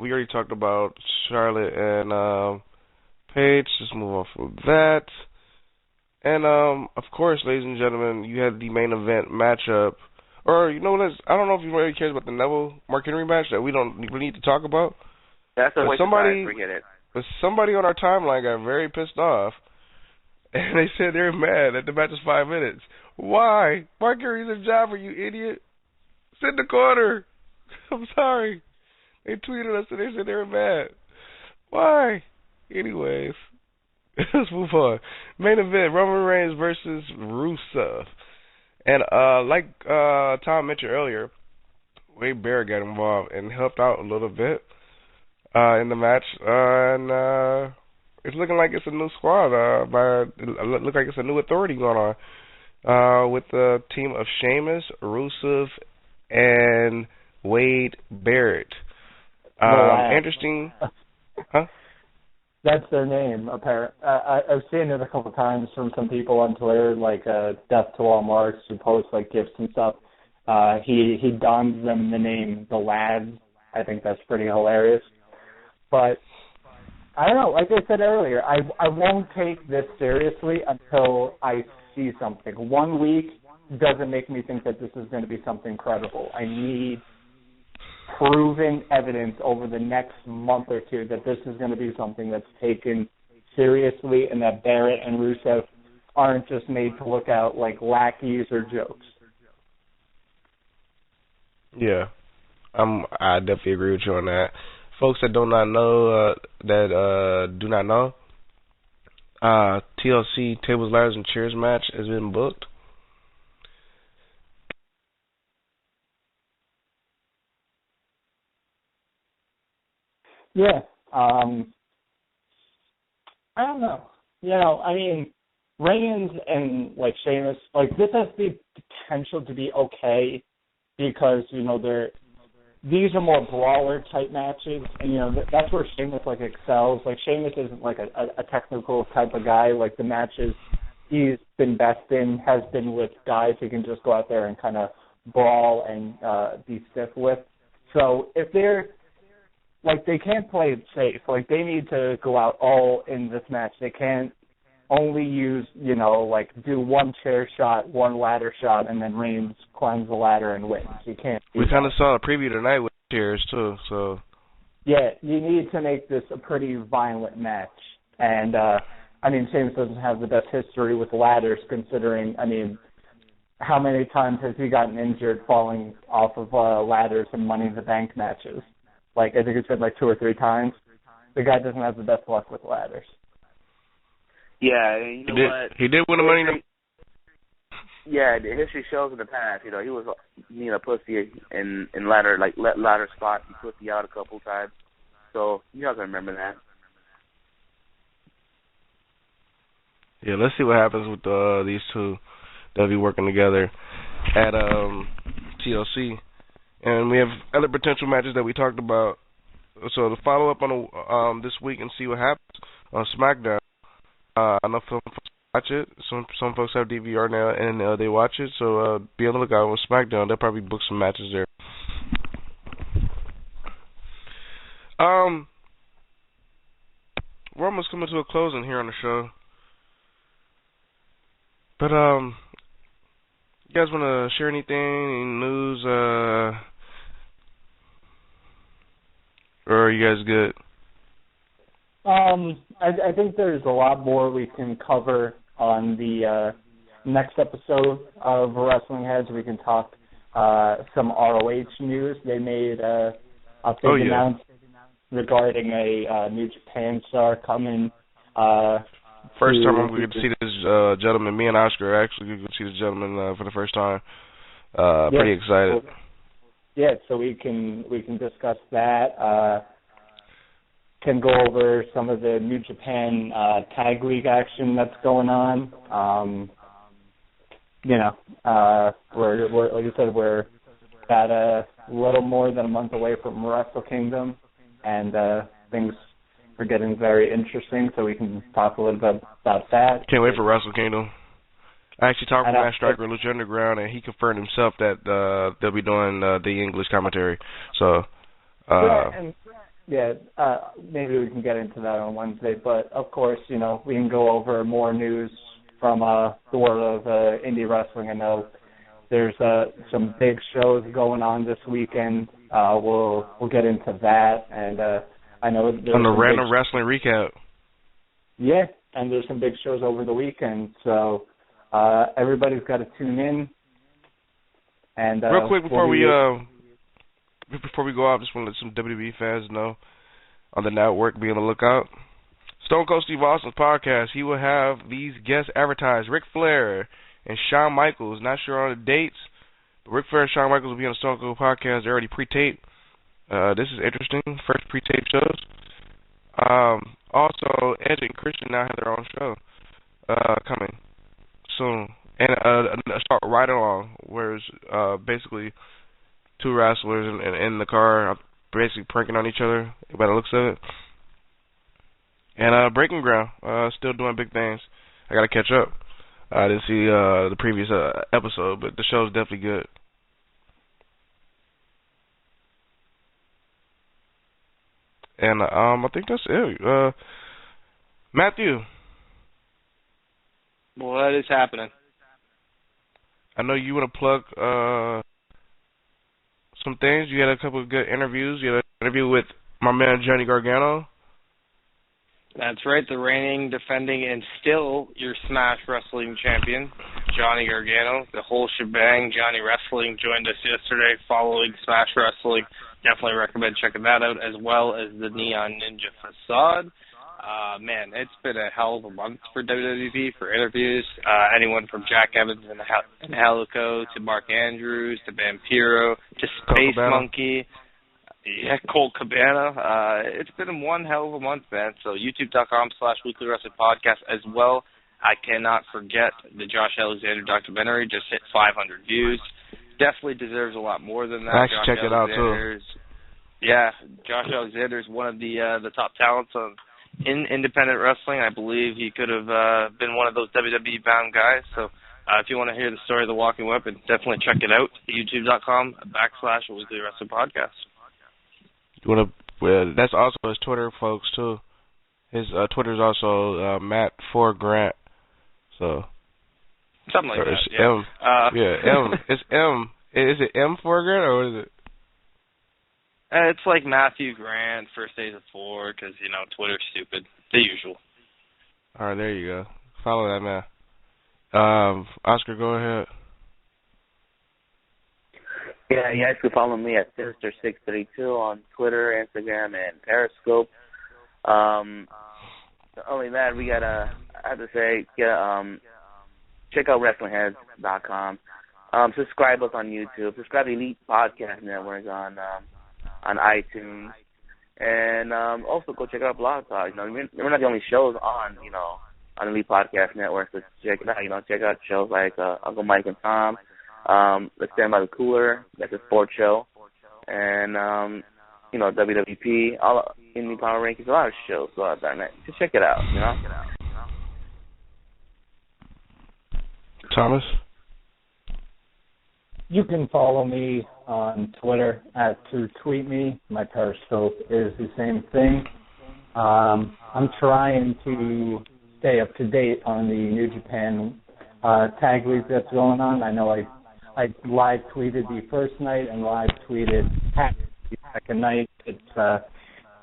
We already talked about Charlotte and Paige. Just move on from that. And of course, ladies and gentlemen, you had the main event matchup. Or you know what? I don't know if you really cares about the Neville Mark Henry match that we need to talk about. That's a waste of time. Forget it. But somebody on our timeline got very pissed off, and they said they were mad that the match was 5 minutes. Why? Mark Henry's a jobber, you idiot. Sit in the corner. I'm sorry. They tweeted us and they said they were mad. Why? Anyways, let's move on. Main event, Roman Reigns versus Rusev. And like Tom mentioned earlier, Wade Barrett got involved and helped out a little bit in the match, and it's looking like it's a new squad. It looks like it's a new authority going on with the team of Sheamus, Rusev, and Wade Barrett. Interesting, huh? That's their name, apparently. I've seen it a couple of times from some people on Twitter, like Death to All Marks, who post like gifs and stuff. He dons them the name The Lads. I think that's pretty hilarious. But I don't know. Like I said earlier, I won't take this seriously until I see something. 1 week doesn't make me think that this is going to be something credible. I need proven evidence over the next month or two that this is going to be something that's taken seriously and that Barrett and Rusev aren't just made to look out like lackeys or jokes. Yeah, I definitely agree with you on that. Folks that do not know, TLC Tables, Ladders, and Chairs match has been booked. Yeah. I don't know. I mean, Reigns and, like, Sheamus, like, this has the potential to be okay because, these are more brawler-type matches, and, that's where Sheamus, like, excels. Like, Sheamus isn't, like, a technical type of guy. Like, the matches he's been best in has been with guys who can just go out there and kind of brawl and be stiff with. So if they're, like, they can't play it safe. Like, they need to go out all in this match. They can't only use, like, do one chair shot, one ladder shot, and then Reigns climbs the ladder and wins. You can't. We kind of saw a preview tonight with chairs, too, so. Yeah, you need to make this a pretty violent match. And, Sheamus doesn't have the best history with ladders, considering, how many times has he gotten injured falling off of ladders in Money in the Bank matches? Like, I think it's been like 2 or 3 times. The guy doesn't have the best luck with ladders. Yeah, you know what? He did win the Money in the. Yeah, the history shows in the past, he was a pussy in ladder spot. He pussy out a couple times. So you guys remember that. Yeah, let's see what happens with these two that'll be working together at TLC. And we have other potential matches that we talked about. So to follow up on this week and see what happens on SmackDown. I know some folks watch it. Some folks have DVR now and they watch it. So be on the lookout on SmackDown. They'll probably book some matches there. We're almost coming to a closing here on the show. But you guys want to share anything, any news, or are you guys good? I think there's a lot more we can cover on the next episode of Wrestlingheads. We can talk some ROH news. They made a big announcement regarding a New Japan star coming. First time I'm going to see this gentleman. Me and Oscar are actually going to see this gentleman for the first time. Pretty excited. Yeah, so we can discuss that. Can go over some of the New Japan tag league action that's going on. We're like I said, we're about a little more than a month away from Wrestle Kingdom, and things are getting very interesting. So we can talk a little bit about that. Can't wait for Wrestle Kingdom. I actually talked with Matt Striker, Lucha Underground, and he confirmed himself that they'll be doing the English commentary. So. Maybe we can get into that on Wednesday. But, of course, we can go over more news from the world of indie wrestling. I know there's some big shows going on this weekend. We'll get into that. And I know there's on the Random Wrestling Recap. Yeah, and there's some big shows over the weekend. So everybody's got to tune in. And real quick before we go out, just want to let some WWE fans know on the network, be on the lookout. Stone Cold Steve Austin's podcast, he will have these guests advertised. Ric Flair and Shawn Michaels, not sure on the dates, but Ric Flair and Shawn Michaels will be on the Stone Cold podcast. They're already pre-taped. This is interesting, first pre-taped shows. Also, Edge and Christian now have their own show coming soon. And a start right along, where it's basically two wrestlers in the car basically pranking on each other by the looks of it. And Breaking Ground, still doing big things. I got to catch up. I didn't see the previous episode, but the show's definitely good. And I think that's it. Matthew. What is happening? I know you want to plug some things. You had a couple of good interviews. You had an interview with my man Johnny Gargano. That's right, the reigning, defending, and still your Smash Wrestling champion, Johnny Gargano. The whole shebang. Johnny Wrestling joined us yesterday following Smash Wrestling. Definitely recommend checking that out, as well as the Neon Ninja Facade. Man, it's been a hell of a month for WWE for interviews. Anyone from Jack Evans and Helico to Mark Andrews to Vampiro to Space Monkey. Yeah, Colt Cabana. It's been one hell of a month, man. So youtube.com/Weekly Wrestling Podcast as well. I cannot forget the Josh Alexander documentary. Just hit 500 views. Definitely deserves a lot more than that. Actually, check it out, too. Yeah, Josh Alexander is one of the top talents in independent wrestling. I believe he could have been one of those WWE-bound guys. So if you want to hear the story of the Walking Weapon, definitely check it out. youtube.com/Weekly Wrestling Podcast. You want to? That's also his Twitter, folks, too. His Twitter is also Matt4Grant. So something like that. It's Yeah. M. It's M. Is it M4Grant or what is it? It's like Matthew Grant, first days of 4, because, Twitter's stupid. The usual. All right, there you go. Follow that man. Oscar, go ahead. Yeah, you guys can follow me at Sinister632 on Twitter, Instagram, and Periscope. Not only that, we gotta, I have to say, check out WrestlingHeads.com. Subscribe us on YouTube. Subscribe to Elite Podcast Network on iTunes, and also go check out Blog Talk. We're not the only shows on on Elite Podcast Network, so check it out. Check out shows like Uncle Mike and Tom, Let's Stand by the Cooler, that's a sports show, and WWP, all Indie Power Rankings, a lot of shows go out there, man. Just check it out, Thomas? You can follow me on Twitter at @TrueTweetMe. My Periscope is the same thing. I'm trying to stay up to date on the New Japan tag league that's going on. I know I live tweeted the first night and live tweeted the second night.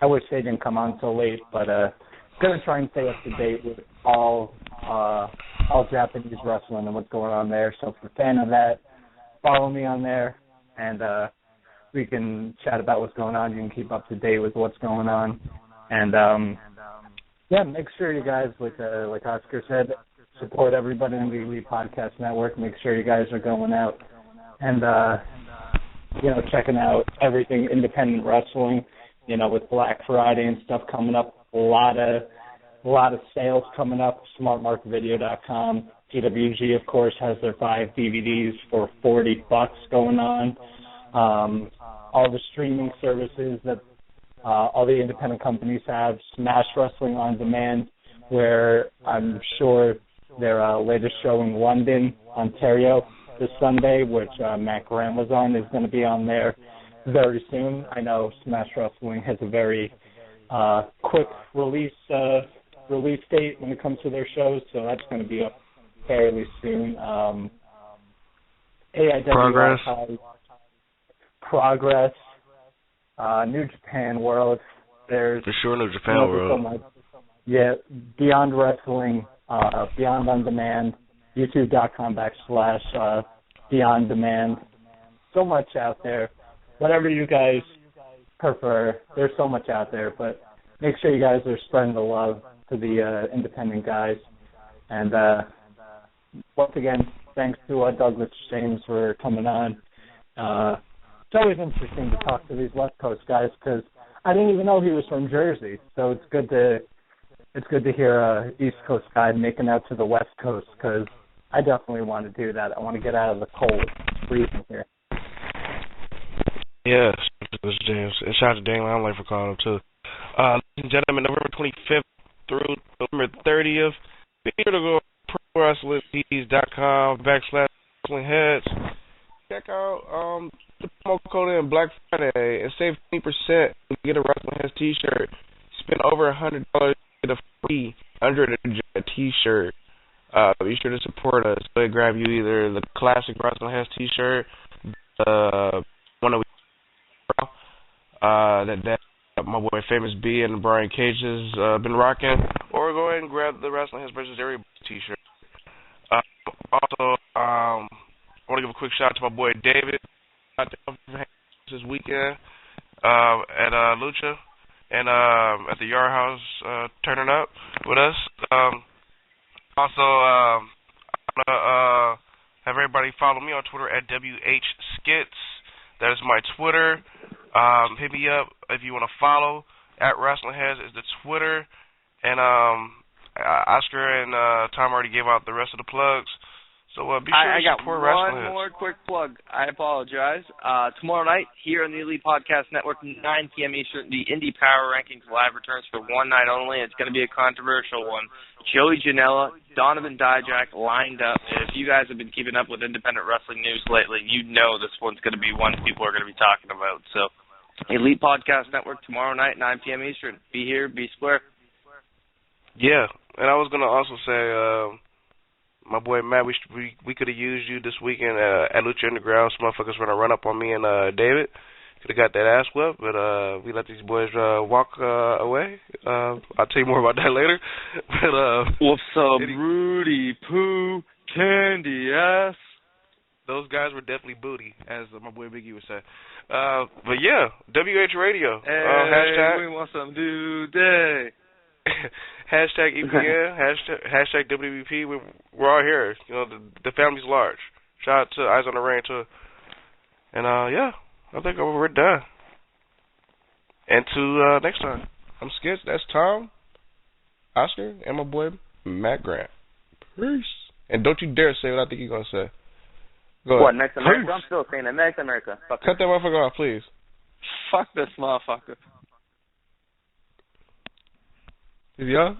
I wish they didn't come on so late, but gonna try and stay up to date with all Japanese wrestling and what's going on there. So if you're a fan of that, follow me on there, and we can chat about what's going on. You can keep up to date with what's going on, and make sure you guys, like Oscar said, support everybody in the Elite Podcast Network. Make sure you guys are going out and checking out everything independent wrestling. With Black Friday and stuff coming up, a lot of sales coming up. SmartMarkVideo.com. PWG, of course, has their 5 DVDs for $40 going on. All the streaming services that all the independent companies have. Smash Wrestling on Demand, where I'm sure their latest show in London, Ontario, this Sunday, which Matt Graham was on, is going to be on there very soon. I know Smash Wrestling has a very quick release date when it comes to their shows, so that's going to be up fairly soon. AIW Progress, New Japan World. There's for sure New Japan World. Beyond Wrestling, Beyond On Demand, YouTube.com/Beyond Demand. So much out there. Whatever you guys prefer, there's so much out there. But make sure you guys are spreading the love to the independent guys. And once again, thanks to Douglas James for coming on. It's always interesting to talk to these West Coast guys because I didn't even know he was from Jersey. So it's good to hear an East Coast guy making out to the West Coast because I definitely want to do that. I want to get out of the cold. It's freezing here. Yes, Douglas James. And shout out to Daniel Hamlin for calling him too. Ladies and gentlemen, November 25th through November 30th, be sure to go to ProWrestlingTees.com/WrestlingHeads. Check out the promo code in Black Friday and save 20% to get a WrestlingHeads t-shirt. Spend over $100 to get a free Under the t-shirt. Be sure to support us. Go ahead, grab you either the classic WrestlingHeads t-shirt, the one that we that my boy Famous B and Brian Cage has been rocking, or go ahead and grab the WrestlingHeads versus Everybody t-shirt. Also, I want to give a quick shout out to my boy David this weekend at Lucha and at the Yard House turning up with us. Also, I'm going to have everybody follow me on Twitter at WHSkits. That is my Twitter. Hit me up if you want to follow. At Wrestlingheads is the Twitter. And Oscar and Tom already gave out the rest of the plugs. So be sure to support Wrestlingheads. I got one more quick plug. I apologize. Tomorrow night, here on the Elite Podcast Network, 9 p.m. Eastern, the Indie Power Rankings live returns for one night only. It's going to be a controversial one. Joey Janela, Donovan Dijak lined up. If you guys have been keeping up with independent wrestling news lately, you know this one's going to be one people are going to be talking about. So, Elite Podcast Network tomorrow night, 9 p.m. Eastern. Be here, be square. Yeah, and I was going to also say... my boy Matt, we could have used you this weekend at Lucha Underground. Some motherfuckers were going to run up on me and David. Could have got that ass whipped, but we let these boys walk away. I'll tell you more about that later. But what's up, Rudy, Pooh, Candy Ass? Those guys were definitely booty, as my boy Biggie would say. But yeah, WHRADIO. Hey, we want some dude day. Hashtag EPN, hashtag WWP. We're all here. You know, the family's large. Shout out to Eyes on the Rain too. And yeah, I think we're done. And to next time. I'm Skitz. That's Tom, Oscar, and my boy Matt Grant. Peace. And don't you dare say what I think you're gonna say. Go ahead. What, next America? I'm still saying it. Next America. Fuck Cut that motherfucker off, please. Fuck this motherfucker. Yeah.